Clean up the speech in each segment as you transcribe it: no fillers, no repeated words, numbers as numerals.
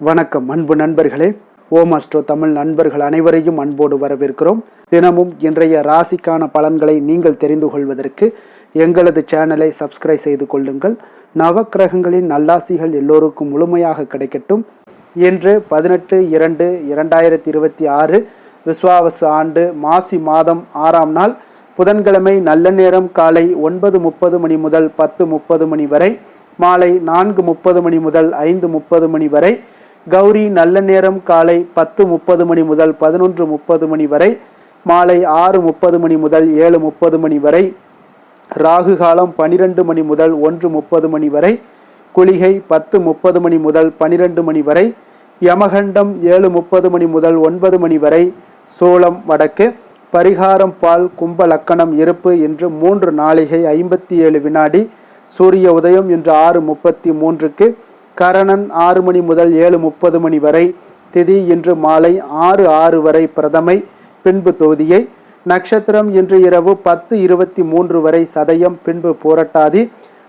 வணக்கம் அன்பு நண்பர்களே. ஓம் அஸ்ட்ரோ தமிழ் நண்பர்கள் அனைவரையும் அன்போடு வரவேற்கிறோம். தினமும் இன்றைய ராசிக்கான பலன்களை நீங்கள் தெரிந்து கொள்வதற்கு எங்களது சேனலை சப்ஸ்கிரைப் செய்து கொள்ளுங்கள். நவக்கிரகங்களின் நல்லாசிகள் எல்லோருக்கும் முழுமையாக கிடைக்கட்டும். இன்று 18/2/2026 விஸ்வாவசு ஆண்டு மாசி மாதம் 6ஆம் நாள் புதன்கிழமை. நல்ல நேரம் காலை 9:30 மணி முதல் 10:30 மணி வரை, மாலை 4:30 மணி முதல் 5:30 மணி வரை. கௌரி நல்ல நேரம் காலை 10:30 மணி முதல் 11:30 மணி வரை, மாலை 6:30 மணி முதல் 7:30 மணி வரை. ராகு காலம் 12 மணி முதல் 1:30 மணி வரை. குளிகை 10:30 மணி முதல் 12 மணி வரை. யமகண்டம் 7:30 மணி முதல் 9 மணி வரை. சோளம் வடக்கு. பரிகாரம் பால். கும்ப லக்கணம் இருப்பு இன்று 3 நாழிகை 57 வினாடி. சூரிய உதயம் இன்று 6:33க்கு. கரணன் 6 மணி முதல் 7:30 மணி வரை. திதி இன்று மாலை 6:06 வரை பிரதமை, பின்பு தொகுதியை. நட்சத்திரம் இன்று இரவு 10:23 வரை சதயம், பின்பு பூரட்டாதி.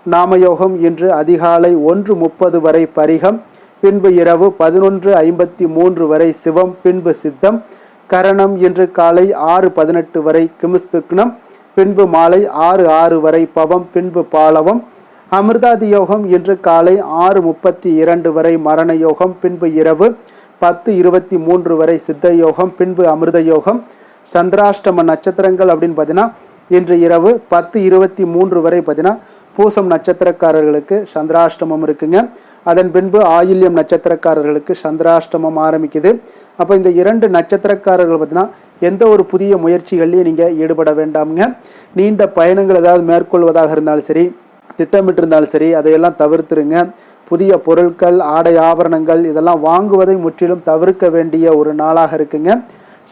நாமயோகம் இன்று அதிகாலை 1:30 வரை பரிகம், பின்பு இரவு 11:53 வரை சிவம், பின்பு சித்தம். கரணம் இன்று காலை 6:18 வரை கிமுஸ்துக்னம், பின்பு மாலை 6:06 வரை பவம், பின்பு பாலவம். அமிர்தாதி யோகம் இன்று காலை 6:32 வரை மரண யோகம், பின்பு இரவு 10:23 வரை சித்த யோகம், பின்பு அமிர்த யோகம். சந்திராஷ்டம நட்சத்திரங்கள் அப்படின்னு பார்த்தீங்கன்னா இன்று இரவு 10:23 வரை பார்த்தீங்கன்னா பூசம் நட்சத்திரக்காரர்களுக்கு சந்திராஷ்டமம் இருக்குங்க. அதன் பின்பு ஆயில்யம் நட்சத்திரக்காரர்களுக்கு சந்திராஷ்டமம் ஆரம்பிக்குது. அப்போ இந்த 2 நட்சத்திரக்காரர்கள் பார்த்தீங்கன்னா எந்த ஒரு புதிய முயற்சிகள்லையும் நீங்கள் ஈடுபட வேண்டாமுங்க. நீண்ட பயணங்கள் ஏதாவது மேற்கொள்வதாக இருந்தாலும் சரி, திட்டமிட்டிருந்தாலும் சரி, அதையெல்லாம் தவிர்த்துருங்க. புதிய பொருட்கள், ஆடை ஆபரணங்கள் இதெல்லாம் வாங்குவதை முற்றிலும் தவிர்க்க வேண்டிய ஒரு நாளாக இருக்குங்க.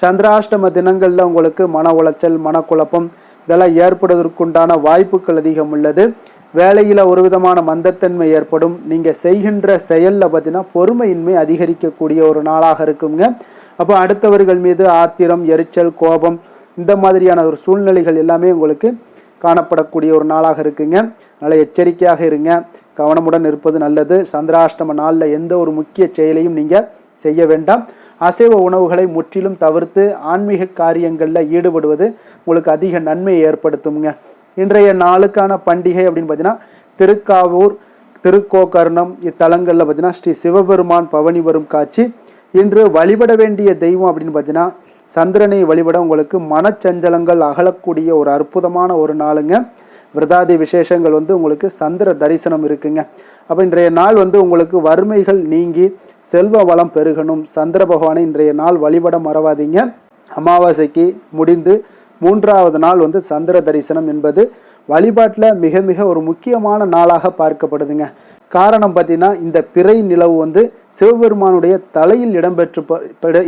சந்திராஷ்டம தினங்களில் உங்களுக்கு மன உளைச்சல், மனக்குழப்பம் இதெல்லாம் ஏற்படுவதற்குண்டான வாய்ப்புகள் அதிகம் உள்ளது. வேலையில் ஒரு விதமான மந்தத்தன்மை ஏற்படும். நீங்கள் செய்கின்ற செயலில் பார்த்தீங்கன்னா பொறுமையின்மை அதிகரிக்கக்கூடிய ஒரு நாளாக இருக்குங்க. அப்போ அடுத்தவர்கள் மீது ஆத்திரம், எரிச்சல், கோபம் இந்த மாதிரியான ஒரு சூழ்நிலைகள் எல்லாமே உங்களுக்கு காணப்படக்கூடிய ஒரு நாளாக இருக்குங்க. நல்ல எச்சரிக்கையாக இருங்க, கவனமுடன் இருப்பது நல்லது. சந்திராஷ்டம நாளில் எந்த ஒரு முக்கிய செயலையும் நீங்கள் செய்ய வேண்டாம். அசைவ உணவுகளை முற்றிலும் தவிர்த்து ஆன்மீக காரியங்களில் ஈடுபடுவது உங்களுக்கு அதிக நன்மையை ஏற்படுத்துங்க. இன்றைய நாளுக்கான பண்டிகை அப்படின்னு பார்த்தீங்கன்னா திருக்காவூர், திருக்கோகர்ணம் இத்தலங்களில் பார்த்தீங்கன்னா ஸ்ரீ சிவபெருமான் பவனி வரும் காட்சி. இன்று வழிபட வேண்டிய தெய்வம் அப்படின்னு பார்த்தீங்கன்னா சந்திரனை வழிபட உங்களுக்கு மனச்சஞ்சலங்கள் அகலக்கூடிய ஒரு அற்புதமான ஒரு நாளுங்க. விரதாதி விசேஷங்கள் உங்களுக்கு சந்திர தரிசனம் இருக்குங்க. அப்போ இன்றைய நாள் உங்களுக்கு வறுமைகள் நீங்கி செல்வ வளம் பெருகணும். சந்திர பகவானை இன்றைய நாள் வழிபட மறவாதீங்க. அமாவாசைக்கு முடிந்து 3ஆவது நாள் சந்திர தரிசனம் என்பது வழிபாட்டில் மிக மிக ஒரு முக்கியமான நாளாக பார்க்கப்படுதுங்க. காரணம் பார்த்தீங்கன்னா இந்த பிறை நிலவு சிவபெருமானுடைய தலையில்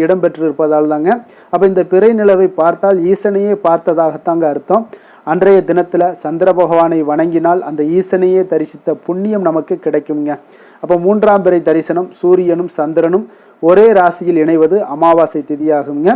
இடம்பெற்றிருப்பதால் தாங்க. அப்போ இந்த பிறை நிலவை பார்த்தால் ஈசனையே பார்த்ததாகத்தாங்க அர்த்தம். அன்றைய தினத்தில் சந்திர பகவானை வணங்கினால் அந்த ஈசனையே தரிசித்த புண்ணியம் நமக்கு கிடைக்குங்க. அப்போ 3ஆம் பிறை தரிசனம் சூரியனும் சந்திரனும் ஒரே ராசியில் இணைவது அமாவாசை திதியாகுங்க.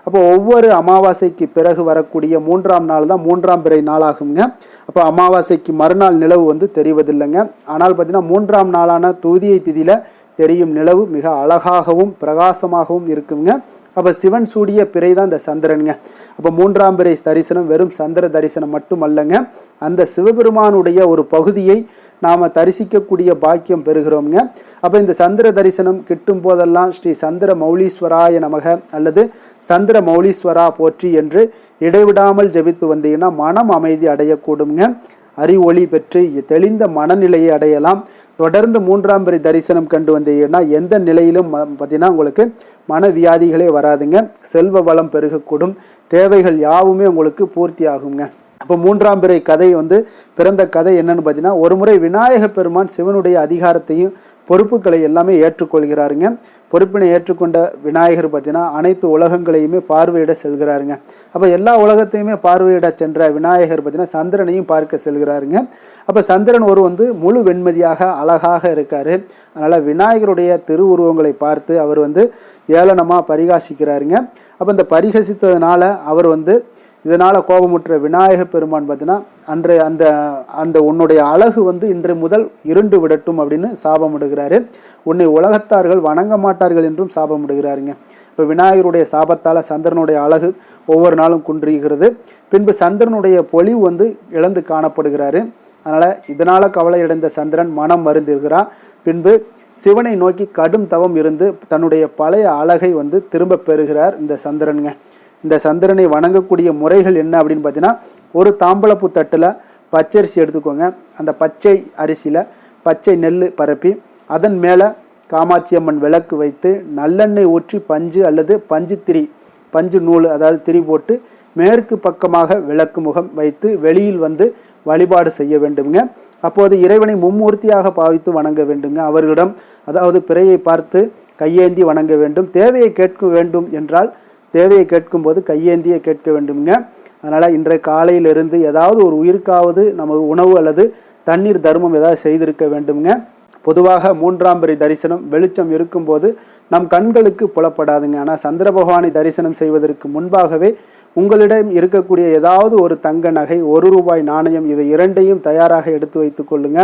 அப்போ ஒவ்வொரு அமாவாசைக்கு பிறகு வரக்கூடிய 3ஆம் நாள் தான் 3ஆம் பிறை நாளாகுங்க. அப்போ அமாவாசைக்கு மறுநாள் நிலவு தெரிவதில்லைங்க. ஆனால் பார்த்தீங்கன்னா 3ஆம் நாளான துதியை திதியில் தெரியும் நிலவு மிக அழகாகவும் பிரகாசமாகவும் இருக்குங்க. அப்போ சிவன் சூடிய பிறை தான் இந்த சந்திரனுங்க. அப்போ 3ஆம் பிறை தரிசனம் வெறும் சந்திர தரிசனம் மட்டும் அல்லங்க, அந்த சிவபெருமானுடைய ஒரு பகுதியை நாம் தரிசிக்கக்கூடிய பாக்கியம் பெறுகிறோம்ங்க. அப்போ இந்த சந்திர தரிசனம் கிட்டும் போதெல்லாம் ஸ்ரீ சந்திர மௌலீஸ்வராய நமக அல்லது சந்திர மௌலீஸ்வரா போற்றி என்று இடைவிடாமல் ஜெபித்து வந்தீங்கன்னா மனம் அமைதி அடையக்கூடுங்க. அறிவொளி பெற்று தெளிந்த மனநிலையை அடையலாம். தொடர்ந்து 3ஆம் பிறை தரிசனம் கண்டு வந்தீங்கன்னா எந்த நிலையிலும் பார்த்தீங்கன்னா உங்களுக்கு மனவியாதிகளே வராதுங்க. செல்வ வளம் பெருகக்கூடும். தேவைகள் யாவுமே உங்களுக்கு பூர்த்தி ஆகுங்க. அப்போ 3ஆம் பிறை கதை பிறந்த கதை என்னன்னு பார்த்தீங்கன்னா, ஒரு முறை விநாயக பெருமான் சிவனுடைய அதிகாரத்தையும் பொறுப்புகளை எல்லாமே ஏற்றுக்கொள்கிறாருங்க. பொறுப்பினை ஏற்றுக்கொண்ட விநாயகர் பார்த்தீங்கன்னா அனைத்து உலகங்களையுமே பார்வையிட செல்கிறாருங்க. அப்போ எல்லா உலகத்தையுமே பார்வையிட சென்ற விநாயகர் பார்த்தீங்கன்னா சந்திரனையும் பார்க்க செல்கிறாருங்க. அப்போ சந்திரன் ஒரு முழு வெண்மதியாக அழகாக இருக்காரு. அதனால் விநாயகருடைய திருவுருவங்களை பார்த்து அவர் ஏளனமாக பரிகாசிக்கிறாருங்க. அப்போ இந்த பரிகசித்ததுனால அவர் இதனால் கோபமுற்ற விநாயக பெருமான் பார்த்தீங்கன்னா அன்றைய அந்த அந்த உன்னுடைய அழகு இன்று முதல் இருண்டு விடட்டும் அப்படின்னு சாபமிடுகிறாரு. உன்னை உலகத்தார்கள் வணங்க மாட்டார்கள் என்றும் சாபமிடுகிறாருங்க. இப்போ விநாயகருடைய சாபத்தால் சந்திரனுடைய அழகு ஒவ்வொரு நாளும் குன்றுகிறது. பின்பு சந்திரனுடைய பொலிவு இழந்து காணப்படுகிறாரு. அதனால் இதனால் கவலையடைந்த சந்திரன் மனம் வருந்துகிறார். பின்பு சிவனை நோக்கி கடும் தவம் இருந்து தன்னுடைய பழைய அழகை திரும்ப பெறுகிறார் இந்த சந்திரனுங்க. இந்த சந்திரனை வணங்கக்கூடிய முறைகள் என்ன அப்படின்னு பார்த்தீங்கன்னா, ஒரு தாம்பளப்பு தட்டில் பச்சரிசி எடுத்துக்கோங்க. அந்த பச்சை அரிசியில் பச்சை நெல் பரப்பி அதன் மேலே காமாட்சி அம்மன் விளக்கு வைத்து நல்லெண்ணெய் ஊற்றி பஞ்சு அல்லது பஞ்சு நூல் அதாவது திரி போட்டு மேற்கு பக்கமாக விளக்கு முகம் வைத்து வெளியில் வழிபாடு செய்ய வேண்டுங்க. அப்போது இறைவனை மும்மூர்த்தியாக பாவித்து வணங்க வேண்டுங்க. அவர்களிடம் அதாவது பிறையை பார்த்து கையேந்தி வணங்க வேண்டும். தேவையை கேட்க வேண்டும் என்றால் தேவையை கேட்கும்போது கையேந்தியை கேட்க வேண்டுங்க. அதனால் இன்றைய காலையிலிருந்து ஏதாவது ஒரு உயிருக்காவது நம்ம உணவு அல்லது தண்ணீர் தர்மம் ஏதாவது செய்திருக்க வேண்டுங்க. பொதுவாக 3ஆம் பிறை தரிசனம் வெளிச்சம் இருக்கும்போது நம் கண்களுக்கு புலப்படாதுங்க. ஆனால் சந்திர பகவானை தரிசனம் செய்வதற்கு முன்பாகவே உங்களிடம் இருக்கக்கூடிய ஏதாவது ஒரு தங்க நகை, 1 ரூபாய் நாணயம் இவை இரண்டையும் தயாராக எடுத்து வைத்து கொள்ளுங்க.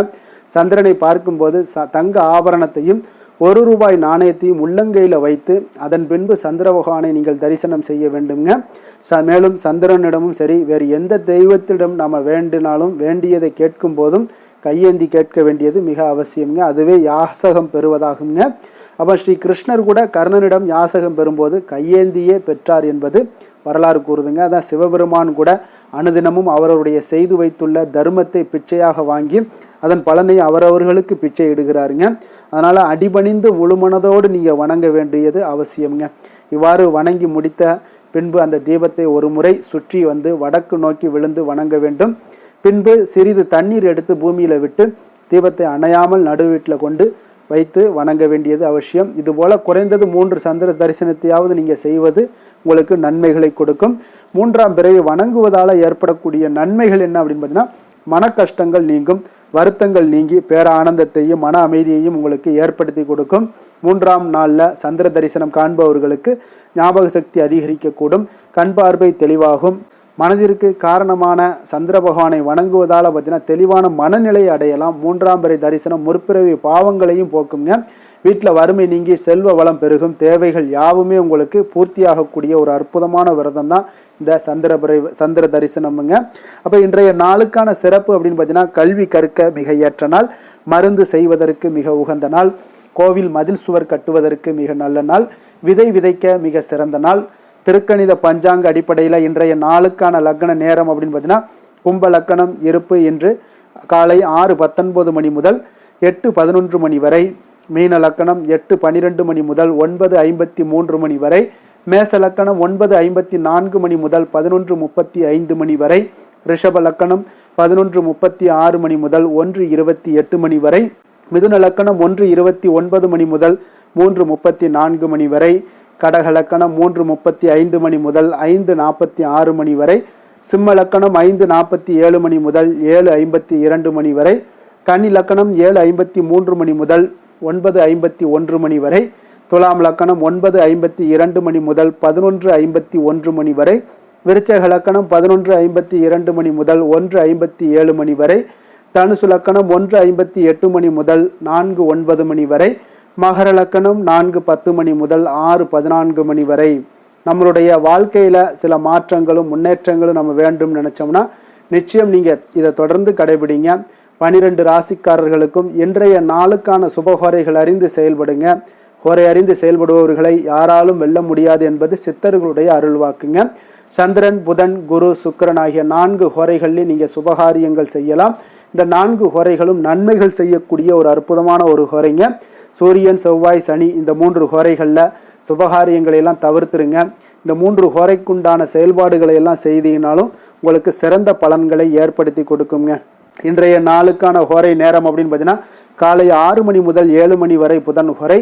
சந்திரனை பார்க்கும்போது தங்க ஆபரணத்தையும் 1 ரூபாய் நாணயத்தையும் உள்ளங்கையில் வைத்து அதன் பின்பு சந்திர பகவானை நீங்கள் தரிசனம் செய்ய வேண்டுங்க. மேலும் சந்திரனிடமும் சரி வேறு எந்த தெய்வத்திடம் நாம் வேண்டினாலும் வேண்டியதை கேட்கும் போதும் கையேந்தி கேட்க வேண்டியது மிக அவசியம்ங்க. அதுவே யாசகம் பெறுவதாகுங்க. அப்போ ஸ்ரீ கிருஷ்ணர் கூட கர்ணனிடம் யாசகம் பெறும்போது கையேந்தியே பெற்றார் என்பது வரலாறு கூறுதுங்க. அதான் சிவபெருமான் கூட அனுதினமும் அவரவருடைய செய்து வைத்துள்ள தர்மத்தை பிச்சையாக வாங்கி அதன் பலனை அவரவர்களுக்கு பிச்சை இடுகிறாருங்க. அதனால் அடிபணிந்து முழுமனதோடு நீங்கள் வணங்க வேண்டியது அவசியம்ங்க. இவ்வாறு வணங்கி முடித்த பின்பு அந்த தீபத்தை ஒரு முறை சுற்றி வடக்கு நோக்கி விழுந்து வணங்க வேண்டும். பின்பு சிறிது தண்ணீர் எடுத்து பூமியில் விட்டு தீபத்தை அணையாமல் நடு வீட்டில் கொண்டு வைத்து வணங்க வேண்டியது அவசியம். இதுபோல் குறைந்தது 3 சந்திர தரிசனத்தையாவது நீங்கள் செய்வது உங்களுக்கு நன்மைகளை கொடுக்கும். 3ஆம் பிறையை வணங்குவதால் ஏற்படக்கூடிய நன்மைகள் என்ன அப்படின்னு பார்த்தீங்கன்னா, மன கஷ்டங்கள் நீங்கும், வருத்தங்கள் நீங்கி பேரானந்தத்தையும் மன அமைதியையும் உங்களுக்கு ஏற்படுத்தி கொடுக்கும். 3ஆம் நாளில் சந்திர தரிசனம் காண்பவர்களுக்கு ஞாபக சக்தி அதிகரிக்கக்கூடும், கண் பார்வை தெளிவாகும். மனதிற்கு காரணமான சந்திர பகவானை வணங்குவதால் பார்த்தீங்கன்னா தெளிவான மனநிலை அடையலாம். 3ஆம் பிறை தரிசனம் முற்பிறவி பாவங்களையும் போக்குங்க. வீட்டில் வறுமை நீங்கி செல்வ வளம் பெருகும், தேவைகள் யாவுமே உங்களுக்கு பூர்த்தியாகக்கூடிய ஒரு அற்புதமான விரதம் தான் இந்த சந்திர தரிசனமுங்க. அப்போ இன்றைய நாளுக்கான சிறப்பு அப்படின்னு பார்த்தீங்கன்னா, கல்வி கற்க மிக ஏற்ற நாள், மருந்து செய்வதற்கு மிக உகந்த நாள், கோவில் மதில் சுவர் கட்டுவதற்கு மிக நல்ல நாள், விதை விதைக்க மிக சிறந்த நாள். திருக்கணித பஞ்சாங்க அடிப்படையில் இன்றைய நாளுக்கான லக்ன நேரம் அப்படின்னு பார்த்தீங்கன்னா, கும்ப லக்கணம் இருப்பு இன்று காலை 6:19 மணி முதல் 8:11 மணி வரை, மீன லக்கணம் 8:12 மணி முதல் 9:53 மணி வரை, மேச லக்கணம் 9:54 மணி முதல் 11:35 மணி வரை, ரிஷப லக்கணம் 11:36 மணி முதல் 1:28 மணி வரை, மிதுன லக்கணம் 1:29 மணி முதல் 3:34 மணி வரை, கடக லக்கணம் 3:35 மணி முதல் 5:46 மணி வரை, சிம்ம லக்கணம் 5:47 மணி முதல் 7:52 மணி வரை, கன்னி லக்கணம் 7:53 மணி முதல் 9:51 மணி வரை, துலாம் லக்கணம் 9:52 மணி முதல் 11:51 மணி வரை, விருச்சக லக்கணம் 11:52 மணி முதல் 1:57 மணி வரை, தனுசு லக்கணம் 1:58 மணி முதல் 4:09 மணி வரை, மகர லக்கணம் 4:10 மணி முதல் 6:14 மணி வரை. நம்மளுடைய வாழ்க்கையில் சில மாற்றங்களும் முன்னேற்றங்களும் நம்ம வேண்டும் நினச்சோம்னா நிச்சயம் நீங்கள் இதை தொடர்ந்து கடைபிடிங்க. 12 ராசிக்காரர்களுக்கும் இன்றைய நாளுக்கான சுபஹோரைகள் அறிந்து செயல்படுங்க. ஹோரை அறிந்து செயல்படுபவர்களை யாராலும் வெல்ல முடியாது என்பது சித்தர்களுடைய அருள்வாக்குங்க. சந்திரன், புதன், குரு, சுக்கிரன் ஆகிய 4 ஹோரைகளில் நீங்கள் சுபகாரியங்கள் செய்யலாம். இந்த 4 ஹோரைகளும் நன்மைகள் செய்யக்கூடிய ஒரு அற்புதமான ஒரு ஹோரைங்க. சூரியன், செவ்வாய், சனி இந்த 3 ஹோரைகளில் சுபகாரியங்களை எல்லாம் தவிர்த்துருங்க. இந்த 3 ஹோரைக்குண்டான செயல்பாடுகளை எல்லாம் செய்தீங்கனாலும் உங்களுக்கு சிறந்த பலன்களை ஏற்படுத்தி கொடுக்குங்க. இன்றைய நாளுக்கான ஹோரை நேரம் அப்படின்னு பார்த்தீங்கன்னா, காலை 6 மணி முதல் 7 மணி வரை புதன் ஹோரை,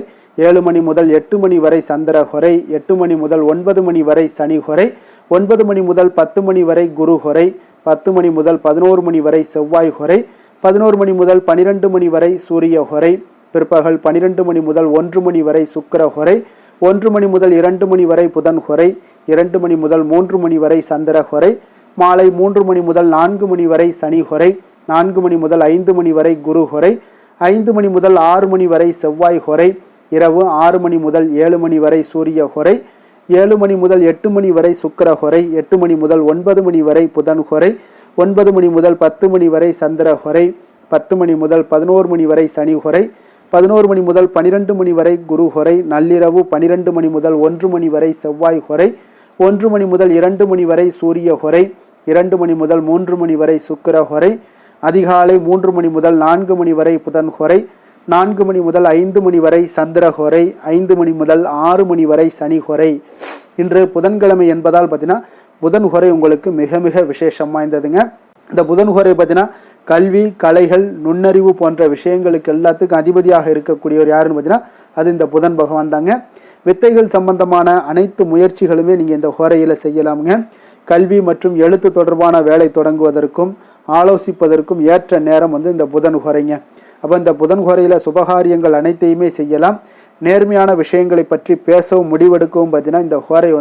7 மணி முதல் 8 மணி வரை சந்திர ஹோரை, 8 மணி முதல் 9 மணி வரை சனி ஹோரை, 9 மணி முதல் 10 மணி வரை குரு ஹோரை, 10 மணி முதல் 11 மணி வரை செவ்வாய் ஹோரை, 11 மணி முதல் 12 மணி வரை சூரிய ஹோரை, பிற்பகல் 12 மணி முதல் 1 மணி வரை சுக்கிர ஹோரை, 1 மணி முதல் 2 மணி வரை புதன் ஹொரை, 2 மணி முதல் 3 மணி வரை சந்திர ஹொரை, மாலை 3 மணி முதல் 4 மணி வரை சனி ஹொரை, 4 மணி முதல் 5 மணி வரை குரு ஹொரை, 5 மணி முதல் 6 மணி வரை செவ்வாய் ஹொரை, இரவு 6 மணி முதல் 7 மணி வரை சூரிய ஹொரை, 7 மணி முதல் 8 மணி வரை சுக்கிர ஹொரை, 8 மணி முதல் 9 மணி வரை புதன் ஹொரை, 9 மணி முதல் 10 மணி வரை சந்திர ஹொரை, 10 மணி முதல் 11 மணி வரை சனி ஹொரை, 11 மணி முதல் 12 மணி வரை குரு ஹொரை, நள்ளிரவு 12 மணி முதல் 1 மணி வரை செவ்வாய் ஹொரை, 1 மணி முதல் 2 மணி வரை சூரிய ஹொரை, 2 மணி முதல் 3 மணி வரை சுக்கிர ஹொரை, அதிகாலை 3 மணி முதல் 4 மணி வரை புதன் ஹொரை, 4 மணி முதல் 5 மணி வரை சந்திர ஹொரை, 5 மணி முதல் 6 மணி வரை சனி ஹொரை. இன்று புதன்கிழமை என்பதால் பார்த்தீங்கன்னா புதன் ஹொரை உங்களுக்கு மிக மிக விசேஷம் வாய்ந்ததுங்க. இந்த புதன் ஹொரை பார்த்தீங்கன்னா கல்வி, கலைகள், நுண்ணறிவு போன்ற விஷயங்களுக்கு எல்லாத்துக்கும் அதிபதியாக இருக்கக்கூடியவர் யாருன்னு பார்த்தீங்கன்னா அது இந்த புதன் பகவான் தாங்க. வித்தைகள் சம்பந்தமான அனைத்து முயற்சிகளுமே நீங்கள் இந்த ஹோரையில் செய்யலாமுங்க. கல்வி மற்றும் எழுத்து தொடர்பான வேலை தொடங்குவதற்கும் ஆலோசிப்பதற்கும் ஏற்ற நேரம் இந்த புதன் ஹோரைங்க. அப்போ இந்த புதன் ஹோரையில் சுபகாரியங்கள் அனைத்தையுமே செய்யலாம். நேர்மையான விஷயங்களை பற்றி பேசவும் முடிவெடுக்கவும் பார்த்தீங்கன்னா இந்த ஹோரை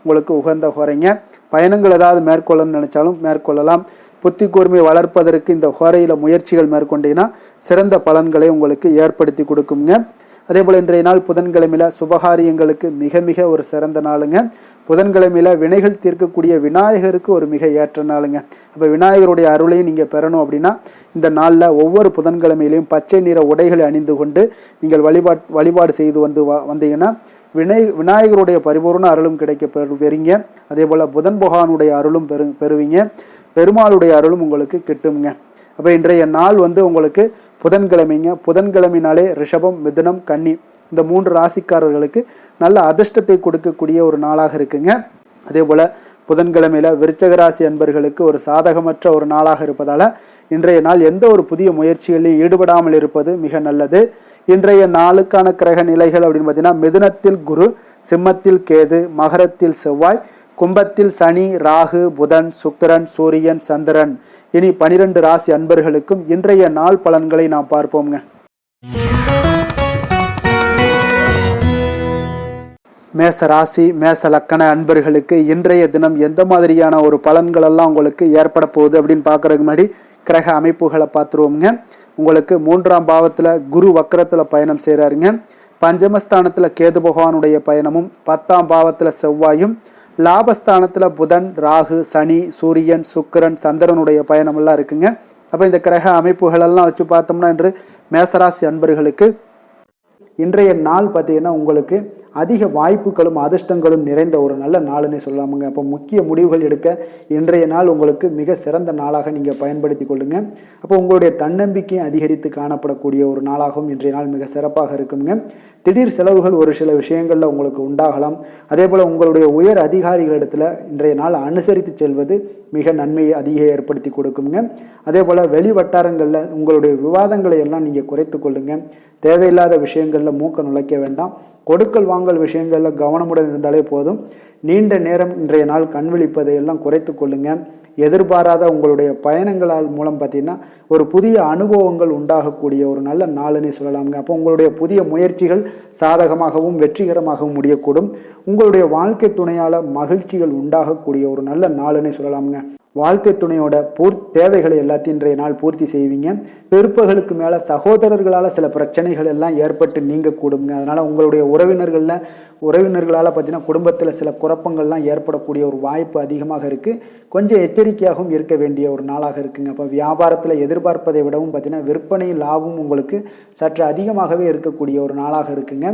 உங்களுக்கு உகந்த ஹோரைங்க. பயணங்கள் ஏதாவது மேற்கொள்ளணும்னு நினைச்சாலும் மேற்கொள்ளலாம். புத்தி கூர்மை வளர்ப்பதற்கு இந்த ஹோரையில் முயற்சிகள் மேற்கொண்டீங்கன்னா சிறந்த பலன்களை உங்களுக்கு ஏற்படுத்தி கொடுக்குங்க. அதே போல் இன்றைய நாள் புதன்கிழமையில் சுபகாரியங்களுக்கு மிக மிக ஒரு சிறந்த நாளுங்க. புதன்கிழமையில் வினைகள் தீர்க்கக்கூடிய விநாயகருக்கு ஒரு மிக ஏற்ற நாளுங்க. அப்போ விநாயகருடைய அருளையும் நீங்கள் பெறணும் அப்படின்னா இந்த நாளில் ஒவ்வொரு புதன்கிழமையிலையும் பச்சை நிற உடைகளை அணிந்து கொண்டு நீங்கள் வழிபாடு செய்து வந்தீங்கன்னா விநாயகருடைய பரிபூர்ண அருளும் பெறுவீங்க. அதே போல் புதன் பகவானுடைய அருளும் பெறுவீங்க. பெருமாளுடைய அருளும் உங்களுக்கு கிட்டுங்க. அப்போ இன்றைய நாள் உங்களுக்கு புதன்கிழமைங்க. புதன்கிழமைனாலே ரிஷபம், மிதுனம், கன்னி இந்த 3 ராசிக்காரர்களுக்கு நல்ல அதிர்ஷ்டத்தை கொடுக்கக்கூடிய ஒரு நாளாக இருக்குங்க. அதே போல் புதன்கிழமையில் விருச்சக ராசி அன்பர்களுக்கு ஒரு சாதகமற்ற ஒரு நாளாக இருப்பதால் இன்றைய நாள் எந்த ஒரு புதிய முயற்சிகளில் ஈடுபடாமல் இருப்பது மிக நல்லது. இன்றைய நாளுக்கான கிரக நிலைகள் அப்படின்னு பார்த்தீங்கன்னா மிதுனத்தில் குரு, சிம்மத்தில் கேது, மகரத்தில் செவ்வாய், கும்பத்தில் சனி, ராகு, புதன், சுக்கிரன், சூரியன், சந்திரன். இனி 12 ராசி அன்பர்களுக்கும் இன்றைய நாள் பலன்களை நாம் பார்ப்போம்ங்க. மேச ராசி, மேச லக்கண அன்பர்களுக்கு இன்றைய தினம் எந்த மாதிரியான ஒரு பலன்கள் எல்லாம் உங்களுக்கு ஏற்பட போகுது அப்படின்னு பார்க்கறதுக்கு முன்னாடி கிரக அமைப்புகளை பார்த்துருவோம்ங்க. உங்களுக்கு 3ஆம் பாவத்தில் குரு வக்கரத்தில் பயணம் செய்கிறாருங்க. பஞ்சமஸ்தானத்தில் கேது பகவானுடைய பயணமும், 10ஆம் பாவத்தில் செவ்வாயும், லாபஸ்தானத்தில் புதன், ராகு, சனி, சூரியன், சுக்கிரன், சந்திரனுடைய பயணமெல்லாம் இருக்குங்க. அப்போ இந்த கிரக அமைப்புகளெல்லாம் வச்சு பார்த்தோம்னா இன்று மேசராசி அன்பர்களுக்கு இன்றைய நாள் பார்த்தீங்கன்னா உங்களுக்கு அதிக வாய்ப்புகளும் அதிர்ஷ்டங்களும் நிறைந்த ஒரு நல்ல நாளுன்னே சொல்லலாமுங்க. அப்போ முக்கிய முடிவுகள் எடுக்க இன்றைய நாள் உங்களுக்கு மிக சிறந்த நாளாக நீங்கள் பயன்படுத்தி கொள்ளுங்க. அப்போ உங்களுடைய தன்னம்பிக்கை அதிகரித்து காணப்படக்கூடிய ஒரு நாளாகவும் இன்றைய நாள் மிக சிறப்பாக இருக்குங்க. திடீர் செலவுகள் ஒரு சில விஷயங்களில் உங்களுக்கு உண்டாகலாம். அதே போல் உங்களுடைய உயர் அதிகாரிகளிடத்தில் இன்றைய நாள் அனுசரித்து செல்வது மிக நன்மையை அதிக ஏற்படுத்தி கொடுக்குங்க. அதே போல் வெளி வட்டாரங்களில் உங்களுடைய விவாதங்களை எல்லாம் நீங்கள் குறைத்து கொள்ளுங்க. தேவையில்லாத விஷயங்களில் மூக்க நுழைக்க வேண்டாம். கொடுக்கல் வாங்கல் விஷயங்களில் கவனமுடன் இருந்தாலே போதும். நீண்ட நேரம் இன்றைய நாள் கண் விழிப்பதை எல்லாம் குறைத்து கொள்ளுங்க. எதிர்பாராத உங்களுடைய பயணங்களால் மூலம் பார்த்தீங்கன்னா ஒரு புதிய அனுபவங்கள் உண்டாகக்கூடிய ஒரு நல்ல நாளுன்னே சொல்லலாமுங்க. அப்போ உங்களுடைய புதிய முயற்சிகள் சாதகமாகவும் வெற்றிகரமாகவும் முடியக்கூடும். உங்களுடைய வாழ்க்கை துணையால் மகிழ்ச்சிகள் உண்டாகக்கூடிய ஒரு நல்ல நாளுன்னே சொல்லலாமுங்க. வாழ்க்கை துணையோட தேவைகளை எல்லாத்தையும் இன்றைய நாள் பூர்த்தி செய்வீங்க. பிற்பகலுக்கு மேலே சகோதரர்களால் சில பிரச்சனைகள் எல்லாம் ஏற்பட்டு நீங்கக்கூடுங்க. அதனால் உங்களுடைய உறவினர்களால் பார்த்தீங்கன்னா குடும்பத்தில் சில குழப்பங்கள்லாம் ஏற்படக்கூடிய ஒரு வாய்ப்பு அதிகமாக இருக்குது. கொஞ்சம் எச்சரிக்கையாகவும் இருக்க வேண்டிய ஒரு நாளாக இருக்குங்க. அப்போ வியாபாரத்தில் எதிர்பார்ப்பதை விடவும் பார்த்தீங்கன்னா விற்பனை லாபம் உங்களுக்கு சற்று அதிகமாகவே இருக்கக்கூடிய ஒரு நாளாக இருக்குங்க.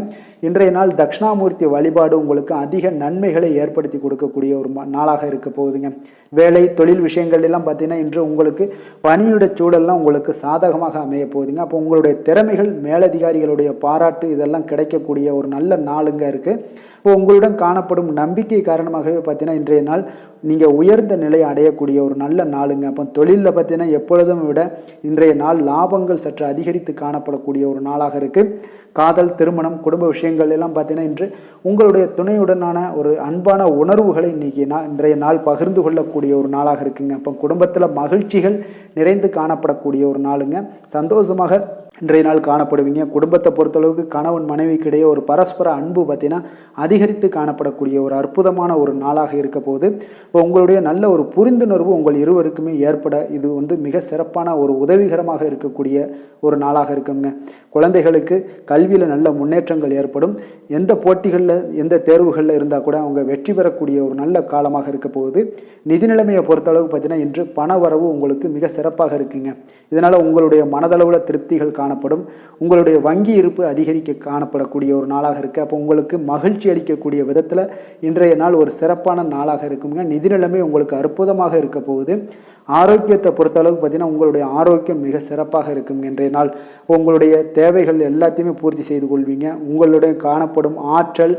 இன்றைய நாள் தட்சிணாமூர்த்தி வழிபாடு உங்களுக்கு அதிக நன்மைகளை ஏற்படுத்தி கொடுக்கக்கூடிய ஒரு நாளாக இருக்க போகுதுங்க. வேலை தொழில் விஷயங்கள் எல்லாம் பார்த்தீங்கன்னா இன்று உங்களுக்கு பணியுடைய சூழல்லாம் உங்களுக்கு சாதகமாக அமைய போகுதுங்க. அப்போ உங்களுடைய திறமைகள் மேலதிகாரிகளுடைய பாராட்டு இதெல்லாம் கிடைக்கக்கூடிய ஒரு நல்ல நாளுங்க இருக்குது. இப்போ உங்களுடன் காணப்படும் நம்பிக்கை காரணமாகவே பார்த்தீங்கன்னா இன்றைய நாள் நீங்கள் உயர்ந்த நிலையை அடையக்கூடிய ஒரு நல்ல நாளுங்க. அப்போ தொழிலில் பார்த்தீங்கன்னா எப்பொழுதும் விட இன்றைய நாள் லாபங்கள் சற்று அதிகரித்து காணப்படக்கூடிய ஒரு நாளாக இருக்குது. காதல், திருமணம், குடும்ப விஷயங்கள் எல்லாம் பார்த்தீங்கன்னா இன்று உங்களுடைய துணையுடனான ஒரு அன்பான உணர்வுகளை இன்றைய நாள் பகிர்ந்து கொள்ளக்கூடிய ஒரு நாளாக இருக்குங்க. அப்போ குடும்பத்தில் மகிழ்ச்சிகள் நிறைந்து காணப்படக்கூடிய ஒரு நாளுங்க. சந்தோஷமாக இன்றைய நாள் காணப்படுவீங்க. குடும்பத்தை பொறுத்தளவுக்கு கணவன் மனைவிக்கிடையே ஒரு பரஸ்பர அன்பு பார்த்தீங்கன்னா அதிகரித்து காணப்படக்கூடிய ஒரு அற்புதமான ஒரு நாளாக இருக்க போகுது. இப்போ உங்களுடைய நல்ல ஒரு புரிந்துணர்வு உங்கள் இருவருக்குமே ஏற்பட இது மிக சிறப்பான ஒரு உதவிகரமாக இருக்கக்கூடிய ஒரு நாளாக இருக்குங்க. குழந்தைகளுக்கு கல்வியில் நல்ல முன்னேற்றங்கள் ஏற்படும். எந்த போட்டிகளில் எந்த தேர்வுகளில் இருந்தால் கூட அவங்க வெற்றி பெறக்கூடிய ஒரு நல்ல காலமாக இருக்க போகுது. நிதி நிலைமையை பொறுத்தளவுக்கு பார்த்தீங்கன்னா இன்று பண வரவு உங்களுக்கு மிக சிறப்பாக இருக்குங்க. இதனால் உங்களுடைய மனதளவில் திருப்திகள் காணப்படும். உங்களுடைய வங்கி இருப்பு அதிகரிக்க காணப்படக்கூடிய ஒரு நாளாக இருக்குது. அப்போ உங்களுக்கு மகிழ்ச்சி அளிக்கக்கூடிய விதத்தில் இன்றைய நாள் ஒரு சிறப்பான நாளாக இருக்குங்க. நிதி நிலைமை உங்களுக்கு அற்புதமாக இருக்க போகுது. ஆரோக்கியத்தை பொறுத்தளவுக்கு பார்த்தீங்கன்னா உங்களுடைய ஆரோக்கியம் மிக சிறப்பாக இருக்கும். இன்றைய நாள் உங்களுடைய தேவைகள் எல்லாத்தையுமே பூர்த்தி செய்து கொள்வீங்க. உங்களுடைய காணப்படும் ஆற்றல்,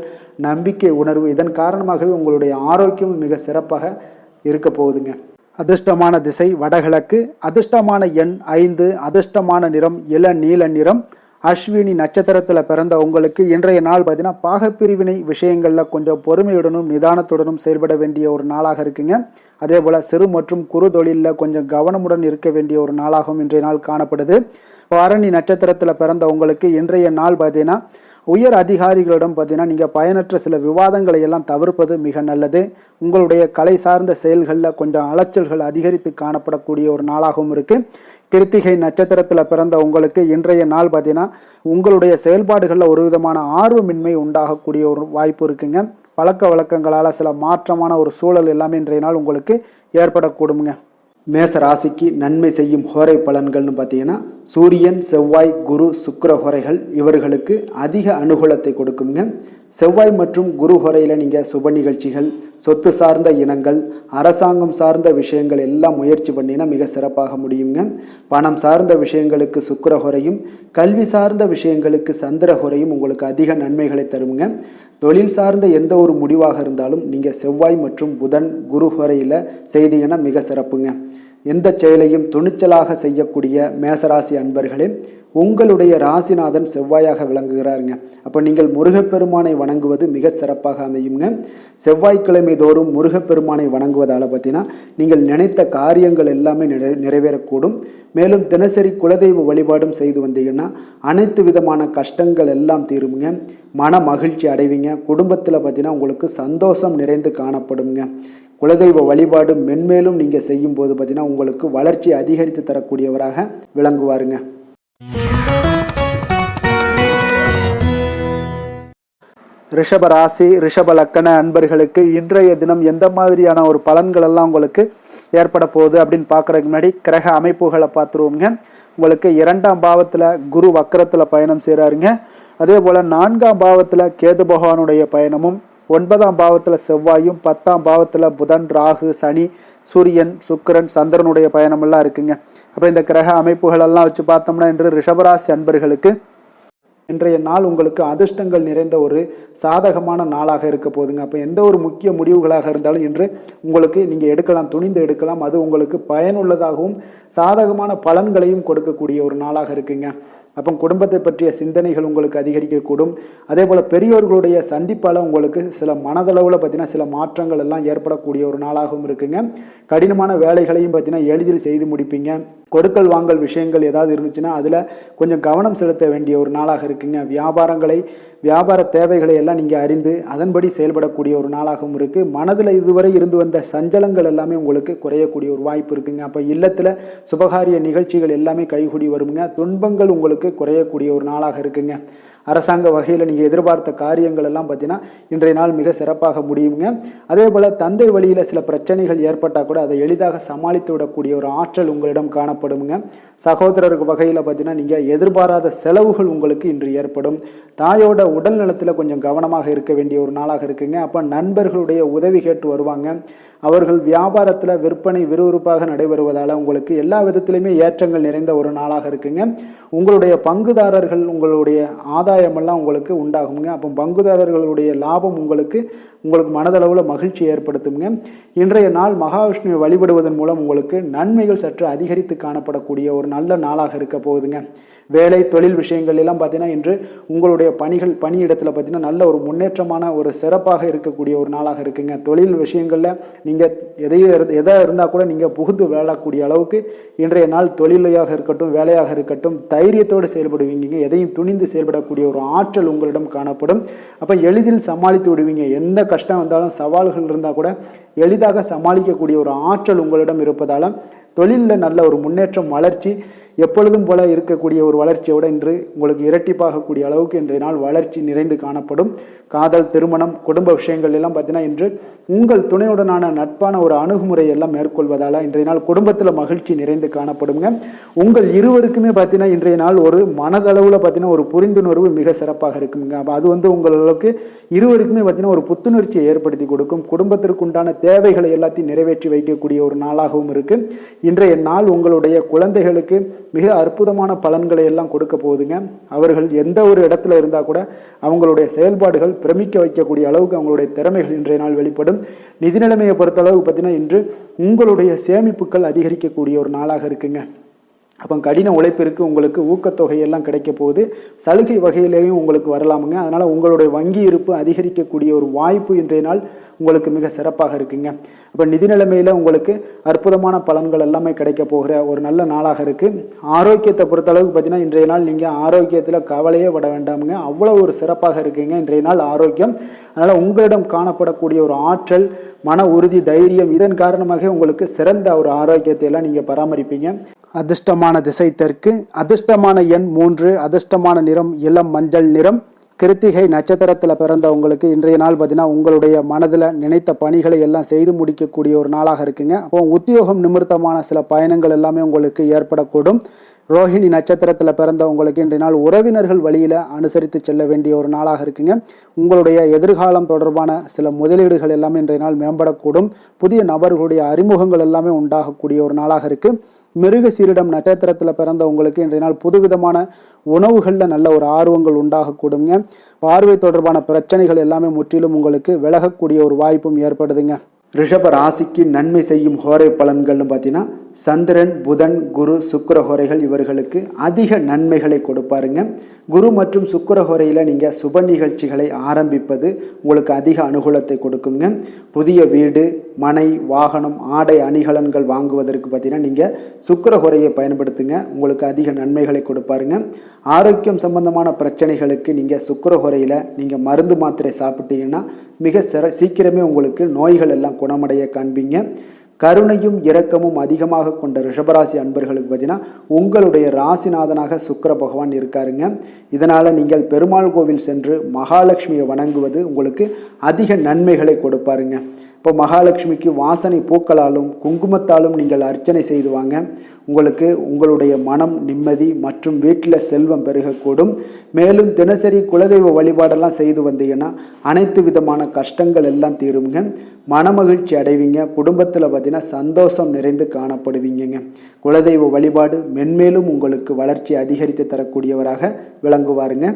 நம்பிக்கை உணர்வு இதன் காரணமாகவே உங்களுடைய ஆரோக்கியம் மிக சிறப்பாக இருக்க போகுதுங்க. அதிர்ஷ்டமான திசை வடகிழக்கு, அதிர்ஷ்டமான எண் 5, அதிர்ஷ்டமான நிறம் இளநீல நிறம். அஸ்வினி நட்சத்திரத்தில் பிறந்த உங்களுக்கு இன்றைய நாள் பார்த்தீங்கன்னா பாகப்பிரிவினை விஷயங்களில் கொஞ்சம் பொறுமையுடனும் நிதானத்துடனும் செயல்பட வேண்டிய ஒரு நாளாக இருக்குங்க. அதே போல் சிறு மற்றும் குறு தொழிலில் கொஞ்சம் கவனமுடன் இருக்க வேண்டிய ஒரு நாளாகவும் இன்றைய நாள் காணப்படுது. பரணி நட்சத்திரத்தில் பிறந்த உங்களுக்கு இன்றைய நாள் பார்த்தீங்கன்னா உயர் அதிகாரிகளிடம் பார்த்தீங்கன்னா நீங்கள் பயனற்ற சில விவாதங்களை எல்லாம் தவிர்ப்பது மிக நல்லது. உங்களுடைய கலை சார்ந்த செயல்களில் கொஞ்சம் அலைச்சல்கள் அதிகரித்து காணப்படக்கூடிய ஒரு நாளாகவும் இருக்குது. கிருத்திகை நட்சத்திரத்தில் பிறந்த உங்களுக்கு இன்றைய நாள் பார்த்தீங்கன்னா உங்களுடைய செயல்பாடுகளில் ஒரு விதமான ஆர்வமின்மை உண்டாகக்கூடிய ஒரு வாய்ப்பு இருக்குங்க. பழக்க வழக்கங்களால் சில மாற்றமான ஒரு சூழல் எல்லாமே இன்றைய நாள் உங்களுக்கு ஏற்படக்கூடுங்க. மேச ராசிக்கு நன்மை செய்யும் ஹோரை பலன்கள்னு பார்த்தீங்கன்னா சூரியன், செவ்வாய், குரு, சுக்கிர ஹோரைகள் இவர்களுக்கு அதிக அனுகூலத்தை கொடுக்குங்க. செவ்வாய் மற்றும் குரு ஹோரையில் நீங்கள் சுப நிகழ்ச்சிகள், சொத்து சார்ந்த இனங்கள், அரசாங்கம் சார்ந்த விஷயங்கள் எல்லாம் முயற்சி பண்ணினா மிக சிறப்பாக முடியுங்க. பணம் சார்ந்த விஷயங்களுக்கு சுக்கிர ஹோரையும், கல்வி சார்ந்த விஷயங்களுக்கு சந்திர ஹோரையும் உங்களுக்கு அதிக நன்மைகளை தருங்க. தொழில் சார்ந்த எந்த ஒரு முடிவாக இருந்தாலும் நீங்கள் செவ்வாய் மற்றும் புதன், குரு ஹோரையில் செய்தீங்கன்னா மிக சிறப்புங்க. எந்த செயலையும் துணிச்சலாக செய்யக்கூடிய மேசராசி அன்பர்களே, உங்களுடைய ராசிநாதன் செவ்வாயாக விளங்குகிறாருங்க. அப்போ நீங்கள் முருகப்பெருமானை வணங்குவது மிக சிறப்பாக அமையுங்க. செவ்வாய்க்கிழமை தோறும் முருகப்பெருமானை வணங்குவதால் பார்த்தீங்கன்னா நீங்கள் நினைத்த காரியங்கள் எல்லாமே நிறைவேறக்கூடும். மேலும் தினசரி குலதெய்வ வழிபாடும் செய்து வந்தீங்கன்னா அனைத்து விதமான கஷ்டங்கள் எல்லாம் தீருங்க. மன மகிழ்ச்சி அடைவீங்க. குடும்பத்தில் பார்த்தீங்கன்னா உங்களுக்கு சந்தோஷம் நிறைந்து காணப்படுங்க. குலதெய்வ வழிபாடு மென்மேலும் நீங்கள் செய்யும்போது பார்த்தீங்கன்னா உங்களுக்கு வளர்ச்சி அதிகரித்து தரக்கூடியவராக விளங்குவாருங்க. ரிஷப ராசி, ரிஷப லக்கண அன்பர்களுக்கு இன்றைய தினம் எந்த மாதிரியான ஒரு பலன்கள் எல்லாம் உங்களுக்கு ஏற்பட போகுது அப்படின்னு பார்க்குறதுக்கு முன்னாடி கிரக அமைப்புகளை பார்த்துருவோங்க. உங்களுக்கு 2ஆம் பாவத்தில் குரு வக்கரத்தில் பயணம் செய்கிறாருங்க. அதே போல் 4ஆம் பாவத்தில் கேது பகவானுடைய பயணமும், 9ஆம் பாவத்தில் செவ்வாயும், 10ஆம் பாவத்தில் புதன், ராகு, சனி, சூரியன், சுக்கிரன், சந்திரனுடைய பயணமெல்லாம் இருக்குங்க. அப்போ இந்த கிரக அமைப்புகளெல்லாம் வச்சு பார்த்தோம்னா இன்று ரிஷபராசி அன்பர்களுக்கு இன்றைய நாள் உங்களுக்கு அதிர்ஷ்டங்கள் நிறைந்த ஒரு சாதகமான நாளாக இருக்க போகுதுங்க. அப்போ எந்த ஒரு முக்கிய முடிவுகளாக இருந்தாலும் இன்று உங்களுக்கு நீங்கள் எடுக்கலாம், துணிந்து எடுக்கலாம். அது உங்களுக்கு பயனுள்ளதாகவும் சாதகமான பலன்களையும் கொடுக்கக்கூடிய ஒரு நாளாக இருக்குங்க. அப்போ குடும்பத்தை பற்றிய சிந்தனைகள் உங்களுக்கு அதிகரிக்கக்கூடும். அதே போல் பெரியோர்களுடைய சந்திப்பால் உங்களுக்கு சில மனதளவில் பார்த்தீங்கன்னா சில மாற்றங்கள் எல்லாம் ஏற்படக்கூடிய ஒரு நாளாகவும் இருக்குங்க. கடினமான வேலைகளையும் பார்த்தீங்கன்னா எளிதில் செய்து முடிப்பீங்க. கொடுக்கல் வாங்கல் விஷயங்கள் ஏதாவது இருந்துச்சுன்னா அதில் கொஞ்சம் கவனம் செலுத்த வேண்டிய ஒரு நாளாக இருக்குங்க. வியாபார தேவைகளை எல்லாம் நீங்கள் அறிந்து அதன்படி செயல்படக்கூடிய ஒரு நாளாகவும் இருக்குது. மனதில் இதுவரை இருந்து வந்த சஞ்சலங்கள் எல்லாமே உங்களுக்கு குறையக்கூடிய ஒரு வாய்ப்பு இருக்குங்க. அப்போ இல்லத்தில் சுபகாரிய நிகழ்ச்சிகள் எல்லாமே கைகூடி வருங்க. துன்பங்கள் உங்களுக்கு குறையக்கூடிய ஒரு நாளாக இருக்குங்க. அரசாங்க வகையில் நீங்கள் எதிர்பார்த்த காரியங்கள் எல்லாம் பார்த்தீங்கன்னா இன்றைய நாள் மிக சிறப்பாக முடியுங்க. அதே போல் தந்தை வழியில் சில பிரச்சனைகள் ஏற்பட்டால் கூட அதை எளிதாக சமாளித்து விடக்கூடிய ஒரு ஆற்றல் உங்களிடம் காணப்படுங்க. சகோதரருக்கு வகையில் பார்த்தீங்கன்னா நீங்கள் எதிர்பாராத செலவுகள் உங்களுக்கு இன்று ஏற்படும். தாயோட உடல் நலத்தில் கொஞ்சம் கவனமாக இருக்க வேண்டிய ஒரு நாளாக இருக்குங்க. அப்போ நண்பர்களுடைய உதவி கேட்டு வருவாங்க. அவர்கள் வியாபாரத்தில் விற்பனை விறுவிறுப்பாக நடைபெறுவதால் உங்களுக்கு எல்லா விதத்திலையுமே ஏற்றங்கள் நிறைந்த ஒரு நாளாக இருக்குங்க. உங்களுடைய பங்குதாரர்கள் உங்களுடைய ஆதாயமெல்லாம் உங்களுக்கு உண்டாகுங்க. அப்போ பங்குதாரர்களுடைய லாபம் உங்களுக்கு மனதளவில் மகிழ்ச்சி ஏற்படுத்துங்க. இன்றைய நாள் மகாவிஷ்ணுவை வழிபடுவதன் மூலம் உங்களுக்கு நன்மைகள் சற்று அதிகரித்து காணப்படக்கூடிய ஒரு நல்ல நாளாக இருக்க போகுதுங்க. வேலை தொழில் விஷயங்கள் எல்லாம் பார்த்தீங்கன்னா இன்று உங்களுடைய பணியிடத்தில் பார்த்தீங்கன்னா நல்ல ஒரு முன்னேற்றமான ஒரு சிறப்பாக இருக்கக்கூடிய ஒரு நாளாக இருக்குங்க. தொழில் விஷயங்களில் நீங்கள் எதாக இருந்தால் கூட நீங்கள் புகுந்து விளையாடக்கூடிய அளவுக்கு இன்றைய நாள் தொழிலையாக இருக்கட்டும் வேலையாக இருக்கட்டும் தைரியத்தோடு செயல்படுவீங்க. எதையும் துணிந்து செயல்படக்கூடிய ஒரு ஆற்றல் உங்களிடம் காணப்படும். அப்போ எளிதில் சமாளித்து விடுவீங்க. எந்த கஷ்டம் வந்தாலும் சவால்கள் இருந்தால் கூட எளிதாக சமாளிக்கக்கூடிய ஒரு ஆற்றல் உங்களிடம் இருப்பதால் தொழிலில் நல்ல ஒரு முன்னேற்றம் வளர்ச்சி எப்பொழுதும் போல இருக்கக்கூடிய ஒரு வளர்ச்சியோடு இன்று உங்களுக்கு இரட்டிப்பாகக்கூடிய அளவுக்கு இன்றைய நாள் வளர்ச்சி நிறைந்து காணப்படும். காதல் திருமணம் குடும்ப விஷயங்கள் எல்லாம் பார்த்தீங்கன்னா இன்று உங்கள் துணையுடனான நட்பான ஒரு அணுகுமுறை எல்லாம் மேற்கொள்வதால் இன்றைய நாள் குடும்பத்தில் மகிழ்ச்சி நிறைந்து காணப்படுங்க. உங்கள் இருவருக்குமே பார்த்தீங்கன்னா இன்றைய நாள் ஒரு மனதளவில் பார்த்தீங்கன்னா ஒரு புரிந்துணர்வு மிக சிறப்பாக இருக்குங்க. அப்போ அது உங்களுக்கு இருவருக்குமே பார்த்தீங்கன்னா ஒரு புத்துணர்ச்சியை ஏற்படுத்தி கொடுக்கும். குடும்பத்திற்கு உண்டான தேவைகளை எல்லாத்தையும் நிறைவேற்றி வைக்கக்கூடிய ஒரு நாளாகவும் இருக்கு. இன்றைய நாள் உங்களுடைய குழந்தைகளுக்கு மிக அற்புதமான பலன்களை எல்லாம் கொடுக்க போகுதுங்க. அவர்கள் எந்த ஒரு இடத்துல இருந்தால் கூட அவங்களுடைய செயல்பாடுகள் பிரமிக்க வைக்கக்கூடிய அளவுக்கு அவங்களுடைய திறமைகள் இன்றைய நாள் வெளிப்படும். நிதி நிலைமையை பொறுத்த அளவுக்கு பார்த்தீங்கன்னா இன்று உங்களுடைய சேமிப்புகள் அதிகரிக்கக்கூடிய ஒரு நாளாக இருக்குங்க. அப்போ கடின உழைப்பிற்கு உங்களுக்கு ஊக்கத்தொகையெல்லாம் கிடைக்க போகுது. சலுகை வகையிலேயும் உங்களுக்கு வரலாமுங்க. அதனால் உங்களுடைய வங்கி இருப்பு அதிகரிக்கக்கூடிய ஒரு வாய்ப்பு இன்றைய நாள் உங்களுக்கு மிக சிறப்பாக இருக்குங்க. அப்போ நிதி நிலைமையில் உங்களுக்கு அற்புதமான பலன்கள் எல்லாமே கிடைக்க போகிற ஒரு நல்ல நாளாக இருக்குது. ஆரோக்கியத்தை பொறுத்தளவுக்கு பார்த்தீங்கன்னா இன்றைய நாள் நீங்கள் ஆரோக்கியத்தில் கவலையே பட வேண்டாமுங்க. அவ்வளோ ஒரு சிறப்பாக இருக்குங்க இன்றைய நாள் ஆரோக்கியம். அதனால் உங்களிடம் காணப்படக்கூடிய ஒரு ஆற்றல் மன உறுதி தைரியம் இதன் காரணமாக உங்களுக்கு சிறந்த ஒரு ஆரோக்கியத்தை எல்லாம் நீங்கள் பராமரிப்பீங்க. அதிர்ஷ்டமான திசை தெற்கு, அதிர்ஷ்டமான எண் 3, அதிர்ஷ்டமான நிறம் இளம் மஞ்சள் நிறம். கிருத்திகை நட்சத்திரத்தில் பிறந்தவங்களுக்கு இன்றைய நாள் பார்த்தீங்கன்னா உங்களுடைய மனதில் நினைத்த பணிகளை எல்லாம் செய்து முடிக்கக்கூடிய ஒரு நாளாக இருக்குங்க. அப்போ உத்தியோகம் நிமித்தமான சில பயணங்கள் எல்லாமே உங்களுக்கு ஏற்படக்கூடும். ரோஹிணி நட்சத்திரத்தில் பிறந்தவங்களுக்கு இன்றைய நாள் உறவினர்கள் வழியில் அனுசரித்து செல்ல வேண்டிய ஒரு நாளாக இருக்குங்க. உங்களுடைய எதிர்காலம் தொடர்பான சில முதலீடுகள் எல்லாமே இன்றைய நாள் மேம்படக்கூடும். புதிய நபர்களுடைய அறிமுகங்கள் எல்லாமே உண்டாகக்கூடிய ஒரு நாளாக இருக்குது. மிருக சீரிடம் நட்சத்திரத்தில் பிறந்தவங்களுக்கு இன்றைய நாள் புதுவிதமான உணவுகளில் நல்ல ஒரு ஆர்வங்கள் உண்டாகக்கூடுங்க. பார்வை தொடர்பான பிரச்சனைகள் எல்லாமே முற்றிலும் உங்களுக்கு விலகக்கூடிய ஒரு வாய்ப்பும் ஏற்படுதுங்க. ரிஷப ராசிக்கு நன்மை செய்யும் ஹோரை பலன்கள்னு பார்த்தீங்கன்னா சந்திரன் புதன் குரு சுக்கிர ஹோரைகள் இவர்களுக்கு அதிக நன்மைகளை கொடுப்பாருங்க. குரு மற்றும் சுக்கிர ஹோரையில் நீங்கள் சுப நிகழ்ச்சிகளை ஆரம்பிப்பது உங்களுக்கு அதிக அனுகூலத்தை கொடுக்குங்க. புதிய வீடு மனை வாகனம் ஆடை அணிகலன்கள் வாங்குவதற்கு பார்த்தீங்கன்னா நீங்கள் சுக்கிர ஹோரையை பயன்படுத்துங்க. உங்களுக்கு அதிக நன்மைகளை கொடுப்பாருங்க. ஆரோக்கியம் சம்பந்தமான பிரச்சனைகளுக்கு நீங்கள் சுக்கிர ஹோரையில் நீங்கள் மருந்து மாத்திரை சாப்பிட்டீங்கன்னா மிக சீக்கிரமே உங்களுக்கு நோய்கள் எல்லாம் குணமடைய காண்பீங்க. கருணையும் இரக்கமும் அதிகமாக கொண்ட ரிஷபராசி அன்பர்களுக்கு பார்த்தீங்கன்னா உங்களுடைய ராசிநாதனாக சுக்கிர பகவான் இருக்காருங்க. இதனால் நீங்கள் பெருமாள் கோவில் சென்று மகாலட்சுமியை வணங்குவது உங்களுக்கு அதிக நன்மைகளை கொடுப்பாருங்க. இப்போ மகாலட்சுமிக்கு வாசனை பூக்களாலும் குங்குமத்தாலும் நீங்கள் அர்ச்சனை செய்துவாங்க. உங்களுக்கு உங்களுடைய மனம் நிம்மதி மற்றும் வீட்டில் செல்வம் பெருகக்கூடும். மேலும் தினசரி குலதெய்வ வழிபாடெல்லாம் செய்து வந்தீங்கன்னா அனைத்து விதமான கஷ்டங்கள் எல்லாம் தீருங்க. மனமகிழ்ச்சி அடைவீங்க. குடும்பத்தில் பார்த்தீங்கன்னா சந்தோஷம் நிறைந்து காணப்படுவீங்க. குலதெய்வ வழிபாடு மென்மேலும் உங்களுக்கு வளர்ச்சி அதிகரித்து தரக்கூடியவராக விளங்குவாருங்க.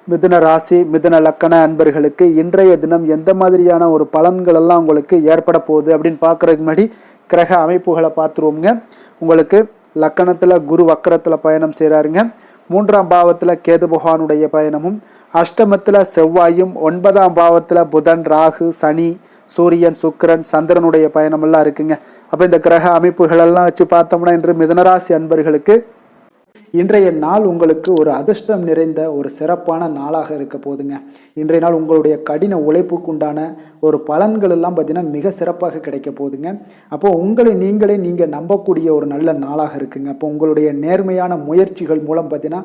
மிதுன ராசி மிதுன லக்கண அன்பர்களுக்கு இன்றைய தினம் எந்த மாதிரியான ஒரு பலன்கள் எல்லாம் உங்களுக்கு ஏற்பட போகுது அப்படின்னு பார்க்குறதுக்கு முன்னாடி கிரக அமைப்புகளை பார்த்துருவோங்க. உங்களுக்கு லக்கணத்தில் குரு வக்கரத்தில் பயணம் செய்கிறாருங்க. 3ஆம் பாவத்தில் கேது பகவானுடைய பயணமும், அஷ்டமத்தில் செவ்வாயும், 9ஆம் பாவத்தில் புதன் ராகு சனி சூரியன் சுக்கிரன் சந்திரனுடைய பயணமெல்லாம் இருக்குங்க. அப்போ இந்த கிரக அமைப்புகளெல்லாம் வச்சு பார்த்தோம்னா இன்று மிதுனராசி அன்பர்களுக்கு இன்றைய நாள் உங்களுக்கு ஒரு அதிர்ஷ்டம் நிறைந்த ஒரு சிறப்பான நாளாக இருக்க போதுங்க. இன்றைய நாள் உங்களுடைய கடின உழைப்புக்கு உண்டான ஒரு பலன்கள் எல்லாம் பார்த்தீங்கன்னா மிக சிறப்பாக கிடைக்க போகுதுங்க. அப்போது உங்களை நீங்கள் நம்பக்கூடிய ஒரு நல்ல நாளாக இருக்குங்க. அப்போ உங்களுடைய நேர்மையான முயற்சிகள் மூலம் பார்த்தீங்கன்னா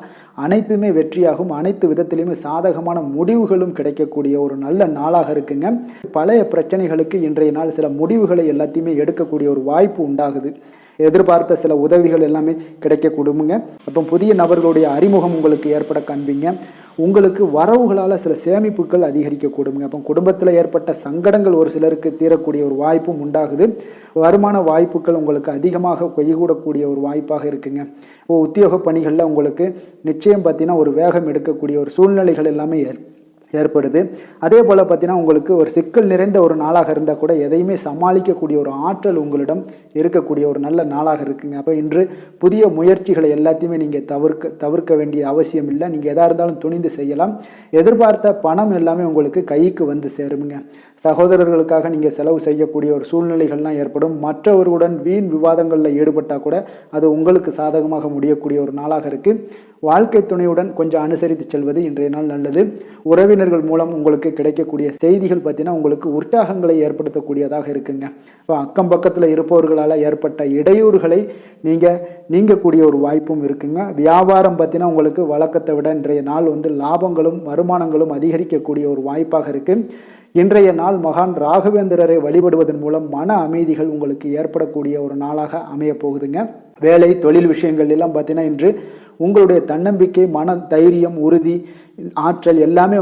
அனைத்துமே வெற்றியாகும். அனைத்து விதத்திலையுமே சாதகமான முடிவுகளும் கிடைக்கக்கூடிய ஒரு நல்ல நாளாக இருக்குங்க. பழைய பிரச்சனைகளுக்கு இன்றைய நாள் சில முடிவுகளை எல்லாத்தையுமே எடுக்கக்கூடிய ஒரு வாய்ப்பு உண்டாகுது. எதிர்பார்த்த சில உதவிகள் எல்லாமே கிடைக்கக்கூடுமுங்க. அப்போ புதிய நபர்களுடைய அறிமுகம் உங்களுக்கு ஏற்பட காண்பீங்க. உங்களுக்கு வரவுகளால் சில சேமிப்புகள் அதிகரிக்கக்கூடுங்க. அப்போ குடும்பத்தில் ஏற்பட்ட சங்கடங்கள் ஒரு சிலருக்கு தீரக்கூடிய ஒரு வாய்ப்பும் உண்டாகுது. வருமான வாய்ப்புகள் உங்களுக்கு அதிகமாக கைகூடக்கூடிய ஒரு வாய்ப்பாக இருக்குங்க. உத்தியோக பணிகளில் உங்களுக்கு நிச்சயம் பார்த்தீங்கன்னா ஒரு வேகம் எடுக்கக்கூடிய ஒரு சூழ்நிலைகள் எல்லாமே ஏற்படுது. அதே போல் பார்த்தீங்கன்னா உங்களுக்கு ஒரு சிக்கல் நிறைந்த ஒரு நாளாக இருந்தால் கூட எதையுமே சமாளிக்கக்கூடிய ஒரு ஆற்றல் உங்களிடம் இருக்கக்கூடிய ஒரு நல்ல நாளாக இருக்குங்க. அப்போ இன்று புதிய முயற்சிகளை எல்லாத்தையுமே நீங்கள் தவிர்க்க வேண்டிய அவசியம் இல்லை. நீங்கள் எதாக இருந்தாலும் துணிந்து செய்யலாம். எதிர்பார்த்த பணம் எல்லாமே உங்களுக்கு கைக்கு வந்து சேருங்க. சகோதரர்களுக்காக நீங்கள் செலவு செய்யக்கூடிய ஒரு சூழ்நிலைகள்லாம் ஏற்படும். மற்றவர்களுடன் வீண் விவாதங்களில் ஈடுபட்டால் கூட அது உங்களுக்கு சாதகமாக முடியக்கூடிய ஒரு நாளாக இருக்குது. வாழ்க்கை துணையுடன் கொஞ்சம் அனுசரித்து செல்வது இன்றைய நாள் நல்லது. உறவினர்கள் மூலம் உங்களுக்கு கிடைக்கக்கூடிய செய்திகள் பார்த்தீங்கன்னா உங்களுக்கு உற்சாகங்களை ஏற்படுத்தக்கூடியதாக இருக்குங்க. இப்போ அக்கம் பக்கத்தில் இருப்பவர்களால் ஏற்பட்ட இடையூறுகளை நீங்கக்கூடிய ஒரு வாய்ப்பும் இருக்குங்க. வியாபாரம் பார்த்தீங்கன்னா உங்களுக்கு வழக்கத்தை விட இன்றைய நாள் லாபங்களும் வருமானங்களும் அதிகரிக்கக்கூடிய ஒரு வாய்ப்பாக இருக்குது. இன்றைய நாள் மகான் ராகவேந்திரரை வழிபடுவதன் மூலம் மன அமைதிகள் உங்களுக்கு ஏற்படக்கூடிய ஒரு நாளாக அமைய போகுதுங்க. வேலை தொழில் விஷயங்கள் எல்லாம் பார்த்தீங்கன்னா இன்று உங்களுடைய தன்னம்பிக்கை, மன தைரியம், உறுதி, ஆற்றல் எல்லாமே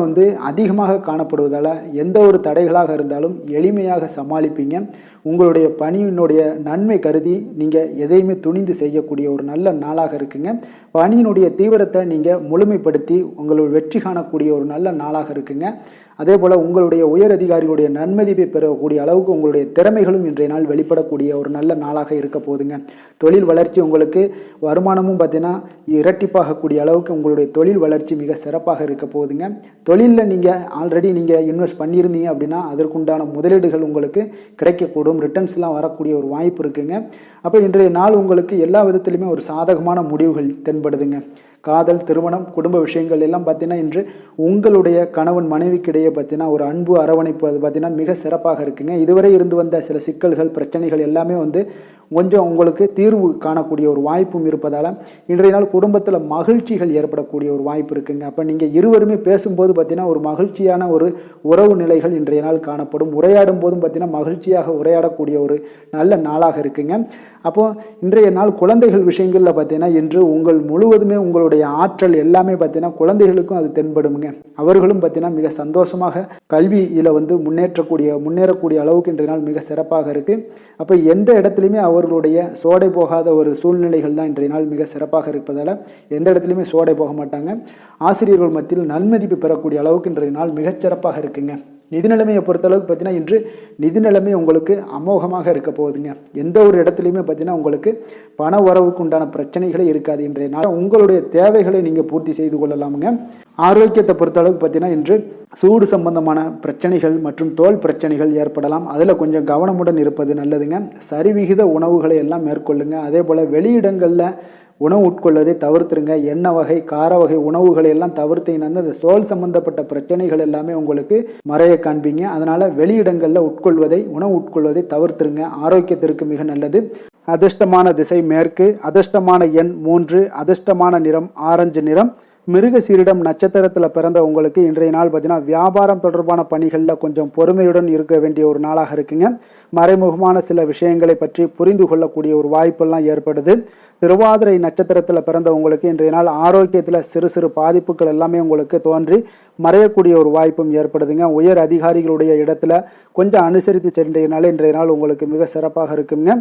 அதிகமாக காணப்படுவதால் எந்த ஒரு தடைகளாக இருந்தாலும் எளிமையாக சமாளிப்பீங்க. உங்களுடைய பணியினுடைய நன்மை கருதி நீங்கள் எதையுமே துணிந்து செய்யக்கூடிய ஒரு நல்ல நாளாக இருக்குங்க. பணியினுடைய தீவிரத்தை நீங்கள் முழுமைப்படுத்தி உங்களுடைய வெற்றி காணக்கூடிய ஒரு நல்ல நாளாக இருக்குங்க. அதே போல் உங்களுடைய உயர் அதிகாரிகளுடைய நன்மதிப்பை பெறக்கூடிய அளவுக்கு உங்களுடைய திறமைகளும் இன்றைய நாள் வெளிப்படக்கூடிய ஒரு நல்ல நாளாக இருக்க போகுதுங்க. தொழில் வளர்ச்சி உங்களுக்கு வருமானமும் பார்த்தீங்கன்னா இரட்டிப்பாகக்கூடிய அளவுக்கு உங்களுடைய தொழில் வளர்ச்சி மிக சிறப்பாக இருக்க போகுதுங்க. தொழிலில் நீங்கள் ஆல்ரெடி இன்வெஸ்ட் பண்ணியிருந்தீங்க அப்படின்னா அதற்குண்டான முதலீடுகள் உங்களுக்கு கிடைக்கக்கூடும். ரிட்டர்ன்ஸ்லாம் வரக்கூடிய ஒரு வாய்ப்பு இருக்குங்க. அப்போ இன்றைய நாள் உங்களுக்கு எல்லா விதத்திலுமே ஒரு சாதகமான முடிவுகள் தென்படுதுங்க. காதல், திருமணம், குடும்ப விஷயங்கள் எல்லாம் பார்த்தீங்கன்னா இன்று உங்களுடைய கணவன் மனைவிக்கிடையே பார்த்தீங்கன்னா ஒரு அன்பு அரவணைப்பு அது பார்த்தீங்கன்னா மிக சிறப்பாக இருக்குங்க. இதுவரை இருந்து வந்த சில சிக்கல்கள் பிரச்சனைகள் எல்லாமே கொஞ்சம் உங்களுக்கு தீர்வு காணக்கூடிய ஒரு வாய்ப்பும் இருப்பதால் இன்றைய நாள் குடும்பத்தில் மகிழ்ச்சிகள் ஏற்படக்கூடிய ஒரு வாய்ப்பு இருக்குங்க. அப்போ நீங்கள் இருவருமே பேசும்போது பார்த்தீங்கன்னா ஒரு மகிழ்ச்சியான ஒரு உறவு நிலைகள் இன்றைய நாள் காணப்படும். உரையாடும் போதும் பார்த்தீங்கன்னா மகிழ்ச்சியாக உரையாடக்கூடிய ஒரு நல்ல நாளாக இருக்குங்க. அப்போது இன்றைய நாள் குழந்தைகள் விஷயங்களில் பார்த்தீங்கன்னா இன்று முழுவதுமே உங்களுடைய ஆற்றல் எல்லாமே பார்த்தீங்கன்னா குழந்தைகளுக்கும் அது தென்படுங்க. அவர்களும் பார்த்தீங்கன்னா மிக சந்தோஷமாக கல்வியில் முன்னேறக்கூடிய அளவுக்கு இன்றைய நாள் மிக சிறப்பாக இருக்குது. அப்போ எந்த இடத்துலையுமே அவர்களுடைய சோடை போகாத ஒரு சூழ்நிலைகள் தான் இன்றைய நாள் மிக சிறப்பாக இருப்பதால் எந்த இடத்துலையுமே சோடை போக மாட்டாங்க. ஆசிரியர்கள் மத்தியில் நன்மதிப்பு பெறக்கூடிய அளவுக்கு இன்றைய நாள் மிகச்சிறப்பாக இருக்குங்க. நிதி நிலைமையை பொறுத்தளவுக்கு பார்த்தீங்கன்னா இன்று நிதி நிலைமை உங்களுக்கு அமோகமாக இருக்க போகுதுங்க. எந்த ஒரு இடத்துலையுமே பார்த்தீங்கன்னா உங்களுக்கு பண வரவுக்கு உண்டான பிரச்சனைகளே இருக்காது. இன்றைய நாள் உங்களுடைய தேவைகளை நீங்கள் பூர்த்தி செய்து கொள்ளலாமுங்க. ஆரோக்கியத்தை பொறுத்தளவுக்கு பார்த்தீங்கன்னா இன்று சூடு சம்பந்தமான பிரச்சனைகள் மற்றும் தோல் பிரச்சனைகள் ஏற்படலாம். அதில் கொஞ்சம் கவனமுடன் இருப்பது நல்லதுங்க. சரிவிகித உணவுகளை எல்லாம் மேற்கொள்ளுங்க. அதே போல் வெளியிடங்களில் உணவு உட்கொள்வதை தவிர்த்துருங்க. எண்ணெய் வகை, கார வகை உணவுகளை எல்லாம் தவிர்த்தீங்கன்னா அந்த தோல் சம்பந்தப்பட்ட பிரச்சனைகள் எல்லாமே உங்களுக்கு மறைய காண்பீங்க. அதனால் வெளியிடங்களில் உணவு உட்கொள்வதை தவிர்த்துருங்க. ஆரோக்கியத்திற்கு மிக நல்லது. அதிர்ஷ்டமான திசை மேற்கு, அதிர்ஷ்டமான எண் 3, அதிர்ஷ்டமான நிறம் ஆரஞ்சு நிறம். மிருகசீரிடம் நட்சத்திரத்தில் பிறந்த உங்களுக்கு இன்றைய நாள் பார்த்தீங்கன்னா வியாபாரம் தொடர்பான பணிகளில் கொஞ்சம் பொறுமையுடன் இருக்க வேண்டிய ஒரு நாளாக இருக்குங்க. மறைமுகமான சில விஷயங்களை பற்றி புரிந்து கொள்ளக்கூடிய ஒரு வாய்ப்பெல்லாம் ஏற்படுது. திருவாதிரை நட்சத்திரத்தில் பிறந்த உங்களுக்கு இன்றைய நாள் ஆரோக்கியத்தில் சிறு சிறு பாதிப்புகள் எல்லாமே உங்களுக்கு தோன்றி மறையக்கூடிய ஒரு வாய்ப்பும் ஏற்படுதுங்க. உயர் அதிகாரிகளுடைய இடத்துல கொஞ்சம் அனுசரித்து சென்றீங்கனாலே இன்றைய நாள் உங்களுக்கு மிக சிறப்பாக இருக்குங்க.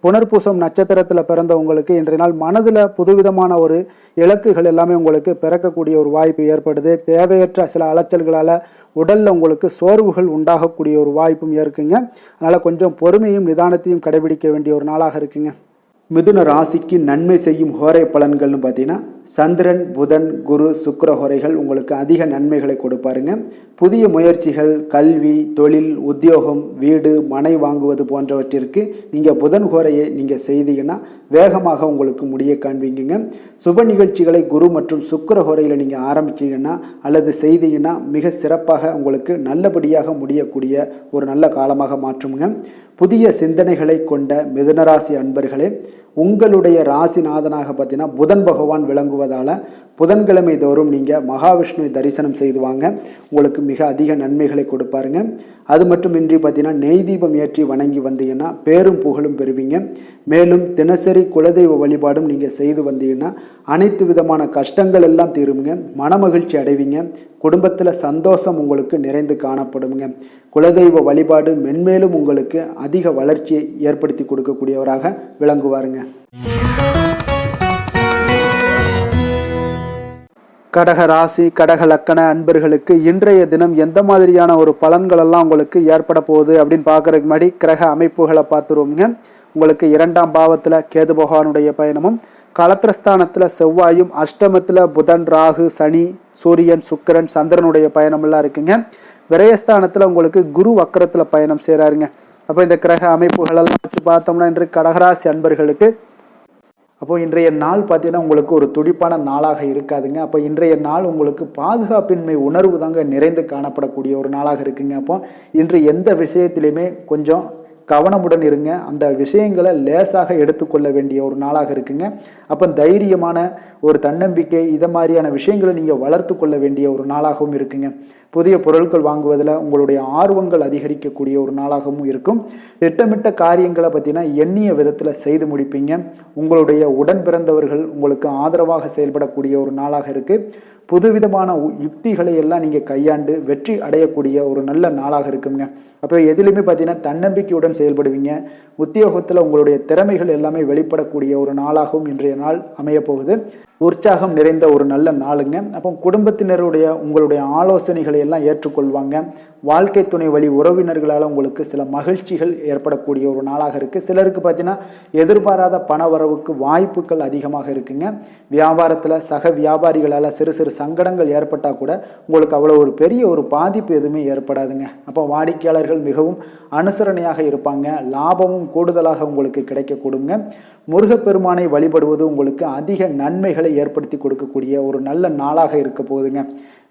புனர்பூசம் நட்சத்திரத்தில் பிறந்த உங்களுக்கு இன்றைய நாள் மனதில் புதுவிதமான ஒரு இலக்குகள் எல்லாமே உங்களுக்கு பிறக்கக்கூடிய ஒரு வாய்ப்பு ஏற்படுது. தேவையற்ற சில அலைச்சல்களால் உடலில் உங்களுக்கு சோர்வுகள் உண்டாகக்கூடிய ஒரு வாய்ப்பும் இருக்குங்க. அதனால் கொஞ்சம் பொறுமையும் நிதானத்தையும் கடைபிடிக்க வேண்டிய ஒரு நாளாக இருக்குங்க. மிதுன ராசிக்கு நன்மை செய்யும் ஹோரை பலன்கள்னு பார்த்தீங்கன்னா சந்திரன், புதன், குரு, சுக்கிர ஹோரைகள் உங்களுக்கு அதிக நன்மைகளை கொடுப்பாருங்க. புதிய முயற்சிகள், கல்வி, தொழில், உத்தியோகம், வீடு, மனை வாங்குவது போன்றவற்றிற்கு நீங்கள் புதன் ஹோரையை நீங்கள் செய்தீங்கன்னா வேகமாக உங்களுக்கு முடிய காண்பீங்க. சுப நிகழ்ச்சிகளை குரு மற்றும் சுக்கிர ஹோரையில் நீங்கள் ஆரம்பிச்சிங்கன்னா அல்லது செய்தீங்கன்னா மிக சிறப்பாக உங்களுக்கு நல்லபடியாக முடியக்கூடிய ஒரு நல்ல காலமாக மாற்றுங்க. புதிய சிந்தனைகளை கொண்ட மிதுனராசி அன்பர்களே, உங்களுடைய ராசிநாதனாக பார்த்தீங்கன்னா புதன் பகவான் விளங்குவதால் புதன்கிழமை தோறும் நீங்கள் மகாவிஷ்ணுவை தரிசனம் செய்து வாங்க. உங்களுக்கு மிக அதிக நன்மைகளை கொடுப்பாருங்க. அது மட்டுமின்றி பார்த்தீங்கன்னா நெய் தீபம் ஏற்றி வணங்கி வந்தீங்கன்னா பேரும் புகழும் பெறுவீங்க. மேலும் தினசரி குலதெய்வ வழிபாடும் நீங்கள் செய்து வந்தீங்கன்னா அனைத்து விதமான கஷ்டங்கள் எல்லாம் தீருங்க. மனமகிழ்ச்சி அடைவீங்க. குடும்பத்தில் சந்தோஷம் உங்களுக்கு நிறைந்து காணப்படுங்க. குலதெய்வ வழிபாடு மென்மேலும் உங்களுக்கு அதிக வளர்ச்சியை ஏற்படுத்தி கொடுக்கக்கூடியவராக விளங்குவாருங்க. கடக ராசி கடக லக்கண அன்பர்களுக்கு இன்றைய தினம் எந்த மாதிரியான ஒரு பலன்கள் எல்லாம் உங்களுக்கு ஏற்பட போகுது அப்படின்னு பார்க்கறதுக்கு முன்னாடி கிரக அமைப்புகளை பார்த்துருவோங்க. உங்களுக்கு 2ஆம் பாவத்தில் கேது பகவானுடைய பயணமும், களத்திரஸ்தானத்தில் செவ்வாயும், அஷ்டமத்தில் புதன், ராகு, சனி, சூரியன், சுக்கிரன், சந்திரனுடைய பயணமெல்லாம் இருக்குங்க. விரயஸ்தானத்தில் உங்களுக்கு குரு வக்கரத்தில் பயணம் செய்கிறாருங்க. அப்போ இந்த கிரக அமைப்புகளெல்லாம் வச்சு பார்த்தோம்னா இன்று கடகராசி அன்பர்களுக்கு அப்போது இன்றைய நாள் பார்த்தீங்கன்னா உங்களுக்கு ஒரு துடிப்பான நாளாக இருக்காதுங்க. அப்போ இன்றைய நாள் உங்களுக்கு பாதுகாப்பின்மை உணர்வு தாங்க நிறைந்து காணப்படக்கூடிய ஒரு நாளாக இருக்குங்க. அப்போ இன்று எந்த விஷயத்திலையுமே கொஞ்சம் கவனமுடன் இருங்க. அந்த விஷயங்களை லேசாக எடுத்துக்கொள்ள வேண்டிய ஒரு நாளாக இருக்குங்க. அப்போ தைரியமான ஒரு தன்னம்பிக்கை இதை மாதிரியான விஷயங்களை நீங்கள் வளர்த்து கொள்ள வேண்டிய ஒரு நாளாகவும் இருக்குங்க. புதிய பொருட்கள் வாங்குவதில் உங்களுடைய ஆர்வங்கள் அதிகரிக்கக்கூடிய ஒரு நாளாகவும் இருக்கும். திட்டமிட்ட காரியங்களை பற்றினா எண்ணிய விதத்தில் செய்து முடிப்பீங்க. உங்களுடைய உடன் பிறந்தவர்கள் உங்களுக்கு ஆதரவாக செயல்படக்கூடிய ஒரு நாளாக இருக்குது. புதுவிதமான யுக்திகளை எல்லாம் நீங்கள் கையாண்டு வெற்றி அடையக்கூடிய ஒரு நல்ல நாளாக இருக்குங்க. அப்போ எதிலுமே பார்த்தீங்கன்னா தன்னம்பிக்கையுடன் செயல்படுவீங்க. உத்தியோகத்தில் உங்களுடைய திறமைகள் எல்லாமே வெளிப்படக்கூடிய ஒரு நாளாகவும் இன்றைய நாள் அமையப்போகுது. உற்சாகம் நிறைந்த ஒரு நல்ல நாளுங்க. அப்போ குடும்பத்தினருடைய உங்களுடைய ஆலோசனைகளை எல்லாம் ஏற்றுக்கொள்வாங்க. வாழ்க்கை துணை வழி உறவினர்களால் உங்களுக்கு சில மகிழ்ச்சிகள் ஏற்படக்கூடிய ஒரு நாளாக இருக்குது. சிலருக்கு பார்த்தீங்கன்னா எதிர்பாராத பண வரவுக்கு வாய்ப்புகள் அதிகமாக இருக்குங்க. வியாபாரத்தில் சக வியாபாரிகளால் சிறு சிறு சங்கடங்கள் ஏற்பட்டால் கூட உங்களுக்கு அவ்வளோ ஒரு பெரிய ஒரு பாதிப்பு எதுவுமே ஏற்படாதுங்க. அப்போ வாடிக்கையாளர்கள் மிகவும் அனுசரணையாக இருப்பாங்க. லாபமும் கூடுதலாக உங்களுக்கு கிடைக்கக்கூடுங்க. முருகப்பெருமானை வழிபடுவது உங்களுக்கு அதிக நன்மைகளை ஏற்படுத்தி கொடுக்கக்கூடிய ஒரு நல்ல நாளாக இருக்க போகுதுங்க.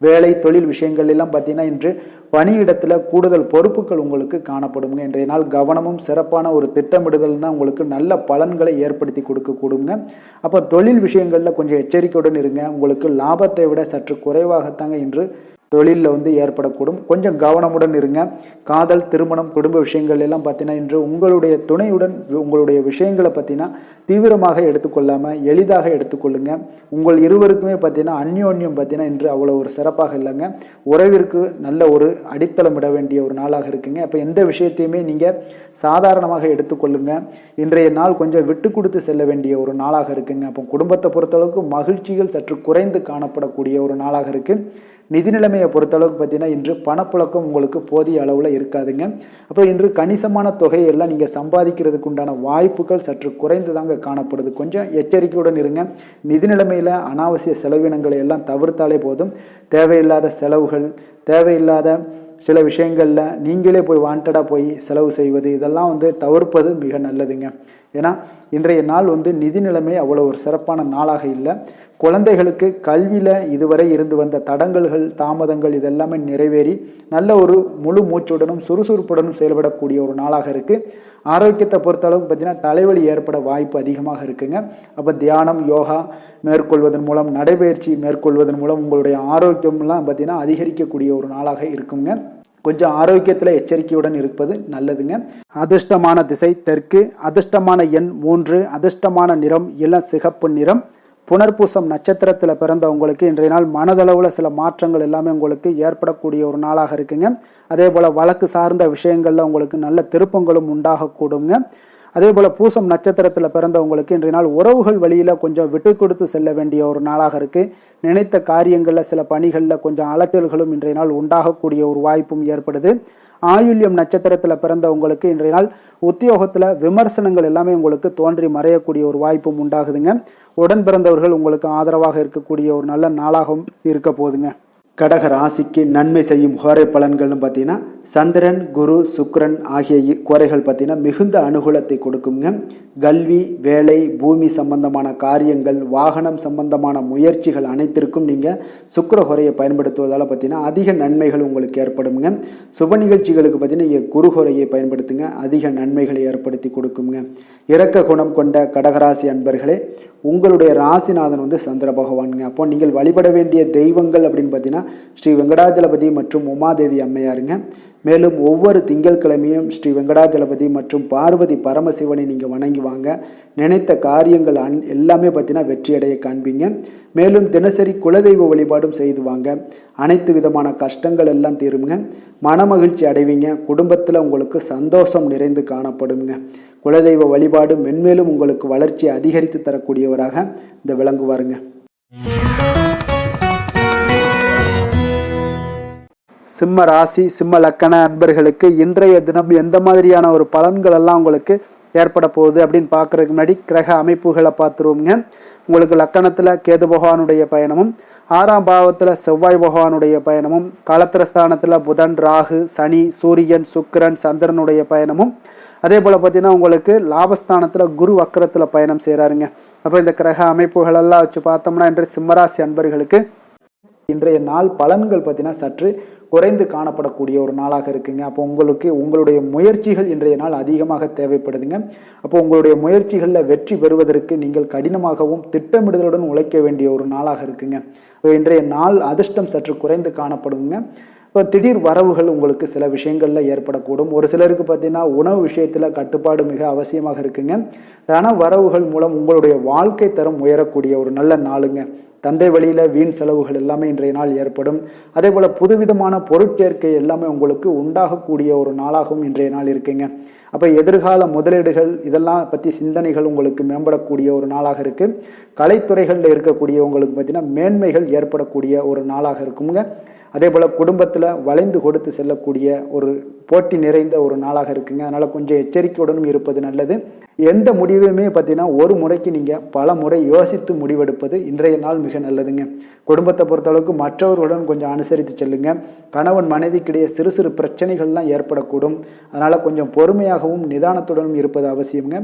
வேலை தொழில் விஷயங்கள் எல்லாம் பார்த்தீங்கன்னா இன்று பணியிடத்தில் கூடுதல் பொறுப்புகள் உங்களுக்கு காணப்படுங்க. இன்றைய நாள் கவனமும் சிறப்பான ஒரு திட்டமிடுதல் தான் உங்களுக்கு நல்ல பலன்களை ஏற்படுத்தி கொடுக்கக்கூடுங்க. அப்போ தொழில் விஷயங்களில் கொஞ்சம் எச்சரிக்கையுடன் இருங்க. உங்களுக்கு லாபத்தை விட சற்று குறைவாகத்தாங்க இன்று தொழிலில் ஏற்படக்கூடும். கொஞ்சம் கவனமுடன் இருங்க. காதல், திருமணம், குடும்ப விஷயங்கள் எல்லாம் பார்த்தீங்கன்னா இன்று உங்களுடைய துணையுடன் உங்களுடைய விஷயங்களை பார்த்தீங்கன்னா தீவிரமாக எடுத்துக்கொள்ளாமல் எளிதாக எடுத்துக்கொள்ளுங்க. உங்கள் இருவருக்குமே பார்த்தீங்கன்னா அந்யோன்யம் பார்த்தீங்கன்னா இன்று அவ்வளோ ஒரு சிறப்பாக இல்லைங்க. உறவிற்கு நல்ல ஒரு அடித்தளமிட வேண்டிய ஒரு நாளாக இருக்குங்க. அப்போ எந்த விஷயத்தையுமே நீங்கள் சாதாரணமாக எடுத்துக்கொள்ளுங்க. இன்றைய நாள் கொஞ்சம் விட்டு கொடுத்து செல்ல வேண்டிய ஒரு நாளாக இருக்குங்க. அப்போ குடும்பத்தை பொறுத்தளவுக்கு மகிழ்ச்சிகள் சற்று குறைந்து காணப்படக்கூடிய ஒரு நாளாக இருக்குது. நிதி நிலைமையை பொறுத்தளவுக்கு பார்த்தீங்கன்னா இன்று பணப்புழக்கம் உங்களுக்கு போதிய அளவில் இருக்காதுங்க. அப்போ இன்று கணிசமான தொகையெல்லாம் நீங்கள் சம்பாதிக்கிறதுக்கு உண்டான வாய்ப்புகள் சற்று குறைந்து தாங்க காணப்படுது. கொஞ்சம் எச்சரிக்கையுடன் இருங்க. நிதி நிலைமையில் அனாவசிய செலவினங்களை எல்லாம் தவிர்த்தாலே போதும். தேவையில்லாத செலவுகள், தேவையில்லாத சில விஷயங்களில் நீங்களே போய் வாண்டடாக போய் செலவு செய்வது இதெல்லாம் தவிர்ப்பது மிக நல்லதுங்க. ஏன்னா இன்றைய நாள் நிதி நிலைமை அவ்வளோ ஒரு சிறப்பான நாளாக இல்லை. குழந்தைகளுக்கு கல்வியில் இதுவரை இருந்து வந்த தடங்கல்கள், தாமதங்கள் இதெல்லாமே நிறைவேறி நல்ல ஒரு முழு மூச்சுடனும் சுறுசுறுப்புடனும் செயல்படக்கூடிய ஒரு நாளாக இருக்குது. ஆரோக்கியத்தை பொறுத்தளவுக்கு பார்த்தீங்கன்னா தலைவலி ஏற்பட வாய்ப்பு அதிகமாக இருக்குங்க. அப்போ தியானம், யோகா மேற்கொள்வதன் மூலம், நடைபயிற்சி மேற்கொள்வதன் மூலம் உங்களுடைய ஆரோக்கியம்லாம் பார்த்தீங்கன்னா அதிகரிக்கக்கூடிய ஒரு நாளாக இருக்குங்க. கொஞ்சம் ஆரோக்கியத்தில் எச்சரிக்கையுடன் இருப்பது நல்லதுங்க. அதிர்ஷ்டமான திசை தெற்கு, அதிர்ஷ்டமான எண் 3, அதிர்ஷ்டமான நிறம் இளம் சிகப்பு நிறம். புனர்பூசம் நட்சத்திரத்தில் பிறந்த உங்களுக்கு இன்றைய நாள் மனதளவில் சில மாற்றங்கள் எல்லாமே உங்களுக்கு ஏற்படக்கூடிய ஒரு நாளாக இருக்குங்க. அதே போல் வழக்கு சார்ந்த விஷயங்களில் உங்களுக்கு நல்ல திருப்பங்களும் உண்டாகக்கூடுங்க. அதே போல் பூசம் நட்சத்திரத்தில் பிறந்தவங்களுக்கு இன்றைய நாள் உறவுகள் வழியில் கொஞ்சம் விட்டு கொடுத்து செல்ல வேண்டிய ஒரு நாளாக இருக்குது. நினைத்த காரியங்களில் சில பணிகளில் கொஞ்சம் அலைச்சல்களும் இன்றைய நாள் உண்டாகக்கூடிய ஒரு வாய்ப்பும் ஏற்படுது. ஆயுள்யம் நட்சத்திரத்தில் பிறந்தவங்களுக்கு இன்றைய நாள் உத்தியோகத்தில் விமர்சனங்கள் எல்லாமே உங்களுக்கு தோன்றி மறையக்கூடிய ஒரு வாய்ப்பும் உண்டாகுதுங்க. உடன் பிறந்தவர்கள் உங்களுக்கு ஆதரவாக இருக்கக்கூடிய ஒரு நல்ல நாளாகவும் இருக்க போகுதுங்க. கடக ராசிக்கு நன்மை செய்யும் கோரை பலன்கள்னு பார்த்தீங்கன்னா சந்திரன், குரு, சுக்கிரன் ஆகிய கோரைகள் பார்த்தீங்கன்னா மிகுந்த அனுகூலத்தை கொடுக்குங்க. கல்வி, வேலை, பூமி சம்பந்தமான காரியங்கள், வாகனம் சம்பந்தமான முயற்சிகள் அனைத்திற்கும் நீங்கள் சுக்கிர கோரையை பயன்படுத்துவதால் பார்த்தீங்கன்னா அதிக நன்மைகள் உங்களுக்கு ஏற்படுங்க. சுப நிகழ்ச்சிகளுக்கு பார்த்தீங்கன்னா நீங்கள் குரு கோரையை பயன்படுத்துங்க, அதிக நன்மைகளை ஏற்படுத்தி கொடுக்குங்க. இரக்க குணம் கொண்ட கடகராசி அன்பர்களே, உங்களுடைய ராசிநாதன் சந்திர பகவானுங்க. அப்போ நீங்கள் வழிபட வேண்டிய தெய்வங்கள் அப்படின்னு பார்த்தீங்கன்னா ஸ்ரீ வெங்கடாஜலபதி மற்றும் உமாதேவி அம்மையாருங்க. மேலும் ஒவ்வொரு திங்கட்கிழமையும் ஸ்ரீ வெங்கடாஜலபதி மற்றும் பார்வதி பரமசிவனை நீங்கள் வணங்கி வாங்க. நினைத்த காரியங்கள் எல்லாமே பார்த்தீங்கன்னா வெற்றியடைய காண்பீங்க. மேலும் தினசரி குலதெய்வ வழிபாடும் செய்து வாங்க. அனைத்து விதமான கஷ்டங்கள் எல்லாம் தீருங்க. மனமகிழ்ச்சி அடைவீங்க. குடும்பத்தில் உங்களுக்கு சந்தோஷம் நிறைந்து காணப்படுங்க. குலதெய்வ வழிபாடு மென்மேலும் உங்களுக்கு வளர்ச்சியை அதிகரித்து தரக்கூடியவராக விளங்குவாருங்க. சிம்ம ராசி சிம்ம லக்கண அன்பர்களுக்கு இன்றைய தினம் எந்த மாதிரியான ஒரு பலன்கள் எல்லாம் உங்களுக்கு ஏற்பட போகுது அப்படின்னு பார்க்கறதுக்கு முன்னாடி கிரக அமைப்புகளை பார்த்துருவோங்க. உங்களுக்கு லக்கணத்தில் கேது பகவானுடைய பயணமும், 6ஆம் பாவத்தில் செவ்வாய் பகவானுடைய பயணமும், களத்திரஸ்தானத்தில் புதன், ராகு, சனி, சூரியன், சுக்கிரன், சந்திரனுடைய பயணமும், அதே போல் பார்த்தீங்கன்னா உங்களுக்கு லாபஸ்தானத்தில் குரு வக்கரத்தில் பயணம் செய்கிறாருங்க. அப்போ இந்த கிரக அமைப்புகளெல்லாம் வச்சு பார்த்தோம்னா இன்று சிம்மராசி அன்பர்களுக்கு இன்றைய நாள் பலன்கள் பார்த்தீங்கன்னா சற்று குறைந்து காணப்படக்கூடிய ஒரு நாளாக இருக்குங்க. அப்போ உங்களுடைய முயற்சிகள் இன்றைய நாள் அதிகமாக தேவைப்படுதுங்க. அப்போ உங்களுடைய முயற்சிகளில் வெற்றி பெறுவதற்கு நீங்கள் கடினமாகவும் திட்டமிடுதலுடன் உழைக்க வேண்டிய ஒரு நாளாக இருக்குங்க. இன்றைய நாள் அதிர்ஷ்டம் சற்று குறைந்து காணப்படுங்க. இப்போ திடீர் வரவுகள் உங்களுக்கு சில விஷயங்களில் ஏற்படக்கூடும். ஒரு சிலருக்கு பார்த்தீங்கன்னா உணவு விஷயத்தில் கட்டுப்பாடு மிக அவசியமாக இருக்குங்க. தன வரவுகள் மூலம் உங்களுடைய வாழ்க்கை தரம் உயரக்கூடிய ஒரு நல்ல நாளுங்க. தந்தை வழியில் வீண் செலவுகள் எல்லாமே இன்றைய நாள் ஏற்படும். அதே போல் புதுவிதமான பொருட்சேர்க்கை எல்லாமே உங்களுக்கு உண்டாகக்கூடிய ஒரு நாளாகவும் இன்றைய நாள் இருக்குங்க. அப்போ எதிர்கால முதலீடுகள் இதெல்லாம் பற்றி சிந்தனைகள் உங்களுக்கு மேம்படக்கூடிய ஒரு நாளாக இருக்குது. கலைத்துறைகளில் இருக்கக்கூடிய உங்களுக்கு பார்த்தீங்கன்னா மேன்மைகள் ஏற்படக்கூடிய ஒரு நாளாக இருக்குங்க. அதே போல் குடும்பத்தில் வளைந்து கொடுத்து செல்லக்கூடிய ஒரு போட்டி நிறைந்த ஒரு நாளாக இருக்குங்க. அதனால் கொஞ்சம் எச்சரிக்கையுடனும் இருப்பது நல்லது. எந்த முடிவையுமே பார்த்தீங்கன்னா ஒரு முறைக்கு நீங்கள் பல முறை யோசித்து முடிவெடுப்பது இன்றைய நாள் மிக நல்லதுங்க. குடும்பத்தை பொறுத்தளவுக்கு மற்றவர்களுடன் கொஞ்சம் அனுசரித்து செல்லுங்க. கணவன் மனைவிக்கிடையே சிறு சிறு பிரச்சனைகள்லாம் ஏற்படக்கூடும். அதனால் கொஞ்சம் பொறுமையாகவும் நிதானத்துடனும் இருப்பது அவசியங்க.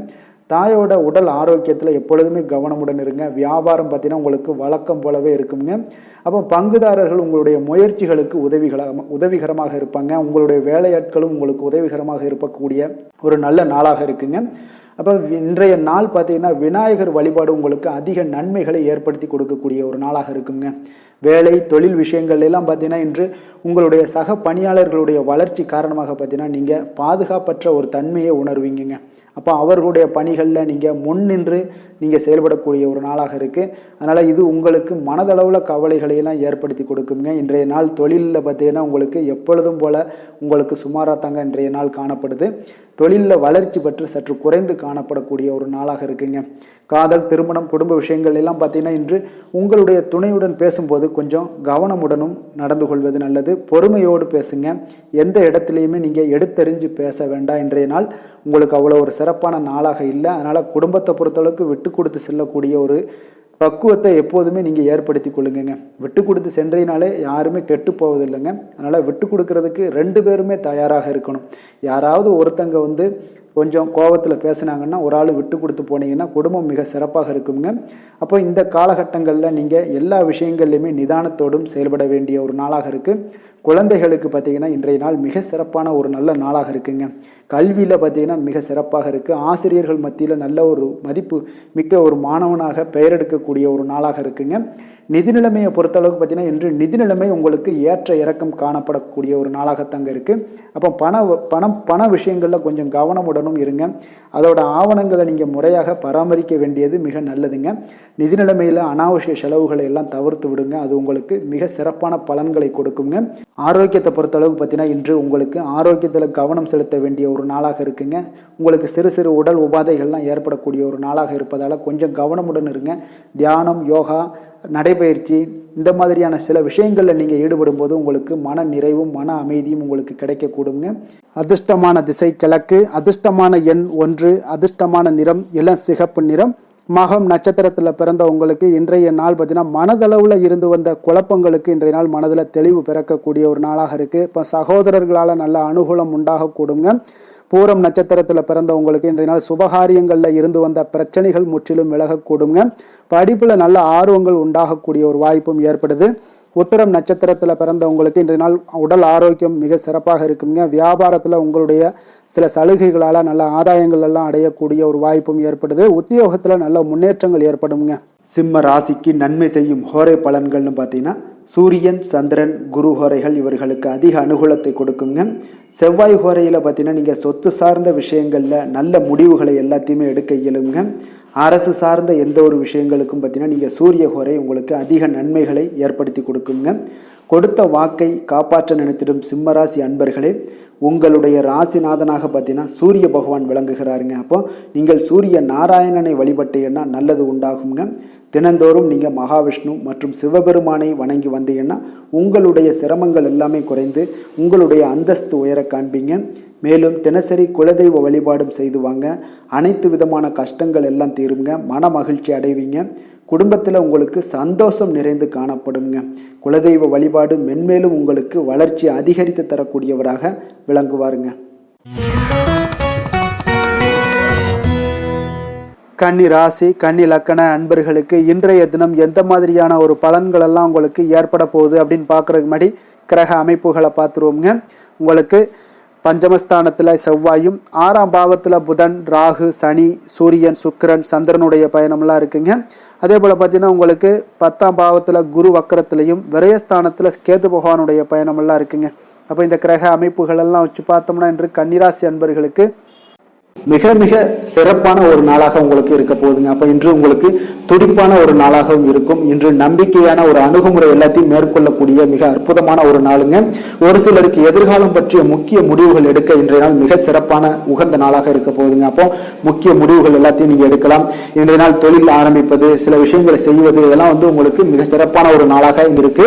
தாயோட உடல் ஆரோக்கியத்தில் எப்பொழுதுமே கவனமுடன் இருங்க. வியாபாரம் பார்த்தீங்கன்னா உங்களுக்கு வழக்கம் போலவே இருக்குங்க. அப்போ பங்குதாரர்கள் உங்களுடைய முயற்சிகளுக்கு உதவிகரமாக இருப்பாங்க. உங்களுடைய வேலையாட்களும் உங்களுக்கு உதவிகரமாக இருக்கக்கூடிய ஒரு நல்ல நாளாக இருக்குங்க. அப்போ இன்றைய நாள் பார்த்தீங்கன்னா விநாயகர் வழிபாடு உங்களுக்கு அதிக நன்மைகளை ஏற்படுத்தி கொடுக்கக்கூடிய ஒரு நாளாக இருக்குங்க. வேலை தொழில் விஷயங்கள் எல்லாம் பார்த்தீங்கன்னா இன்று உங்களுடைய சக பணியாளர்களுடைய வளர்ச்சி காரணமாக பார்த்தீங்கன்னா நீங்கள் பாதுகாப்பற்ற ஒரு தன்மையை உணர்வீங்க. அப்போ அவர்களுடைய பணிகளில் நீங்கள் முன்னின்று நீங்கள் செயல்படக்கூடிய ஒரு நாளாக இருக்குது. அதனால் இது உங்களுக்கு மனதளவில் கவலைகளையெல்லாம் ஏற்படுத்தி கொடுக்குங்க. இன்றைய நாள் தொழிலில் பார்த்தீங்கன்னா உங்களுக்கு எப்பொழுதும் போல் உங்களுக்கு சுமாராக தாங்க இன்றைய நாள் காணப்படுது. தொழிலில் வளர்ச்சி பெற்று சற்று குறைந்து காணப்படக்கூடிய ஒரு நாளாக இருக்குங்க. காதல், திருமணம், குடும்ப விஷயங்கள் எல்லாம் பார்த்தீங்கன்னா இன்று உங்களுடைய துணையுடன் பேசும்போது கொஞ்சம் கவனமுடனும் நடந்து கொள்வது நல்லது. பொறுமையோடு பேசுங்க. எந்த இடத்துலையுமே நீங்கள் எடுத்தறிஞ்சு பேச வேண்டாம். இன்றைய நாள் உங்களுக்கு அவ்வளோ ஒரு சிறப்பான நாளாக இல்லை. அதனால் குடும்பத்தை பொறுத்தளவுக்கு விட்டு கொடுத்து செல்லக்கூடிய ஒரு பக்குவத்தை எப்போதுமே நீங்கள் ஏற்படுத்தி கொள்ளுங்க. விட்டு கொடுத்து சென்றீனாலே யாருமே கெட்டு போவதில்லைங்க. அதனால் விட்டு கொடுக்கறதுக்கு 2 பேருமே தயாராக இருக்கணும். யாராவது ஒருத்தங்க கொஞ்சம் கோபத்தில் பேசுனாங்கன்னா ஒரு ஆள் விட்டு கொடுத்து போனீங்கன்னா குடும்பம் மிக சிறப்பாக இருக்குங்க. அப்போ இந்த காலகட்டங்களில் நீங்கள் எல்லா விஷயங்கள்லையுமே நிதானத்தோடும் செயல்பட வேண்டிய ஒரு நாளாக இருக்குது. குழந்தைகளுக்கு பார்த்தீங்கன்னா இன்றைய நாள் மிக சிறப்பான ஒரு நல்ல நாளாக இருக்குங்க. கல்வியில் பார்த்தீங்கன்னா மிக சிறப்பாக இருக்குது. ஆசிரியர்கள் மத்தியில் நல்ல ஒரு மதிப்பு மிக்க ஒரு மாணவனாக பெயர் எடுக்கக்கூடிய ஒரு நாளாக இருக்குங்க. நிதி நிலைமையை பொறுத்தளவுக்கு பார்த்தீங்கன்னா இன்று நிதி நிலைமை உங்களுக்கு ஏற்ற இறக்கம் காணப்படக்கூடிய ஒரு நாளாகத்தாங்க இருக்குது. அப்போ பண விஷயங்களில் கொஞ்சம் கவனமுடனும் இருங்க. அதோட ஆவணங்களை நீங்கள் முறையாக பராமரிக்க வேண்டியது மிக நல்லதுங்க. நிதி நிலைமையில் அனாவசிய செலவுகளை எல்லாம் தவிர்த்து விடுங்க. அது உங்களுக்கு மிக சிறப்பான பலன்களை கொடுக்குங்க. ஆரோக்கியத்தை பொறுத்தளவுக்கு பார்த்தீங்கன்னா இன்று உங்களுக்கு ஆரோக்கியத்தில் கவனம் செலுத்த வேண்டிய ஒரு நாளாக இருக்குங்க. உங்களுக்கு சிறு சிறு உடல் உபாதைகள்லாம் ஏற்படக்கூடிய ஒரு நாளாக இருப்பதால் கொஞ்சம் கவனமுடன் இருங்க. தியானம், யோகா, நடைபயிற்சி இந்த மாதிரியான சில விஷயங்களில் நீங்கள் ஈடுபடும் போது உங்களுக்கு மன நிறைவும் மன அமைதியும் உங்களுக்கு கிடைக்கக்கூடுங்க. அதிர்ஷ்டமான திசை கிழக்கு, அதிர்ஷ்டமான எண் 1, அதிர்ஷ்டமான நிறம் இளம் சிகப்பு நிறம். மகம் நட்சத்திரத்தில் பிறந்த உங்களுக்கு இன்றைய நாள் பார்த்தீங்கன்னா மனதளவில் இருந்து வந்த குழப்பங்களுக்கு இன்றைய நாள் மனதில் தெளிவு பிறக்கக்கூடிய ஒரு நாளாக இருக்குது. இப்போ சகோதரர்களால் நல்ல அனுகூலம் உண்டாகக்கூடுங்க. பூரம் நட்சத்திரத்தில் பிறந்தவங்களுக்கு இன்றைய நாள் சுபகாரியங்களில் இருந்து வந்த பிரச்சனைகள் முற்றிலும் விலகக்கூடுங்க. படிப்பில் நல்ல ஆர்வங்கள் உண்டாகக்கூடிய ஒரு வாய்ப்பும் ஏற்படுது. உத்திரம் நட்சத்திரத்தில் பிறந்தவங்களுக்கு இன்றைய நாள் உடல் ஆரோக்கியம் மிக சிறப்பாக இருக்குங்க. வியாபாரத்தில் உங்களுடைய சில சலுகைகளால் நல்ல ஆதாயங்கள் எல்லாம் அடையக்கூடிய ஒரு வாய்ப்பும் ஏற்படுது. உத்தியோகத்தில் நல்ல முன்னேற்றங்கள் ஏற்படுங்க. சிம்ம ராசிக்கு நன்மை செய்யும் ஹோரை பலன்கள்னு பார்த்தீங்கன்னா சூரியன், சந்திரன், குரு ஹோரைகள் இவர்களுக்கு அதிக அனுகூலத்தை கொடுக்குங்க. செவ்வாய் ஹோரையில் பார்த்தீங்கன்னா நீங்கள் சொத்து சார்ந்த விஷயங்களில் நல்ல முடிவுகளை எல்லாத்தையுமே எடுக்க இயலுங்க. அரசு சார்ந்த எந்த ஒரு விஷயங்களுக்கும் பார்த்தீங்கன்னா நீங்கள் சூரிய ஹோரை உங்களுக்கு அதிக நன்மைகளை ஏற்படுத்தி கொடுக்குங்க. கொடுத்த வாக்கை காப்பாற்ற நினைத்திடும் சிம்மராசி அன்பர்களே, உங்களுடைய ராசிநாதனாக பார்த்தீங்கன்னா சூரிய பகவான் விளங்குகிறாருங்க. அப்போ நீங்கள் சூரிய நாராயணனை வழிபட்டீங்கன்னா நல்லது உண்டாகுங்க. தினந்தோறும் நீங்கள் மகாவிஷ்ணு மற்றும் சிவபெருமானை வணங்கி வந்தீங்கன்னா உங்களுடைய சிரமங்கள் எல்லாமே குறைந்து உங்களுடைய அந்தஸ்து உயர காண்பீங்க. மேலும் தினசரி குலதெய்வ வழிபாடும் செய்து வாங்க. அனைத்து விதமான கஷ்டங்கள் எல்லாம் தீருங்க. மன மகிழ்ச்சி அடைவீங்க. குடும்பத்தில் உங்களுக்கு சந்தோஷம் நிறைந்து காணப்படுங்க. குலதெய்வ வழிபாடு மென்மேலும் உங்களுக்கு வளர்ச்சி அதிகரித்து தரக்கூடியவராக விளங்குவாருங்க. கன்னி ராசி கன்னி லக்கண அன்பர்களுக்கு இன்றைய தினம் எந்த மாதிரியான ஒரு பலன்கள் எல்லாம் உங்களுக்கு ஏற்பட போகுது அப்படின்னு பார்க்குறதுக்கு முன்னாடி கிரக அமைப்புகளை பார்த்துருவோங்க. உங்களுக்கு பஞ்சமஸ்தானத்தில் செவ்வாயும், 6ஆம் பாவத்தில் புதன், ராகு, சனி, சூரியன், சுக்கிரன், சந்திரனுடைய பயணம்லாம் இருக்குங்க. அதே போல் பார்த்தீங்கன்னா உங்களுக்கு 10ஆம் பாவத்தில் குரு வக்கரத்திலையும், விரயஸ்தானத்தில் கேது பகவானுடைய பயணமெல்லாம் இருக்குங்க. அப்போ இந்த கிரக அமைப்புகளெல்லாம் வச்சு பார்த்தோம்னா இன்று கன்னிராசி அன்பர்களுக்கு மிக மிக சிறப்பான ஒரு நாளாக உங்களுக்கு இருக்க போகுதுங்க. அப்போ இன்று உங்களுக்கு துடிப்பான ஒரு நாளாகவும் இருக்கும். இன்று நம்பிக்கையான ஒரு அணுகுமுறை எல்லாத்தையும் மேற்கொள்ளக்கூடிய மிக அற்புதமான ஒரு நாளுங்க. ஒரு சிலருக்கு எதிர்காலம் பற்றிய முக்கிய முடிவுகள் எடுக்க இன்றைய நாள் மிக சிறப்பான உகந்த நாளாக இருக்க போகுதுங்க. அப்போ முக்கிய முடிவுகள் எல்லாத்தையும் நீங்க எடுக்கலாம். இன்றைய நாள் தொழில் ஆரம்பிப்பது, சில விஷயங்களை செய்வது, இதெல்லாம் உங்களுக்கு மிக சிறப்பான ஒரு நாளாக இருக்கு.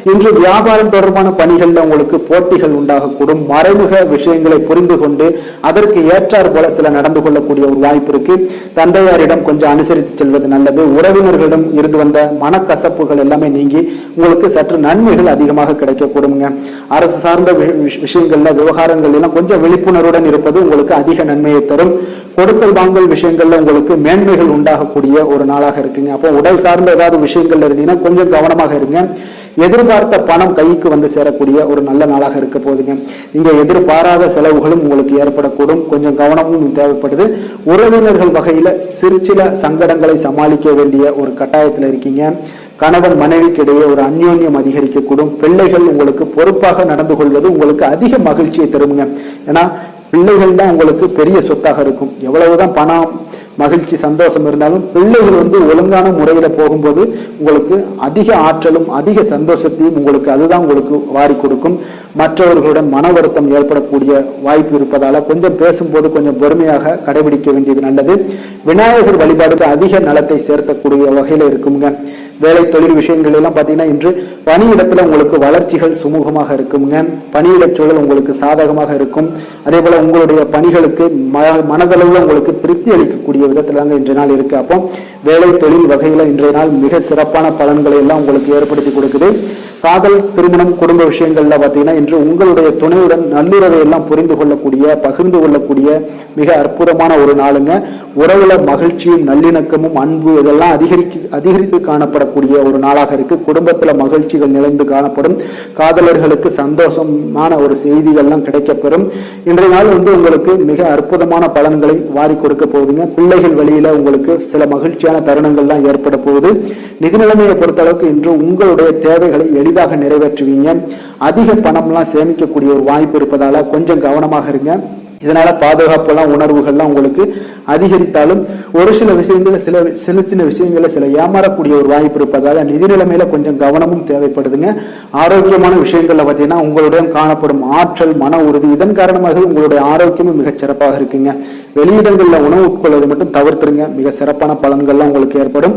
இன்று வியாபாரம் தொடர்பான பணிகள்ல உங்களுக்கு போட்டிகள் உண்டாகக்கூடும். மறைமுக விஷயங்களை புரிந்து கொண்டு அதற்கு ஏற்றார் போல சில நடந்து கொள்ளக்கூடிய ஒரு வாய்ப்பு இருக்கு. தந்தையாரிடம் கொஞ்சம் அனுசரித்து செல்வது நல்லது. உறவினர்களிடம் இருந்து வந்த மனக்கசப்புகள் எல்லாமே நீங்கி உங்களுக்கு சற்று நன்மைகள் அதிகமாக கிடைக்கக்கூடுங்க. அரசு சார்ந்த விஷயங்கள்ல விவகாரங்கள் எல்லாம் கொஞ்சம் விழிப்புணர்வுடன் இருப்பது உங்களுக்கு அதிக நன்மையை தரும். கொடுக்கல் வாங்கல் விஷயங்கள்ல உங்களுக்கு மேன்மைகள் உண்டாகக்கூடிய ஒரு நாளாக இருக்குங்க. அப்போ உடல் சார்ந்த ஏதாவது விஷயங்கள்ல இருந்தீங்கன்னா கொஞ்சம் கவனமாக இருங்க. எதிர்பார்த்த பணம் கைக்கு வந்து சேரக்கூடிய ஒரு நல்ல நாளாக இருக்க போகுதுங்க. நீங்க எதிர்பாராத செலவுகளும் உங்களுக்கு ஏற்படக்கூடும். கொஞ்சம் கவனமும் தேவைப்படுது. உறவினர்கள் வகையில சில சங்கடங்களை சமாளிக்க வேண்டிய ஒரு கட்டாயத்துல இருக்கீங்க. கணவன் மனைவிக்கு இடையே ஒரு அந்யோன்யம் அதிகரிக்கக்கூடும். பிள்ளைகள் உங்களுக்கு பொறுப்பாக நடந்து கொள்வது உங்களுக்கு அதிக மகிழ்ச்சியை தருங்க. ஏன்னா பிள்ளைகள் தான் உங்களுக்கு பெரிய சொத்தாக இருக்கும். எவ்வளவுதான் பணம், மகிழ்ச்சி, சந்தோஷம் இருந்தாலும் பிள்ளைகள் ஒழுங்கான முறையில போகும்போது உங்களுக்கு அதிக ஆற்றலும் அதிக சந்தோஷத்தையும் உங்களுக்கு அதுதான் உங்களுக்கு வாரி கொடுக்கும். மற்றவர்களுடன் மன வருத்தம் ஏற்படக்கூடிய வாய்ப்பு இருப்பதால கொஞ்சம் பேசும்போது கொஞ்சம் பொறுமையாக கடைபிடிக்க வேண்டியது நல்லது. விநாயகர் வழிபாடுக்கு அதிக நலத்தை சேர்த்தக்கூடிய வகையில இருக்குங்க. வேலை தொழில் விஷயங்கள் எல்லாம் பார்த்தீங்கன்னா இன்று பணியிடத்துல உங்களுக்கு வளர்ச்சிகள் சுமூகமாக இருக்குங்க. பணியிட சூழல் உங்களுக்கு சாதகமாக இருக்கும். அதே போல உங்களுடைய பணிகளுக்கு மனதளவுல உங்களுக்கு திருப்தி அளிக்கக்கூடிய விதத்துல தாங்க இன்றைய நாள் இருக்கு. அப்போ வேலை தொழில் வகையில இன்றைய நாள் மிக சிறப்பான பலன்களை எல்லாம் உங்களுக்கு ஏற்படுத்தி கொடுக்குது. காதல், திருமணம், குடும்ப விஷயங்கள்ல பார்த்தீங்கன்னா இன்று உங்களுடைய துணையுடன் நல்லுறவை எல்லாம் புரிந்து கொள்ளக்கூடிய, பகிர்ந்து கொள்ளக்கூடிய மிக அற்புதமான ஒரு நாளுங்க. உறவுல மகிழ்ச்சியும் நல்லிணக்கமும் அன்பு இதெல்லாம் அதிகரித்து காணப்படக்கூடிய ஒரு நாளாக இருக்கு. குடும்பத்துல மகிழ்ச்சிகள் நிறைந்து காணப்படும். காதலர்களுக்கு சந்தோஷமான ஒரு செய்திகள்லாம் கிடைக்கப்பெறும். இன்றைய நாள் உங்களுக்கு மிக அற்புதமான பலன்களை வாரி கொடுக்க போகுதுங்க. பிள்ளைகள் வழியில உங்களுக்கு சில மகிழ்ச்சியான தருணங்கள்லாம் ஏற்பட போகுது. நிதி நிலைமையை பொறுத்த அளவுக்கு இன்று உங்களுடைய தேவைகளை எளிதாக நிறைவேற்றுவீங்க. அதிக பணம்லாம் சேமிக்கக்கூடிய ஒரு வாய்ப்பு இருப்பதால கொஞ்சம் கவனமாக இருங்க. இதனால பாதுகாப்பெல்லாம் உணர்வுகள்லாம் உங்களுக்கு அதிகரித்தாலும் ஒரு சில விஷயங்கள சின்ன விஷயங்கள சில ஏமாறக்கூடிய ஒரு வாய்ப்பு இருப்பதால நிதி நிலைமையில கொஞ்சம் கவனமும் தேவைப்படுதுங்க. ஆரோக்கியமான விஷயங்கள்ல பார்த்தீங்கன்னா உங்களுடைய காணப்படும் ஆற்றல், மன உறுதி இதன் காரணமாக உங்களுடைய ஆரோக்கியமும் மிகச் சிறப்பாக இருக்குங்க. வெளியிடங்கள்ல உணவு உட்கொள்வதை மட்டும் தவிர்த்துருங்க. மிக சிறப்பான பலன்கள்லாம் உங்களுக்கு ஏற்படும்.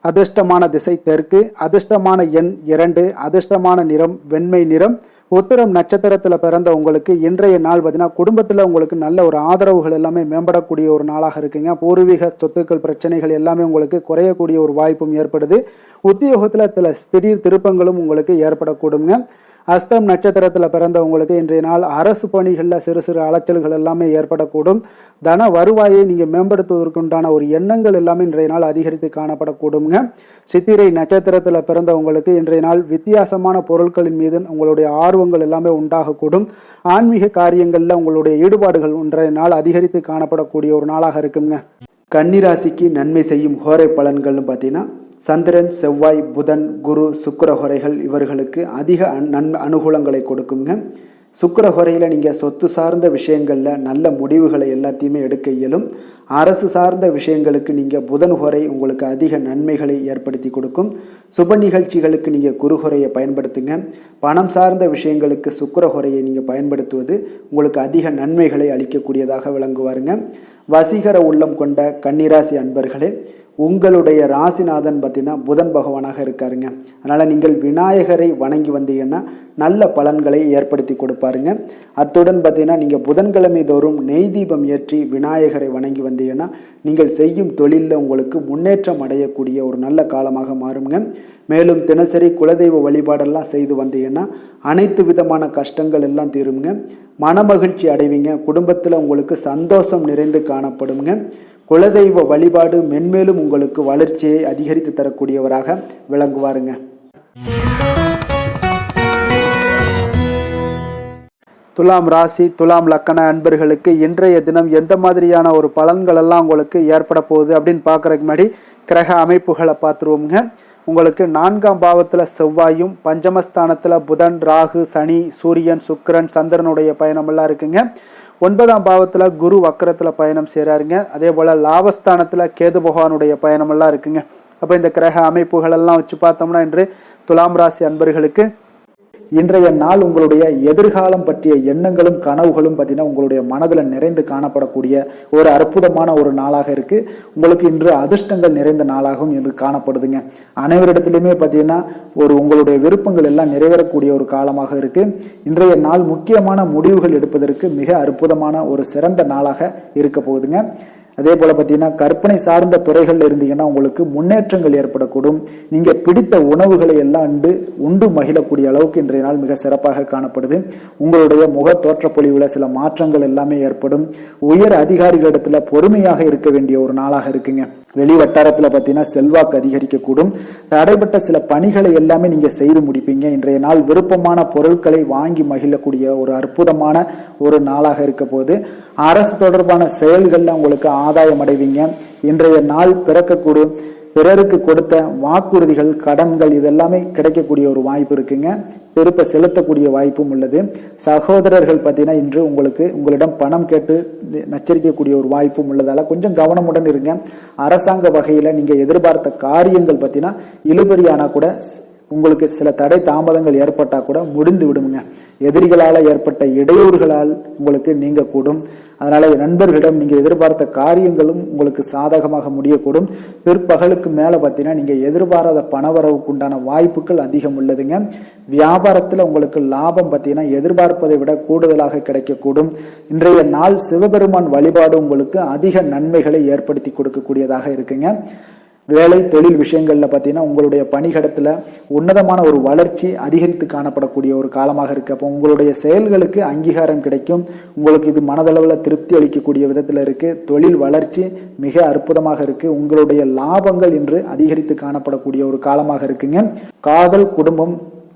அதிர்ஷ்டமான திசை தெற்கு, அதிர்ஷ்டமான எண் 2, அதிர்ஷ்டமான நிறம் வெண்மை நிறம். உத்திரம் நட்சத்திரத்தில் பிறந்த உங்களுக்கு இன்றைய நாள் பார்த்தீங்கன்னா குடும்பத்தில் உங்களுக்கு நல்ல ஒரு ஆதரவுகள் எல்லாமே மேம்படக்கூடிய ஒரு நாளாக இருக்குங்க. பூர்வீக சொத்துக்கள் பிரச்சனைகள் எல்லாமே உங்களுக்கு குறையக்கூடிய ஒரு வாய்ப்பும் ஏற்படுது. உத்தியோகத்தில் சில திடீர் திருப்பங்களும் உங்களுக்கு ஏற்படக்கூடுங்க. அஸ்தம் நட்சத்திரத்தில் பிறந்த உங்களுக்கு இன்றைய நாள் அரசு பணிகளில் சிறு சிறு அலைச்சல்கள் எல்லாமே ஏற்படக்கூடும். தன வருவாயை நீங்கள் மேம்படுத்துவதற்குண்டான ஒரு எண்ணங்கள் எல்லாமே இன்றைய நாள் அதிகரித்து காணப்படக்கூடுங்க. சித்திரை நட்சத்திரத்தில் பிறந்த உங்களுக்கு இன்றைய நாள் வித்தியாசமான பொருட்களின் மீது உங்களுடைய ஆர்வங்கள் எல்லாமே உண்டாகக்கூடும். ஆன்மீக காரியங்களில் உங்களுடைய ஈடுபாடுகள் இன்றைய நாள் அதிகரித்து காணப்படக்கூடிய ஒரு நாளாக இருக்குங்க. கன்னிராசிக்கு நன்மை செய்யும் ஹோரை பலன்கள்னு பார்த்தீங்கன்னா சந்திரன், செவ்வாய், புதன், குரு, சுக்கிர ஹோரைகள் இவர்களுக்கு அதிக அனுகூலங்களை கொடுக்குங்க. சுக்கிர ஹோரையில் நீங்கள் சொத்து சார்ந்த விஷயங்களில் நல்ல முடிவுகளை எல்லாத்தையுமே எடுக்க இயலும். அரசு சார்ந்த விஷயங்களுக்கு நீங்கள் புதன் ஹோரை உங்களுக்கு அதிக நன்மைகளை ஏற்படுத்தி கொடுக்கும். சுப நிகழ்ச்சிகளுக்கு நீங்கள் குரு ஹோரையை பயன்படுத்துங்க. பணம் சார்ந்த விஷயங்களுக்கு சுக்கிர ஹோரையை நீங்கள் பயன்படுத்துவது உங்களுக்கு அதிக நன்மைகளை அளிக்கக்கூடியதாக விளங்குவாருங்க. வசீகர உள்ளம் கொண்ட கன்னிராசி அன்பர்களே, உங்களுடைய ராசிநாதன் பார்த்தீங்கன்னா புதன் பகவானாக இருக்காருங்க. அதனால் நீங்கள் விநாயகரை வணங்கி வந்தீங்கன்னா நல்ல பலன்களை ஏற்படுத்தி கொடுப்பாருங்க. அத்துடன் பார்த்தீங்கன்னா நீங்கள் புதன்கிழமை தோறும் நெய் தீபம் ஏற்றி விநாயகரை வணங்கி வந்தீங்கன்னா நீங்கள் செய்யும் தொழிலில் உங்களுக்கு முன்னேற்றம் அடையக்கூடிய ஒரு நல்ல காலமாக மாறுங்க. மேலும் தினசரி குலதெய்வ வழிபாடெல்லாம் செய்து வந்தீங்கன்னா அனைத்து விதமான கஷ்டங்கள் எல்லாம் தீருங்க. மனமகிழ்ச்சி அடைவீங்க. குடும்பத்தில் உங்களுக்கு சந்தோஷம் நிறைந்து காணப்படுங்க. குலதெய்வ வழிபாடு மென்மேலும் உங்களுக்கு வளர்ச்சியை அதிகரித்து தரக்கூடியவராக விளங்குவாருங்க. துலாம் ராசி துலாம் லக்கண அன்பர்களுக்கு இன்றைய தினம் எந்த மாதிரியான ஒரு பலன்கள் எல்லாம் உங்களுக்கு ஏற்பட போகுது அப்படின்னு பார்க்குறதுக்கு முன்னாடி கிரக அமைப்புகளை பார்த்துருவோங்க. உங்களுக்கு 4ஆம் பாவத்தில் செவ்வாயும், பஞ்சமஸ்தானத்தில் புதன், ராகு, சனி, சூரியன், சுக்கிரன், சந்திரனுடைய பயணமெல்லாம் இருக்குங்க. 9ஆம் பாவத்தில் குரு வக்கரத்தில் பயணம் செய்கிறாருங்க. அதே போல் லாபஸ்தானத்தில் கேது பகவானுடைய பயணமெல்லாம் இருக்குங்க. அப்போ இந்த கிரக அமைப்புகளெல்லாம் வச்சு பார்த்தோம்னா இன்று துலாம் ராசி அன்பர்களுக்கு இன்றைய நாள் உங்களுடைய எதிர்காலம் பற்றிய எண்ணங்களும் கனவுகளும் பார்த்தீங்கன்னா உங்களுடைய மனதில் நிறைந்து காணப்படக்கூடிய ஒரு அற்புதமான ஒரு நாளாக இருக்கு. உங்களுக்கு இன்று அதிர்ஷ்டங்கள் நிறைந்த நாளாகவும் இன்று காணப்படுதுங்க. அனைவரிடத்திலுமே பார்த்தீங்கன்னா உங்களுடைய விருப்பங்கள் எல்லாம் நிறைவேறக்கூடிய ஒரு காலமாக இருக்கு. இன்றைய நாள் முக்கியமான முடிவுகள் எடுப்பதற்கு மிக அற்புதமான ஒரு சிறந்த நாளாக இருக்க போகுதுங்க. அதே போல பார்த்தீங்கன்னா கற்பனை சார்ந்த துறைகள்ல இருந்தீங்கன்னா உங்களுக்கு முன்னேற்றங்கள் ஏற்படக்கூடும். நீங்க பிடித்த உணவுகளை எல்லாம் உண்டு மகிழக்கூடிய அளவுக்கு இன்றைய நாள் மிக சிறப்பாக காணப்படுது. உங்களுடைய முக தோற்றப்பொழிவுல சில மாற்றங்கள் எல்லாமே ஏற்படும். உயர் அதிகாரிகளிடத்துல பொறுமையாக இருக்க வேண்டிய ஒரு நாளாக இருக்குங்க. வெளி வட்டாரத்துல பார்த்தீங்கன்னா செல்வாக்கு அதிகரிக்கக்கூடும். தடைப்பட்ட சில பணிகளை எல்லாமே நீங்க செய்து முடிப்பீங்க. இன்றைய நாள் விருப்பமான பொருட்களை வாங்கி மகிழக்கூடிய ஒரு அற்புதமான ஒரு நாளாக இருக்க போது. அரசு தொடர்பான செயல்கள்ல உங்களுக்கு ஆதாயம் அடைவீங்க. இன்றைய நாள் பிறக்கக்கூடும். பிறருக்கு கொடுத்த வாக்குறுதிகள், கடன்கள் இதெல்லாமே கிடைக்கக்கூடிய ஒரு வாய்ப்பு இருக்குங்க. திருப்ப செலுத்தக்கூடிய வாய்ப்பும் உள்ளது. சகோதரர்கள் பார்த்தீங்கன்னா இன்று உங்களிடம் பணம் கேட்டு நச்சரிக்கக்கூடிய ஒரு வாய்ப்பும் உள்ளதால கொஞ்சம் கவனமுடன் இருங்க. அரசாங்க வகையில நீங்க எதிர்பார்த்த காரியங்கள் பார்த்தீங்கன்னா இழுபறியானா கூட உங்களுக்கு சில தடை தாமதங்கள் ஏற்பட்டா கூட முடிந்து விடுங்க. எதிரிகளால் ஏற்பட்ட இடையூறுகளால் உங்களுக்கு நீங்க கூடும். அதனால நண்பர்களிடம் நீங்க எதிர்பார்த்த காரியங்களும் உங்களுக்கு சாதகமாக முடியக்கூடும். பிற்பகலுக்கு மேல பார்த்தீங்கன்னா நீங்க எதிர்பாராத பணவரவுக்கு உண்டான வாய்ப்புகள் அதிகம் உள்ளதுங்க. வியாபாரத்துல உங்களுக்கு லாபம் பார்த்தீங்கன்னா எதிர்பார்ப்பதை விட கூடுதலாக கிடைக்கக்கூடும். இன்றைய நாள் சிவபெருமான் வழிபாடு உங்களுக்கு அதிக நன்மைகளை ஏற்படுத்தி கொடுக்கக்கூடியதாக இருக்குங்க. வேலை தொழில் விஷயங்கள்ல பார்த்தீங்கன்னா உங்களுடைய பணியிடத்துல உன்னதமான ஒரு வளர்ச்சி அதிகரித்து காணப்படக்கூடிய ஒரு காலமாக இருக்கு. அப்போ உங்களுடைய செயல்களுக்கு அங்கீகாரம் கிடைக்கும். உங்களுக்கு இது மனதளவில் திருப்தி அளிக்கக்கூடிய விதத்துல இருக்கு. தொழில் வளர்ச்சி மிக அற்புதமாக இருக்கு. உங்களுடைய லாபங்கள் இன்று அதிகரித்து காணப்படக்கூடிய ஒரு காலமாக இருக்குங்க. காதல், குடும்பம்,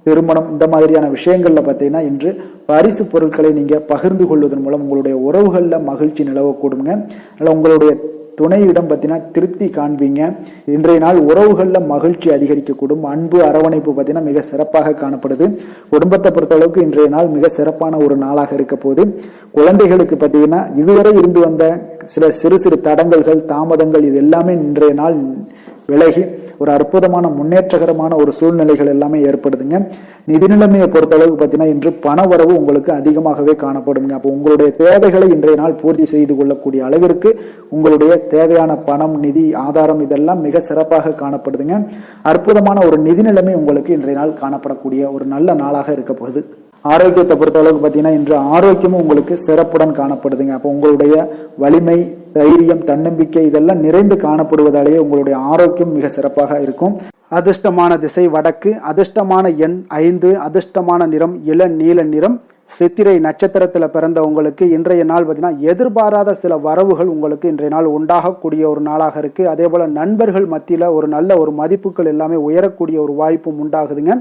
திருமணம் இந்த மாதிரியான விஷயங்கள்ல பார்த்தீங்கன்னா இன்று பரிசு பொருட்களை நீங்க பகிர்ந்து கொள்வதன் மூலம் உங்களுடைய உறவுகள்ல மகிழ்ச்சி நிலவக்கூடுங்க. அதனால உங்களுடைய துணையிடம் பார்த்தீங்கன்னா திருப்தி காண்பீங்க. இன்றைய நாள் உறவுகளில் மகிழ்ச்சி அதிகரிக்கக்கூடும். அன்பு, அரவணைப்பு பார்த்தீங்கன்னா மிக சிறப்பாக காணப்படுது. குடும்பத்தை பொறுத்தளவுக்கு இன்றைய நாள் மிக சிறப்பான ஒரு நாளாக இருக்க போது. குழந்தைகளுக்கு பார்த்தீங்கன்னா இதுவரை இருந்து வந்த சில சிறு சிறு தடங்கல்கள், தாமதங்கள் இது எல்லாமே இன்றைய நாள் விலகி ஒரு அற்புதமான முன்னேற்றகரமான ஒரு சூழ்நிலைகள் எல்லாமே ஏற்படுதுங்க. நிதி நிலைமையை பொறுத்தளவுக்கு பார்த்தீங்கன்னா இன்று பண வரவு உங்களுக்கு அதிகமாகவே காணப்படுங்க. அப்போ உங்களுடைய தேவைகளை இன்றைய நாள் பூர்த்தி செய்து கொள்ளக்கூடிய அளவிற்கு உங்களுடைய தேவையான பணம், நிதி ஆதாரம் இதெல்லாம் மிக சிறப்பாக காணப்படுதுங்க. அற்புதமான ஒரு நிதி நிலைமை உங்களுக்கு இன்றைய நாள் காணப்படக்கூடிய ஒரு நல்ல நாளாக இருக்க போகுது. ஆரோக்கியத்தை பொறுத்த அளவுக்கு பார்த்தீங்கன்னா இன்று ஆரோக்கியமும் உங்களுக்கு சிறப்புடன் காணப்படுதுங்க. அப்போ உங்களுடைய வலிமை, தைரியம், தன்னம்பிக்கை இதெல்லாம் நிறைந்து காணப்படுவதாலேயே உங்களுடைய ஆரோக்கியம் மிக சிறப்பாக இருக்கும். அதிர்ஷ்டமான திசை வடக்கு, அதிர்ஷ்டமான எண் 5, அதிர்ஷ்டமான நிறம் இளநீல நிறம். சித்திரை நட்சத்திரத்தில் பிறந்த உங்களுக்கு இன்றைய நாள் பார்த்தீங்கன்னா எதிர்பாராத சில வரவுகள் உங்களுக்கு இன்றைய நாள் உண்டாகக்கூடிய ஒரு நாளாக இருக்கு. அதே போல நண்பர்கள் மத்தியில் ஒரு நல்ல ஒரு மதிப்புகள் எல்லாமே உயரக்கூடிய ஒரு வாய்ப்பும் உண்டாகுதுங்க.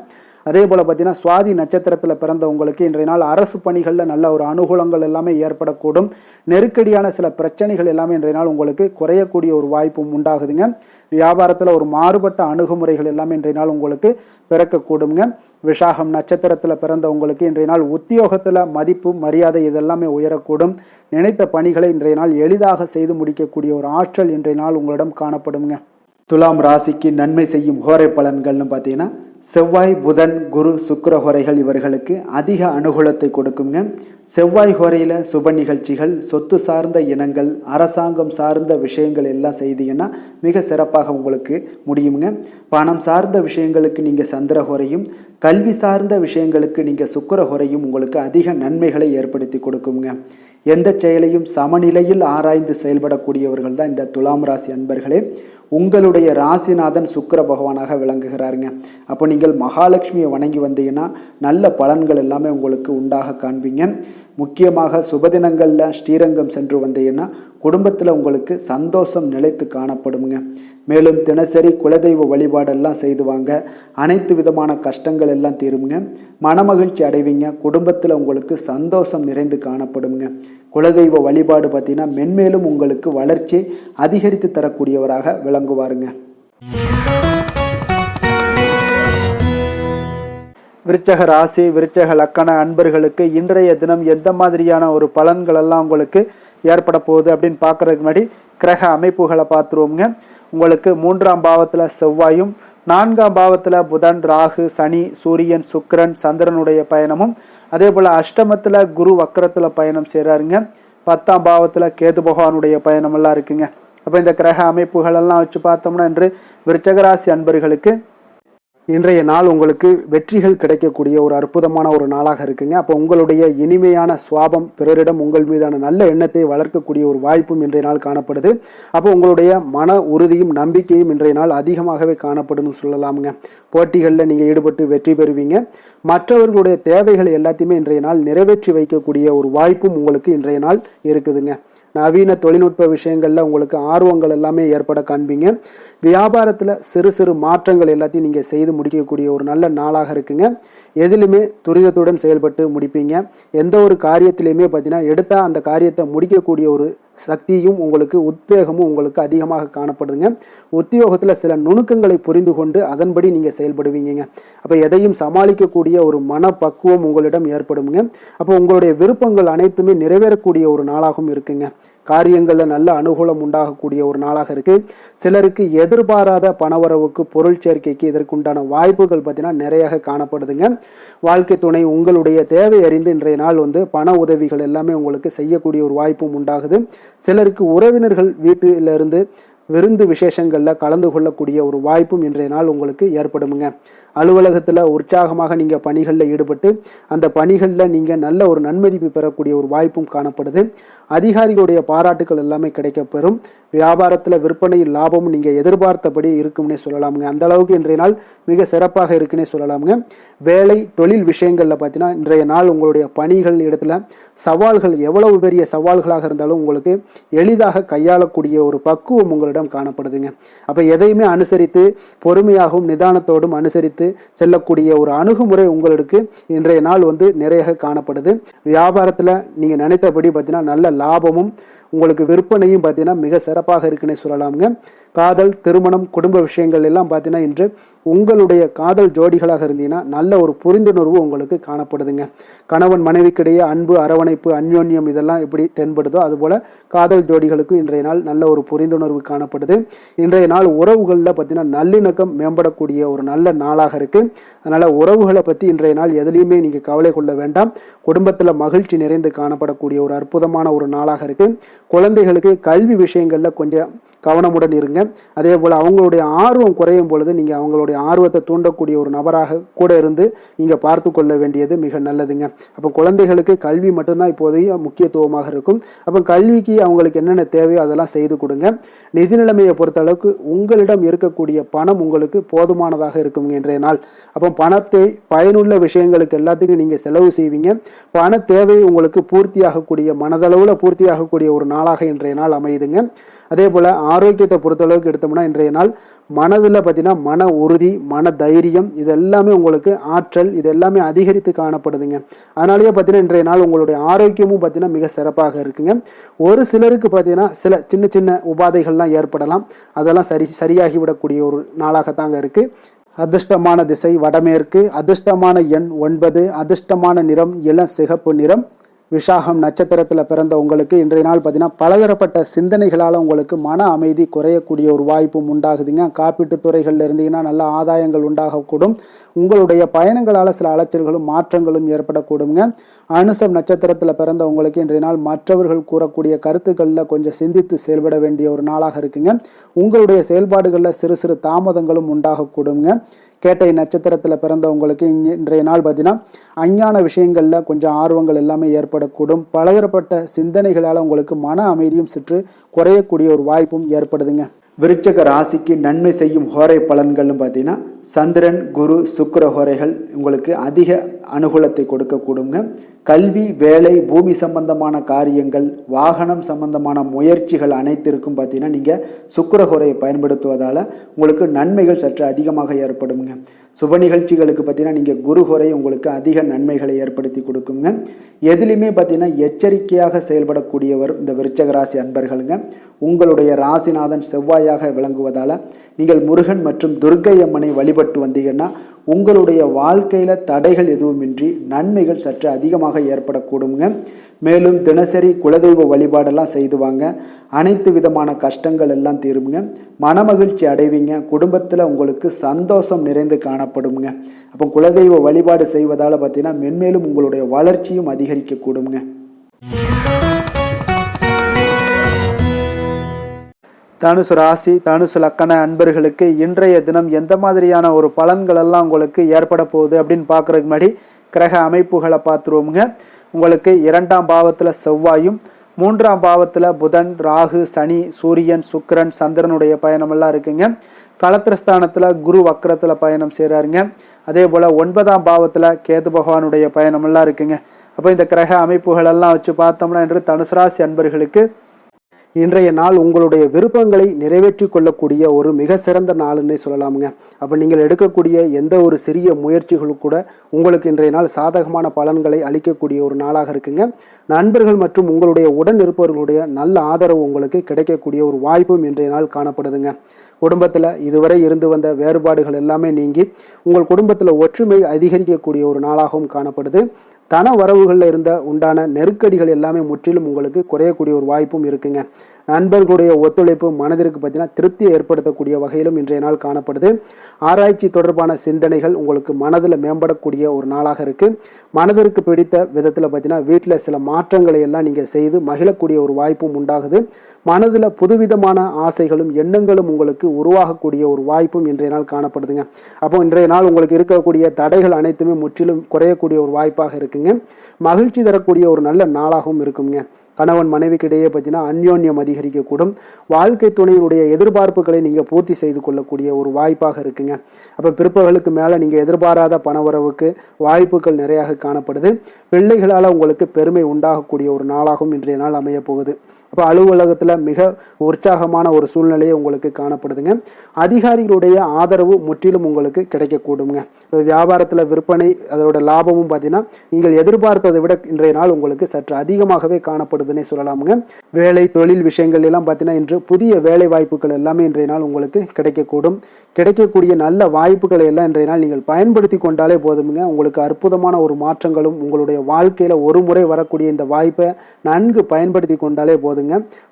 அதே போல் பார்த்தீங்கன்னா சுவாதி நட்சத்திரத்தில் பிறந்த உங்களுக்கு இன்றைய நாள் அரசு பணிகளில் நல்ல ஒரு அனுகூலங்கள் எல்லாமே ஏற்படக்கூடும். நெருக்கடியான சில பிரச்சனைகள் எல்லாமே இன்றைய நாள் உங்களுக்கு குறையக்கூடிய ஒரு வாய்ப்பும் உண்டாகுதுங்க. வியாபாரத்தில் ஒரு மாறுபட்ட அணுகுமுறைகள் எல்லாமே இன்றைய நாள் உங்களுக்கு பிறக்கக்கூடுங்க. விஷாகம் நட்சத்திரத்தில் பிறந்த உங்களுக்கு இன்றைய நாள் உத்தியோகத்தில் மதிப்பு, மரியாதை இதெல்லாமே உயரக்கூடும். நினைத்த பணிகளை இன்றைய நாள் எளிதாக செய்து முடிக்கக்கூடிய ஒரு ஆற்றல் இன்றைய நாள் உங்களிடம் காணப்படுங்க. துலாம் ராசிக்கு நன்மை செய்யும் ஹோரை பலன்கள்னு பார்த்தீங்கன்னா செவ்வாய், புதன், குரு, சுக்கிர ஹோரைகள் இவர்களுக்கு அதிக அனுகூலத்தை கொடுக்குங்க. செவ்வாய் ஹோரையில் சுப நிகழ்ச்சிகள், சொத்து சார்ந்த இனங்கள், அரசாங்கம் சார்ந்த விஷயங்கள் எல்லாம் செய்தீங்கன்னா மிக சிறப்பாக உங்களுக்கு முடியுங்க. பணம் சார்ந்த விஷயங்களுக்கு நீங்கள் சந்திர ஹோரையும், கல்வி சார்ந்த விஷயங்களுக்கு நீங்கள் சுக்கிர ஹோரையும் உங்களுக்கு அதிக நன்மைகளை ஏற்படுத்தி கொடுக்குங்க. எந்த செயலையும் சமநிலையில் ஆராய்ந்து செயல்படக்கூடியவர்கள் தான் இந்த துலாம் ராசி அன்பர்களே. உங்களுடைய ராசிநாதன் சுக்கிர பகவானாக விளங்குகிறாருங்க. அப்போ நீங்கள் மகாலட்சுமியை வணங்கி வந்தீங்கன்னா நல்ல பலன்கள் எல்லாமே உங்களுக்கு உண்டாக காண்பீங்க. முக்கியமாக சுபதினங்களில் ஸ்ரீரங்கம் சென்று வந்தீங்கன்னா குடும்பத்தில் உங்களுக்கு சந்தோஷம் நிலைத்து காணப்படுங்க. மேலும் தினசரி குலதெய்வ வழிபாடெல்லாம் செய்து வாங்க, அனைத்து விதமான கஷ்டங்கள் எல்லாம் தீருங்க, மனமகிழ்ச்சி அடைவீங்க, குடும்பத்தில் உங்களுக்கு சந்தோஷம் நிறைந்து காணப்படுங்க. குலதெய்வ வழிபாடு பார்த்தீங்கன்னா மென்மேலும் உங்களுக்கு வளர்ச்சி அதிகரித்து தரக்கூடியவராக விளங்குவாருங்க. விருச்சக ராசி, விருச்சக லக்கண அன்பர்களுக்கு இன்றைய தினம் எந்த மாதிரியான ஒரு பலன்கள் எல்லாம் உங்களுக்கு ஏற்பட போகுது அப்படின்னு பார்க்கறதுக்கு முன்னாடி கிரக அமைப்புகளை பார்த்துருவோங்க. உங்களுக்கு 3ஆம் பாவத்தில் செவ்வாயும், 4ஆம் பாவத்தில் புதன், ராகு, சனி, சூரியன், சுக்கிரன், சந்திரனுடைய பயணமும், அதே போல் அஷ்டமத்தில் குரு வக்கரத்தில் பயணம் செய்கிறாருங்க. 10ஆம் பாவத்தில் கேது பகவானுடைய பயணமெல்லாம் இருக்குங்க. அப்போ இந்த கிரக அமைப்புகளெல்லாம் வச்சு பார்த்தோம்னா இன்று விருச்சகராசி அன்பர்களுக்கு இன்றைய நாள் உங்களுக்கு வெற்றிகள் கிடைக்கக்கூடிய ஒரு அற்புதமான ஒரு நாளாக இருக்குங்க. அப்போ உங்களுடைய இனிமையான சுவாபம் பிறரிடம் உங்கள் மீதான நல்ல எண்ணத்தை வளர்க்கக்கூடிய ஒரு வாய்ப்பும் இன்றைய நாள் காணப்படுது. அப்போ உங்களுடைய மன உறுதியும் நம்பிக்கையும் இன்றைய நாள் அதிகமாகவே காணப்படும்னு சொல்லலாமுங்க. போட்டிகளில் நீங்கள் ஈடுபட்டு வெற்றி பெறுவீங்க. மற்றவர்களுடைய தேவைகளை எல்லாத்தையுமே இன்றைய நாள் நிறைவேற்றி வைக்கக்கூடிய ஒரு வாய்ப்பும் உங்களுக்கு இன்றைய நாள் இருக்குதுங்க. நவீன தொழில்நுட்ப விஷயங்களில் உங்களுக்கு ஆர்வங்கள் எல்லாமே ஏற்பட காண்பீங்க. வியாபாரத்தில் சிறு சிறு மாற்றங்கள் எல்லாத்தையும் நீங்கள் செய்து முடிக்கக்கூடிய ஒரு நல்ல நாளாக இருக்குங்க. எதிலுமே துரிதத்துடன் செயல்பட்டு முடிப்பீங்க. எந்த ஒரு காரியத்திலையுமே பார்த்தீங்கன்னா எடுத்தால் அந்த காரியத்தை முடிக்கக்கூடிய ஒரு சக்தியும் உங்களுக்கு உத்வேகமும் உங்களுக்கு அதிகமாக காணப்படுதுங்க. உத்தியோகத்தில் சில நுணுக்கங்களை புரிந்து கொண்டு அதன்படி நீங்கள் செயல்படுவீங்க. அப்போ எதையும் சமாளிக்கக்கூடிய ஒரு மனப்பக்குவம் உங்களிடம் ஏற்படுங்க. அப்போ உங்களுடைய விருப்பங்கள் அனைத்துமே நிறைவேறக்கூடிய ஒரு நாளாகவும் இருக்குங்க. காரியங்களில் நல்ல அனுகூலம் உண்டாகக்கூடிய ஒரு நாளாக இருக்குது. சிலருக்கு எதிர்பாராத பணவரவுக்கு, பொருள் சேர்க்கைக்கு இதற்குண்டான வாய்ப்புகள் பார்த்தீங்கன்னா நிறைய காணப்படுதுங்க. வாழ்க்கை துணை உங்களுடைய தேவை அறிந்து இன்றைய நாள் பண உதவிகள் எல்லாமே உங்களுக்கு செய்யக்கூடிய ஒரு வாய்ப்பும் உண்டாகுது. சிலருக்கு உறவினர்கள் வீட்டிலிருந்து விருந்து விசேஷங்களில் கலந்து கொள்ளக்கூடிய ஒரு வாய்ப்பும் இன்றைய நாள் உங்களுக்கு ஏற்படுமுங்க. அலுவலகத்தில் உற்சாகமாக நீங்கள் பணிகளில் ஈடுபட்டு அந்த பணிகளில் நீங்கள் நல்ல ஒரு நன்மதிப்பு பெறக்கூடிய ஒரு வாய்ப்பும் காணப்படுது. அதிகாரிகளுடைய பாராட்டுகள் எல்லாமே கிடைக்கப்பெறும். வியாபாரத்தில் விற்பனையில் லாபமும் நீங்கள் எதிர்பார்த்தபடி இருக்கும்னே சொல்லலாமுங்க. அந்த அளவுக்கு இன்றைய நாள் மிக சிறப்பாக இருக்குன்னே சொல்லலாமுங்க. வேலை தொழில் விஷயங்களில் பார்த்தீங்கன்னா இன்றைய நாள் உங்களுடைய பணிகள் இடத்துல சவால்கள் எவ்வளவு பெரிய சவால்களாக இருந்தாலும் உங்களுக்கு எளிதாக கையாளக்கூடிய ஒரு பக்குவம் உங்களிடம் காணப்படுதுங்க. அப்போ எதையுமே அனுசரித்து பொறுமையாகவும் நிதானத்தோடும் அனுசரித்து செல்லக்கூடிய ஒரு அணுகுமுறை உங்களுக்கு இன்றைய நாள் நிறைய காணப்படுது. வியாபாரத்தில் நீங்கள் நினைத்தபடி பார்த்தீங்கன்னா நல்ல லாபமும் உங்களுக்கு விற்பனையும் பார்த்தீங்கன்னா மிக சிறப்பாக இருக்குன்னே சொல்லலாமுங்க. காதல், திருமணம், குடும்ப விஷயங்கள் எல்லாம் பார்த்தீங்கன்னா இன்று உங்களுடைய காதல் ஜோடிகளாக இருந்தீங்கன்னா நல்ல ஒரு புரிந்துணர்வு உங்களுக்கு காணப்படுதுங்க. கணவன் மனைவிக்கிடையே அன்பு, அரவணைப்பு, அந்யோன்யம் இதெல்லாம் எப்படி தென்படுதோ அதுபோல் காதல் ஜோடிகளுக்கு இன்றைய நாள் நல்ல ஒரு புரிந்துணர்வு காணப்படுது. இன்றைய நாள் உறவுகளில் பார்த்தீங்கன்னா நல்லிணக்கம் மேம்படக்கூடிய ஒரு நல்ல நாளாக இருக்குது. அதனால் உறவுகளை பற்றி இன்றைய நாள் எதுலேயுமே நீங்கள் கவலை கொள்ள வேண்டாம். குடும்பத்தில் மகிழ்ச்சி நிறைந்து காணப்படக்கூடிய ஒரு அற்புதமான ஒரு நாளாக இருக்குது. குழந்தைகளுக்கு கல்வி விஷயங்களில் கொஞ்சம் கவனமுடன் இருங்க. அதே போல் அவங்களுடைய ஆர்வம் குறையும் பொழுது நீங்கள் அவங்களுடைய ஆர்வத்தை தூண்டக்கூடிய ஒரு நபராக கூட இருந்து நீங்கள் பார்த்து கொள்ள வேண்டியது மிக நல்லதுங்க. அப்போ குழந்தைகளுக்கு கல்வி மட்டும்தான் இப்போதைய முக்கியத்துவமாக இருக்கும். அப்போ கல்விக்கு அவங்களுக்கு என்னென்ன தேவையோ அதெல்லாம் செய்து கொடுங்க. நிதி நிலைமையை பொறுத்த அளவுக்கு உங்களிடம் இருக்கக்கூடிய பணம் உங்களுக்கு போதுமானதாக இருக்கும் இன்றைய நாள். அப்போ பணத்தை பயனுள்ள விஷயங்களுக்கு எல்லாத்துக்கும் நீங்கள் செலவு செய்வீங்க. பண தேவை உங்களுக்கு பூர்த்தியாகக்கூடிய, மனதளவில் பூர்த்தியாகக்கூடிய ஒரு நாளாக இன்றைய நாள் அமையுதுங்க. அதே போல் ஆரோக்கியத்தை பொறுத்தளவுக்கு எடுத்தோம்னா இன்றைய நாள் மனதில் பார்த்தீங்கன்னா மன உறுதி, மன தைரியம் இது எல்லாமே உங்களுக்கு ஆற்றல் இது எல்லாமே அதிகரித்து காணப்படுதுங்க. அதனாலேயே பார்த்தீங்கன்னா இன்றைய நாள் உங்களுடைய ஆரோக்கியமும் பார்த்தீங்கன்னா மிக சிறப்பாக இருக்குங்க. ஒரு சிலருக்கு பார்த்தீங்கன்னா சில சின்ன சின்ன உபாதைகள்லாம் ஏற்படலாம். அதெல்லாம் சரியாகிவிடக்கூடிய ஒரு நாளாகத்தாங்க இருக்குது. அதிர்ஷ்டமான திசை வடமேற்கு, அதிர்ஷ்டமான எண் 9, அதிர்ஷ்டமான நிறம் இளம் சிகப்பு நிறம், விசாகம் நட்சத்திரத்தில் பிறந்த உங்களுக்கு இன்றைய நாள் பார்த்தீங்கன்னா பலதரப்பட்ட சிந்தனைகளால் உங்களுக்கு மன அமைதி குறையக்கூடிய ஒரு வாய்ப்பும் உண்டாகுதுங்க. காப்பீட்டு துறைகளில் இருந்தீங்கன்னா நல்ல ஆதாயங்கள் உண்டாகக்கூடும். உங்களுடைய பயணங்களால் சில அலைச்சல்களும் மாற்றங்களும் ஏற்படக்கூடுங்க. அனுசம் நட்சத்திரத்தில் பிறந்த உங்களுக்கு இன்றைய நாள் மற்றவர்கள் கூறக்கூடிய கருத்துக்களில் கொஞ்சம் சிந்தித்து செயல்பட வேண்டிய ஒரு நாளாக இருக்குங்க. உங்களுடைய செயல்பாடுகளில் சிறு சிறு தாமதங்களும் உண்டாகக்கூடுங்க. கேட்டை நட்சத்திரத்தில் பிறந்தவங்களுக்கு இன்றைய நாள் பார்த்தீங்கன்னா அஞ்ஞான விஷயங்களில் கொஞ்சம் ஆர்வங்கள் எல்லாமே ஏற்படக்கூடும். பலதரப்பட்ட சிந்தனைகளால் உங்களுக்கு மன அமைதியும் சற்று குறையக்கூடிய ஒரு வாய்ப்பும் ஏற்படுதுங்க. விருச்சக ராசிக்கு நன்மை செய்யும் ஹோரை பலன்கள்னு பார்த்தீங்கன்னா சந்திரன், குரு, சுக்கிர ஹோரைகள் உங்களுக்கு அதிக அனுகூலத்தை கொடுக்கக்கூடுங்க. கல்வி, வேலை, பூமி சம்பந்தமான காரியங்கள், வாகனம் சம்பந்தமான முயற்சிகள் அனைத்திற்கும் பார்த்தீங்கன்னா நீங்கள் சுக்கிர ஹோரையை பயன்படுத்துவதால் உங்களுக்கு நன்மைகள் சற்று அதிகமாக ஏற்படுங்க. சுப நிகழ்ச்சிகளுக்கு பார்த்தீங்கன்னா நீங்கள் குரு ஹோரை உங்களுக்கு அதிக நன்மைகளை ஏற்படுத்தி கொடுக்குங்க. எதுலையுமே பார்த்தீங்கன்னா எச்சரிக்கையாக செயல்படக்கூடியவர் இந்த விருச்சக ராசி அன்பர்களுங்க. உங்களுடைய ராசிநாதன் செவ்வாயாக விளங்குவதால் நீங்கள் முருகன் மற்றும் துர்க்கை அம்மனை வழிபட்டு வந்தீங்கன்னா உங்களுடைய வாழ்க்கையில் தடைகள் எதுவுமின்றி நன்மைகள் சற்று அதிகமாக ஏற்படக்கூடுங்க. மேலும் தினசரி குலதெய்வ வழிபாடெல்லாம் செய்து வாங்க. அனைத்து விதமான கஷ்டங்கள் எல்லாம் தீருங்க. மனமகிழ்ச்சி அடைவீங்க. குடும்பத்தில் உங்களுக்கு சந்தோஷம் நிறைந்து காணப்படுங்க. அப்போ குலதெய்வ வழிபாடு செய்வதால் பார்த்தீங்கன்னா மென்மேலும் உங்களுடைய வளர்ச்சியும் அதிகரிக்கக்கூடுங்க. தனுசு ராசி, தனுசு லக்கண அன்பர்களுக்கு இன்றைய தினம் எந்த மாதிரியான ஒரு பலன்கள் எல்லாம் உங்களுக்கு ஏற்பட போகுது அப்படின்னு பார்க்குறதுக்கு முன்னாடி கிரக அமைப்புகளை பார்த்துருவோமுங்க. உங்களுக்கு 2ஆம் பாவத்தில் செவ்வாயும், 3ஆம் பாவத்தில் புதன், ராகு, சனி, சூரியன், சுக்கிரன், சந்திரனுடைய பயணமெல்லாம் இருக்குங்க. களத்திரஸ்தானத்தில் குரு வக்கரத்தில் பயணம் செய்கிறாருங்க. அதே போல் 9ஆம் பாவத்தில் கேது பகவானுடைய பயணமெல்லாம் இருக்குங்க. அப்போ இந்த கிரக அமைப்புகளெல்லாம் வச்சு பார்த்தோம்னா இன்று தனுசு ராசி அன்பர்களுக்கு இன்றைய நாள் உங்களுடைய விருப்பங்களை நிறைவேற்றி கொள்ளக்கூடிய ஒரு மிக சிறந்த நாள்னே சொல்லலாமுங்க. அப்போ நீங்கள் எடுக்கக்கூடிய எந்த ஒரு சிறிய முயற்சிகளும் கூட உங்களுக்கு இன்றைய நாள் சாதகமான பலன்களை அளிக்கக்கூடிய ஒரு நாளாக இருக்குங்க. நண்பர்கள் மற்றும் உங்களுடைய உடன் இருப்பவர்களுடைய நல்ல ஆதரவு உங்களுக்கு கிடைக்கக்கூடிய ஒரு வாய்ப்பும் இன்றைய நாள் காணப்படுதுங்க. குடும்பத்தில் இதுவரை இருந்து வந்த வேறுபாடுகள் எல்லாமே நீங்கி உங்கள் குடும்பத்தில் ஒற்றுமை அதிகரிக்கக்கூடிய ஒரு நாளாகவும் காணப்படுது. தன வரவுகளில் இருந்த உண்டான நெருக்கடிகள் எல்லாமே முற்றிலும் உங்களுக்கு குறையக்கூடிய ஒரு வாய்ப்பும் இருக்குங்க. நண்பர்களுடைய ஒத்துழைப்பு மனதிற்கு பார்த்தீங்கன்னா திருப்தியை ஏற்படுத்தக்கூடிய வகையிலும் இன்றைய நாள் காணப்படுது. ஆராய்ச்சி தொடர்பான சிந்தனைகள் உங்களுக்கு மனதில் மேம்படக்கூடிய ஒரு நாளாக இருக்குது. மனதிற்கு பிடித்த விதத்தில் பார்த்தீங்கன்னா வீட்டில் சில மாற்றங்களை எல்லாம் நீங்கள் செய்து மகிழக்கூடிய ஒரு வாய்ப்பும் உண்டாகுது. மனதில் புதுவிதமான ஆசைகளும் எண்ணங்களும் உங்களுக்கு உருவாகக்கூடிய ஒரு வாய்ப்பும் இன்றைய நாள் காணப்படுதுங்க. அப்போ இன்றைய நாள் உங்களுக்கு இருக்கக்கூடிய தடைகள் அனைத்துமே முற்றிலும் குறையக்கூடிய ஒரு வாய்ப்பாக இருக்குங்க. மகிழ்ச்சி தரக்கூடிய ஒரு நல்ல நாளாகவும் இருக்குங்க. கணவன் மனைவிக்கிடையே பார்த்தீங்கன்னா அந்யோன்யம் அதிகரிக்கக்கூடும். வாழ்க்கை துணையினுடைய எதிர்பார்ப்புகளை நீங்கள் பூர்த்தி செய்து கொள்ளக்கூடிய ஒரு வாய்ப்பாக இருக்குங்க. அப்போ பிற்பகலுக்கு மேலே நீங்கள் எதிர்பாராத பணவரவுக்கு வாய்ப்புகள் நிறையாக காணப்படுது. பிள்ளைகளால் உங்களுக்கு பெருமை உண்டாகக்கூடிய ஒரு நாளாகவும் இன்றைய நாள் அமைய போகுது. அப்போ அலுவலகத்தில் மிக உற்சாகமான ஒரு சூழ்நிலையை உங்களுக்கு காணப்படுதுங்க. அதிகாரிகளுடைய ஆதரவு முற்றிலும் உங்களுக்கு கிடைக்கக்கூடுங்க. வியாபாரத்தில் விற்பனை அதோட லாபமும் பார்த்தீங்கன்னா நீங்கள் எதிர்பார்த்ததை விட இன்றைய நாள் உங்களுக்கு சற்று அதிகமாகவே காணப்படுதுன்னே சொல்லலாமுங்க. வேலை தொழில் விஷயங்கள் எல்லாம் பார்த்தீங்கன்னா இன்று புதிய வேலை வாய்ப்புகள் எல்லாமே இன்றைய நாள் உங்களுக்கு கிடைக்கக்கூடும். கிடைக்கக்கூடிய நல்ல வாய்ப்புகளை எல்லாம் இன்றைய நாள் நீங்கள் பயன்படுத்தி கொண்டாலே போதுமுங்க. உங்களுக்கு அற்புதமான ஒரு மாற்றங்களும் உங்களுடைய வாழ்க்கையில் ஒரு முறை வரக்கூடிய இந்த வாய்ப்பை நன்கு பயன்படுத்தி கொண்டாலே போதுங்க.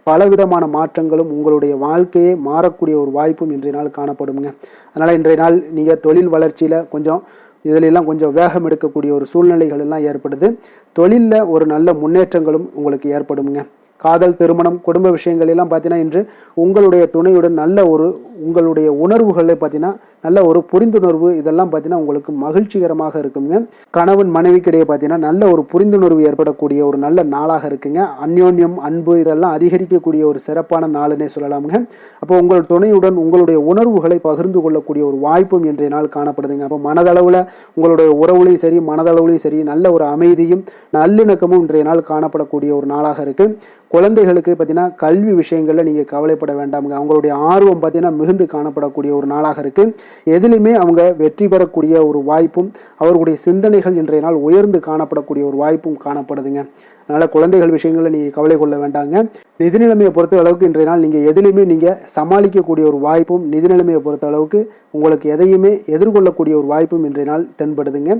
பலவிதமான மாற்றங்களும் உங்களுடைய வாழ்க்கையே மாறக்கூடிய ஒரு வாய்ப்பும் இன்றைய நாள் காணப்படுங்க. அதனால் இன்றைய நாள் நீங்கள் தொழில் வளர்ச்சியில் கொஞ்சம் இதிலெல்லாம் கொஞ்சம் வேகம் எடுக்கக்கூடிய ஒரு சூழ்நிலைகள் எல்லாம் ஏற்படுது. தொழிலில் ஒரு நல்ல முன்னேற்றங்களும் உங்களுக்கு ஏற்படுங்க. காதல், திருமணம், குடும்ப விஷயங்கள் எல்லாம் பார்த்தீங்கன்னா இன்று உங்களுடைய துணையுடன் நல்ல ஒரு உங்களுடைய உணர்வுகளை பார்த்தீங்கன்னா நல்ல ஒரு புரிந்துணர்வு இதெல்லாம் பார்த்தீங்கன்னா உங்களுக்கு மகிழ்ச்சிகரமாக இருக்குங்க. கணவன் மனைவிக்கிடையே பார்த்தீங்கன்னா நல்ல ஒரு புரிந்துணர்வு ஏற்படக்கூடிய ஒரு நல்ல நாளாக இருக்குங்க. அந்யோன்யம், அன்பு இதெல்லாம் அதிகரிக்கக்கூடிய ஒரு சிறப்பான நாளுன்னே சொல்லலாமுங்க. அப்போ உங்கள் துணையுடன் உங்களுடைய உணர்வுகளை பகிர்ந்து கொள்ளக்கூடிய ஒரு வாய்ப்பும் இன்றைய நாள் காணப்படுதுங்க. அப்போ மனதளவில் உங்களுடைய உறவுலையும் சரி மனதளவுலையும் சரி நல்ல ஒரு அமைதியும் நல்லிணக்கமும் இன்றைய நாள் காணப்படக்கூடிய ஒரு நாளாக இருக்குது. குழந்தைகளுக்கு பார்த்தீங்கன்னா கல்வி விஷயங்களில் நீங்கள் கவலைப்பட வேண்டாமுங்க. அவங்களுடைய ஆர்வம் பார்த்தீங்கன்னா மிகுந்து காணப்படக்கூடிய ஒரு நாளாக இருக்குது. எதிலுமே அவங்க வெற்றி பெறக்கூடிய ஒரு வாய்ப்பும் அவர்களுடைய சிந்தனைகள் இன்றைய நாள் உயர்ந்து காணப்படக்கூடிய ஒரு வாய்ப்பும் காணப்படுதுங்க. அதனால் குழந்தைகள் விஷயங்களில் நீங்கள் கவலை கொள்ள வேண்டாங்க. நிதி நிலைமையை பொறுத்த அளவுக்கு இன்றைய நாள் நீங்கள் எதுலையுமே நீங்கள் சமாளிக்கக்கூடிய ஒரு வாய்ப்பும், நிதி நிலைமையை பொறுத்த அளவுக்கு உங்களுக்கு எதையுமே எதிர்கொள்ளக்கூடிய ஒரு வாய்ப்பும் இன்றைய நாள் தென்படுதுங்க.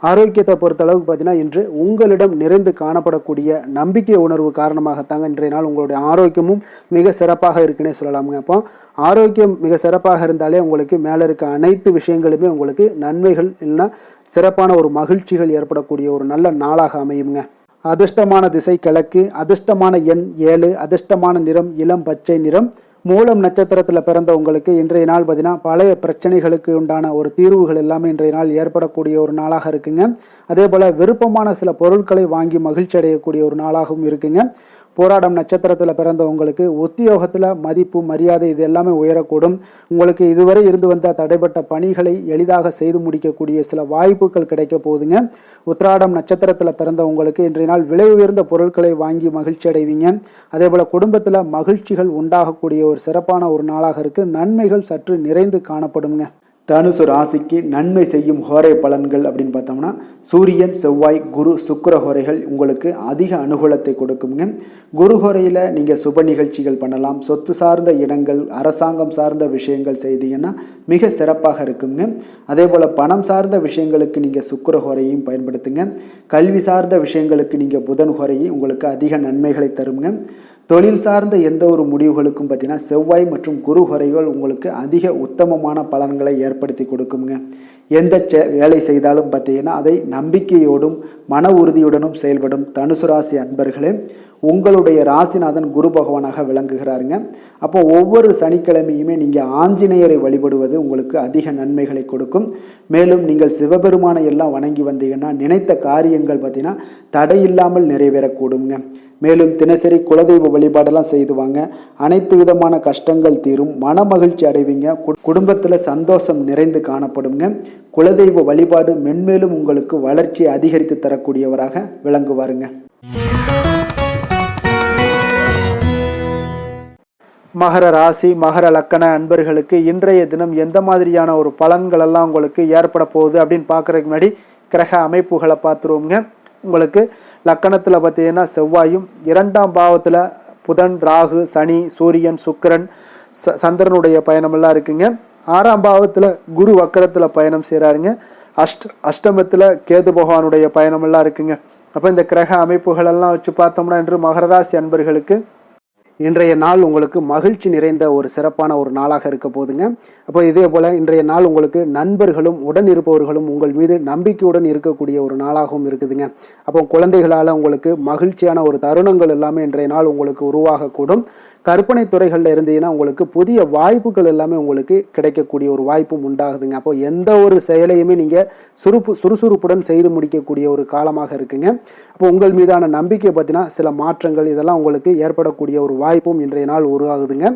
ஆரோக்கியத்தை பொறுத்த அளவுக்கு பார்த்தீங்கன்னா இன்று உங்களிடம் நிறைந்து காணப்படக்கூடிய நம்பிக்கை உணர்வு காரணமாகத்தாங்க இன்றைய நாள் உங்களுடைய ஆரோக்கியமும் மிக சிறப்பாக இருக்குன்னே சொல்லலாமுங்க. அப்போ ஆரோக்கியம் மிக சிறப்பாக இருந்தாலே உங்களுக்கு மேலே இருக்க அனைத்து விஷயங்களுமே உங்களுக்கு நன்மைகள் இல்லைன்னா சிறப்பான ஒரு மகிழ்ச்சிகள் ஏற்படக்கூடிய ஒரு நல்ல நாளாக அமையுங்க. அதிர்ஷ்டமான திசை கிழக்கு, அதிர்ஷ்டமான எண் 7, அதிர்ஷ்டமான நிறம் இளம் பச்சை நிறம். மூலம் நட்சத்திரத்தில் பிறந்த உங்களுக்கு இன்றைய நாள் பார்த்தீங்கன்னா பழைய பிரச்சனைகளுக்கு உண்டான ஒரு தீர்வுகள் எல்லாமே இன்றைய நாள் ஏற்படக்கூடிய ஒரு நாளாக இருக்குங்க. அதே போல் விருப்பமான சில பொருட்களை வாங்கி மகிழ்ச்சி அடையக்கூடிய ஒரு நாளாகவும் இருக்குங்க. போராடம் நட்சத்திரத்தில் பிறந்த உங்களுக்கு உத்தியோகத்தில் மதிப்பு மரியாதை இது எல்லாமே உயரக்கூடும். உங்களுக்கு இதுவரை இருந்து வந்த தடைப்பட்ட பணிகளை எளிதாக செய்து முடிக்கக்கூடிய சில வாய்ப்புகள் கிடைக்க போகுதுங்க. உத்திராடம் நட்சத்திரத்தில் பிறந்த உங்களுக்கு இன்றைய நாள் விலை உயர்ந்த பொருட்களை வாங்கி மகிழ்ச்சி அடைவீங்க. அதே போல் குடும்பத்தில் மகிழ்ச்சிகள் உண்டாகக்கூடிய ஒரு சிறப்பான ஒரு நாளாக இருக்குது. நன்மைகள் சற்று நிறைந்து காணப்படுங்க. தனுசு ராசிக்கு நன்மை செய்யும் ஹோரை பலன்கள் அப்படின்னு பார்த்தோம்னா சூரியன், செவ்வாய், குரு, சுக்கிர ஹோரைகள் உங்களுக்கு அதிக அனுகூலத்தை கொடுக்குங்க. குரு ஹோரையில் நீங்கள் சுப நிகழ்ச்சிகள் பண்ணலாம். சொத்து சார்ந்த இடங்கள், அரசாங்கம் சார்ந்த விஷயங்கள் செய்தீங்கன்னா மிக சிறப்பாக இருக்குங்க. அதே போல் பணம் சார்ந்த விஷயங்களுக்கு நீங்கள் சுக்கிர ஹோரையும் பயன்படுத்துங்க. கல்வி சார்ந்த விஷயங்களுக்கு நீங்கள் புதன் ஹோரையும் உங்களுக்கு அதிக நன்மைகளை தருங்க. தொழில் சார்ந்த எந்த ஒரு முடிவுகளுக்கும் பார்த்தீங்கன்னா செவ்வாய் மற்றும் குரு ஹோரைகள் உங்களுக்கு அதிக உத்தமமான பலன்களை ஏற்படுத்தி கொடுக்குங்க. எந்த வேலை செய்தாலும் பார்த்தீங்கன்னா அதை நம்பிக்கையோடும் மன உறுதியுடனும் செயல்படும் தனுசு ராசி அன்பர்களே, உங்களுடைய ராசிநாதன் குரு பகவானாக விளங்குகிறாருங்க. அப்போ ஒவ்வொரு சனிக்கிழமையுமே நீங்கள் ஆஞ்சநேயரை வழிபடுவது உங்களுக்கு அதிக நன்மைகளை கொடுக்கும். மேலும் நீங்கள் சிவபெருமானை எல்லாம் வணங்கி வந்தீங்கன்னா நினைத்த காரியங்கள் பார்த்தீங்கன்னா தடையில்லாமல் நிறைவேறக்கூடுங்க. மேலும் தினசரி குலதெய்வ வழிபாடெல்லாம் செய்துவாங்க. அனைத்து விதமான கஷ்டங்கள் தீரும், மன மகிழ்ச்சி அடைவீங்க. குடும்பத்தில் சந்தோஷம் நிறைந்து காணப்படுங்க. குலதெய்வ வழிபாடு மென்மேலும் உங்களுக்கு வளர்ச்சியை அதிகரித்து தரக்கூடியவராக விளங்குவாருங்க. மகர ராசி, மகர லக்கண அன்பர்களுக்கு இன்றைய தினம் எந்த மாதிரியான ஒரு பலன்கள் எல்லாம் உங்களுக்கு ஏற்பட போகுது அப்படின்னு பார்க்குறதுக்கு முன்னாடி கிரக அமைப்புகளை பார்த்துருவோங்க. உங்களுக்கு லக்கணத்தில் பார்த்தீங்கன்னா செவ்வாயும், 2ஆம் பாவத்தில் புதன், ராகு, சனி, சூரியன், சுக்கிரன், சந்திரனுடைய பயணமெல்லாம் இருக்குங்க. 6ஆம் பாவத்தில் குரு வக்கரத்தில் பயணம் செய்கிறாருங்க. அஷ்டமத்தில் கேது பகவானுடைய பயணமெல்லாம் இருக்குங்க. அப்போ இந்த கிரக அமைப்புகளெல்லாம் வச்சு பார்த்தோம்னா இன்று மகர ராசி அன்பர்களுக்கு இன்றைய நாள் உங்களுக்கு மகிழ்ச்சி நிறைந்த ஒரு சிறப்பான ஒரு நாளாக இருக்க போதுங்க. அப்போ இதே போல் இன்றைய நாள் உங்களுக்கு நண்பர்களும் உடன் இருப்பவர்களும் உங்கள் மீது நம்பிக்கையுடன் இருக்கக்கூடிய ஒரு நாளாகவும் இருக்குதுங்க. அப்போ குழந்தைகளால் உங்களுக்கு மகிழ்ச்சியான ஒரு தருணங்கள் எல்லாமே இன்றைய நாள் உங்களுக்கு உருவாகக்கூடும். கற்பனை துறைகளில் இருந்தீங்கன்னா உங்களுக்கு புதிய வாய்ப்புகள் எல்லாமே உங்களுக்கு கிடைக்கக்கூடிய ஒரு வாய்ப்பும் உண்டாகுதுங்க. அப்போ எந்த ஒரு செயலையுமே நீங்கள் சுறுசுறுப்புடன் செய்து முடிக்கக்கூடிய ஒரு காலமாக இருக்குங்க. அப்போ உங்கள் மீதான நம்பிக்கை பற்றினா சில மாற்றங்கள் இதெல்லாம் உங்களுக்கு ஏற்படக்கூடிய ஒரு வாய்ப்பும் இன்றைய நாள் உருவாகுதுங்க.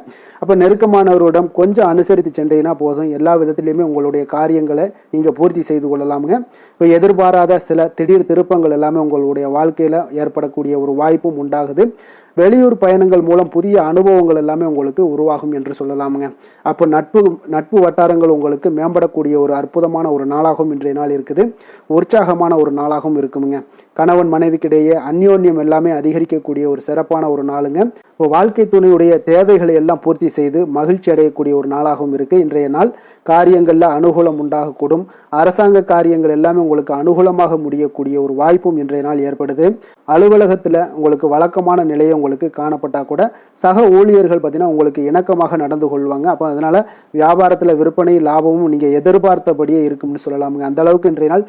அப்போ நெருக்கமானவரிடம் கொஞ்சம் அனுசரித்து சென்றீங்கன்னா போதும், எல்லா விதத்திலையுமே உங்களுடைய காரியங்களை நீங்கள் பூர்த்தி செய்து கொள்ளலாமுங்க. இப்போ எதிர்பாராத சில திடீர் திருப்பங்கள் எல்லாமே உங்களுடைய வாழ்க்கையில் ஏற்படக்கூடிய ஒரு வாய்ப்பும் உண்டாகுது. வெளியூர் பயணங்கள் மூலம் புதிய அனுபவங்கள் எல்லாமே உங்களுக்கு உருவாகும் என்று சொல்லலாமுங்க. அப்போ நட்பு வட்டாரங்கள் உங்களுக்கு மேம்படக்கூடிய ஒரு அற்புதமான ஒரு நாளாகவும் இன்றைய நாள் இருக்குது. உற்சாகமான ஒரு நாளாகவும் இருக்குமுங்க. கணவன் மனைவிக்கிடையே அந்யோன்யம் எல்லாமே அதிகரிக்கக்கூடிய ஒரு சிறப்பான ஒரு நாளுங்க. இப்போ வாழ்க்கை துணையுடைய தேவைகளை எல்லாம் பூர்த்தி செய்து மகிழ்ச்சி அடையக்கூடிய ஒரு நாளாகவும் இருக்குது இன்றைய நாள். காரியங்களில் அனுகூலம் உண்டாகக்கூடும். அரசாங்க காரியங்கள் எல்லாமே உங்களுக்கு அனுகூலமாக முடியக்கூடிய ஒரு வாய்ப்பும் இன்றைய நாள் ஏற்படுது. அலுவலகத்தில் உங்களுக்கு வழக்கமான நிலையை உங்களுக்கு காணப்பட்டால் கூட சக ஊழியர்கள் பார்த்தீங்கன்னா உங்களுக்கு இணக்கமாக நடந்து கொள்வாங்க. அப்போ அதனால் வியாபாரத்தில் விற்பனை லாபமும் நீங்கள் எதிர்பார்த்தபடியே இருக்கும்னு சொல்லலாமுங்க. அந்த அளவுக்கு இன்றைய நாள்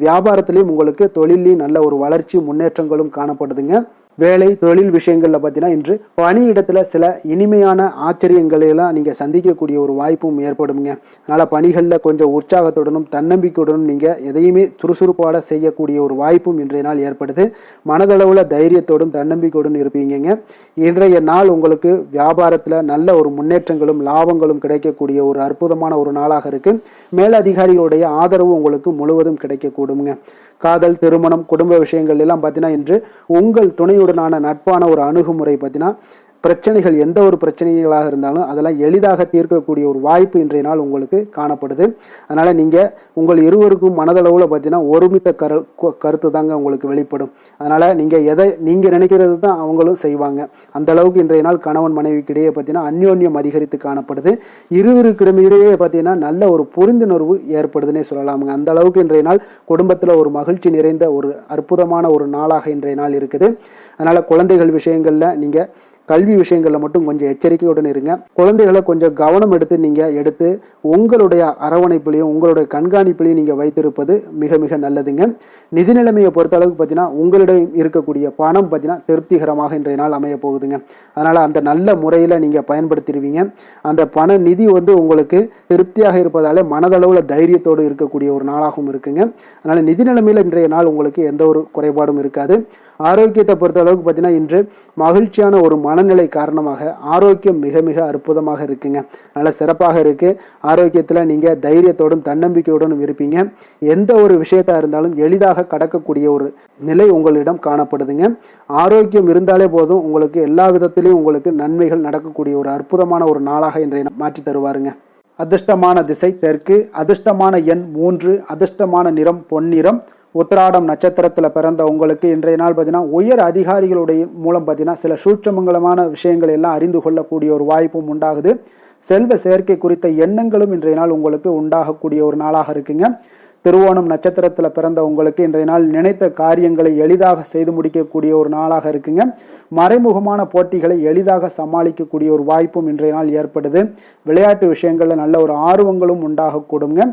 வியாபாரத்திலையும் உங்களுக்கு தொழிலையும் நல்ல ஒரு வளர்ச்சி முன்னேற்றங்களும் காணப்படுதுங்க. வேலை தொழில் விஷயங்களில் பார்த்தீங்கன்னா இன்று பணியிடத்தில் சில இனிமையான ஆச்சரியங்களையெல்லாம் நீங்கள் சந்திக்கக்கூடிய ஒரு வாய்ப்பும் ஏற்படுங்க. அதனால் பணிகளில் கொஞ்சம் உற்சாகத்துடனும் தன்னம்பிக்கையுடனும் நீங்கள் எதையுமே சுறுசுறுப்பாக செய்யக்கூடிய ஒரு வாய்ப்பும் இன்றைய நாள் ஏற்படுது. மனதளவில் தைரியத்தோடும் தன்னம்பிக்கையுடன் இருப்பீங்க. இன்றைய நாள் உங்களுக்கு வியாபாரத்தில் நல்ல ஒரு முன்னேற்றங்களும் லாபங்களும் கிடைக்கக்கூடிய ஒரு அற்புதமான ஒரு நாளாக இருக்குது. மேலதிகாரிகளுடைய ஆதரவு உங்களுக்கு முழுவதும் கிடைக்கக்கூடுங்க. காதல், திருமணம், குடும்ப விஷயங்கள் எல்லாம் பார்த்தீங்கன்னா இன்று உங்கள் துணையுடனான நட்பான ஒரு அணுகுமுறை பார்த்தீங்கன்னா பிரச்சனைகள் எந்த ஒரு பிரச்சனைகளாக இருந்தாலும் அதெல்லாம் எளிதாக தீர்க்கக்கூடிய ஒரு வாய்ப்பு இன்றைய நாள் உங்களுக்கு காணப்படுது. அதனால் நீங்கள் உங்கள் இருவருக்கும் மனதளவில் பார்த்தீங்கன்னா ஒருமித்த கருத்து தாங்க உங்களுக்கு வெளிப்படும். அதனால் நீங்கள் நினைக்கிறது தான் அவங்களும் செய்வாங்க. அந்த அளவுக்கு இன்றைய நாள் கணவன் மனைவிக்கிடையே பார்த்தீங்கன்னா அந்யோன்யம் அதிகரித்து காணப்படுது. இருவருக்கிடையே பார்த்தீங்கன்னா நல்ல ஒரு புரிந்துணர்வு ஏற்படுதுன்னே சொல்லலாமுங்க. அந்த அளவுக்கு இன்றைய நாள் குடும்பத்தில் ஒரு மகிழ்ச்சி நிறைந்த ஒரு அற்புதமான ஒரு நாளாக இன்றைய நாள் இருக்குது. அதனால் குழந்தைகள் விஷயங்களில் நீங்கள் கல்வி விஷயங்களில் மட்டும் கொஞ்சம் எச்சரிக்கையுடன் இருங்க. குழந்தைகளை கொஞ்சம் கவனம் எடுத்து உங்களுடைய அரவணைப்பிலையும் உங்களுடைய கண்காணிப்பிலையும் நீங்கள் வைத்திருப்பது மிக மிக நல்லதுங்க. நிதி நிலைமையை பொறுத்த அளவுக்கு பார்த்தீங்கன்னா உங்களிடம் இருக்கக்கூடிய பணம் பார்த்தீங்கன்னா திருப்திகரமாக இன்றைய நாள் அமைய போகுதுங்க. அதனால் அந்த நல்ல முறையில் நீங்கள் பயன்படுத்திடுவீங்க. அந்த பண நிதி உங்களுக்கு திருப்தியாக இருப்பதால மனதளவில் தைரியத்தோடு இருக்கக்கூடிய ஒரு நாளாகவும் இருக்குங்க. அதனால் நிதி நிலைமையில் இன்றைய நாள் உங்களுக்கு எந்த ஒரு குறைபாடும் இருக்காது. ஆரோக்கியத்தை பொறுத்த அளவுக்கு பார்த்தீங்கன்னா இன்று மகிழ்ச்சியான ஒரு மனநிலை காரணமாக ஆரோக்கியம் மிக மிக அற்புதமாக இருக்குங்க. நல்ல சிறப்பாக இருக்கு. ஆரோக்கியத்தில் நீங்கள் தைரியத்தோடும் தன்னம்பிக்கையோடும் இருப்பீங்க. எந்த ஒரு விஷயத்தா இருந்தாலும் எளிதாக கடக்கக்கூடிய ஒரு நிலை உங்களிடம் காணப்படுதுங்க. ஆரோக்கியம் இருந்தாலே போதும், உங்களுக்கு எல்லா விதத்திலையும் உங்களுக்கு நன்மைகள் நடக்கக்கூடிய ஒரு அற்புதமான ஒரு நாளாக இன்றைய மாற்றி தருவாருங்க. அதிர்ஷ்டமான திசை தெற்கு, அதிர்ஷ்டமான எண் 3, அதிர்ஷ்டமான நிறம் பொன்னிறம். உத்திராடம் நட்சத்திரத்தில் பிறந்த உங்களுக்கு இன்றைய நாள் பார்த்தீங்கன்னா உயர் அதிகாரிகளுடைய மூலம் பார்த்தீங்கன்னா சில சூட்சமங்கலமான விஷயங்கள் எல்லாம் அறிந்து கொள்ளக்கூடிய ஒரு வாய்ப்பும் உண்டாகுது. செல்வ சேர்க்கை குறித்த எண்ணங்களும் இன்றைய நாள் உங்களுக்கு உண்டாகக்கூடிய ஒரு நாளாக இருக்குங்க. திருவோணம் நட்சத்திரத்தில் பிறந்த உங்களுக்கு இன்றைய நாள் நினைத்த காரியங்களை எளிதாக செய்து முடிக்கக்கூடிய ஒரு நாளாக இருக்குங்க. மறைமுகமான போட்டிகளை எளிதாக சமாளிக்கக்கூடிய ஒரு வாய்ப்பும் இன்றைய நாள் ஏற்படுது. விளையாட்டு விஷயங்களில் நல்ல ஒரு ஆர்வங்களும் உண்டாகக்கூடுங்க.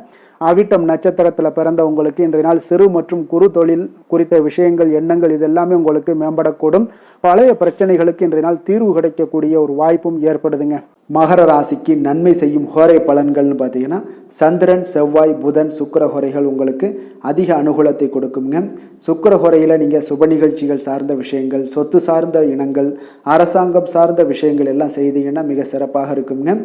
அவிட்டம் நட்சத்திரத்தில் பிறந்த உங்களுக்கு இன்றைய நாள் சிறு மற்றும் குறு தொழில் குறித்த விஷயங்கள் எண்ணங்கள் இதெல்லாமே உங்களுக்கு மேம்படக்கூடும். பழைய பிரச்சனைகளுக்கு இன்றைய நாள் தீர்வு கிடைக்கக்கூடிய ஒரு வாய்ப்பும் ஏற்படுதுங்க. மகர ராசிக்கு நன்மை செய்யும் ஹோரை பலன்கள்னு பார்த்தீங்கன்னா சந்திரன், செவ்வாய், புதன், சுக்கிர ஹோரைகள் உங்களுக்கு அதிக அனுகூலத்தை கொடுக்குங்க. சுக்கிர ஹோரையில் நீங்கள் சுப நிகழ்ச்சிகள் சார்ந்த விஷயங்கள், சொத்து சார்ந்த இனங்கள், அரசாங்கம் சார்ந்த விஷயங்கள் எல்லாம் செய்தீங்கன்னா மிக சிறப்பாக இருக்குங்க.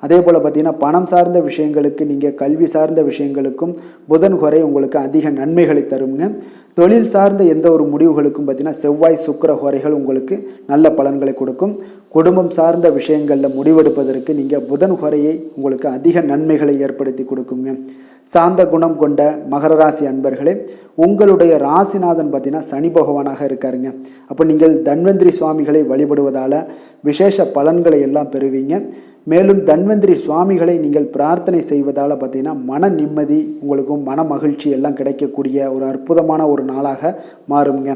அதே போல் பார்த்தீங்கன்னா பணம் சார்ந்த விஷயங்களுக்கு, நீங்கள் கல்வி சார்ந்த விஷயங்களுக்கும் புதன் ஹோரை உங்களுக்கு அதிக நன்மைகளை தருங்க. தொழில் சார்ந்த எந்த ஒரு முடிவுகளுக்கும் பார்த்தீங்கன்னா செவ்வாய், சுக்கிர ஹோரைகள் உங்களுக்கு நல்ல பலன்களை கொடுக்கும். குடும்பம் சார்ந்த விஷயங்களில் முடிவெடுப்பதற்கு நீங்கள் புதன் ஹோரையை உங்களுக்கு அதிக நன்மைகளை ஏற்படுத்தி கொடுக்குங்க. சாந்த குணம் கொண்ட மகர ராசி அன்பர்களே, உங்களுடைய ராசிநாதன் பார்த்தீங்கன்னா சனி பகவானாக இருக்காருங்க. அப்போ நீங்கள் தன்வந்திரி சுவாமிகளை வழிபடுவதால் விசேஷ பலன்களை எல்லாம் பெறுவீங்க. மேலும் தன்வந்திரி சுவாமிகளை நீங்கள் பிரார்த்தனை செய்வதால் பார்த்தீங்கன்னா மன நிம்மதி உங்களுக்கும் மன மகிழ்ச்சி எல்லாம் கிடைக்கக்கூடிய ஒரு அற்புதமான ஒரு நாளாக மாறுங்க.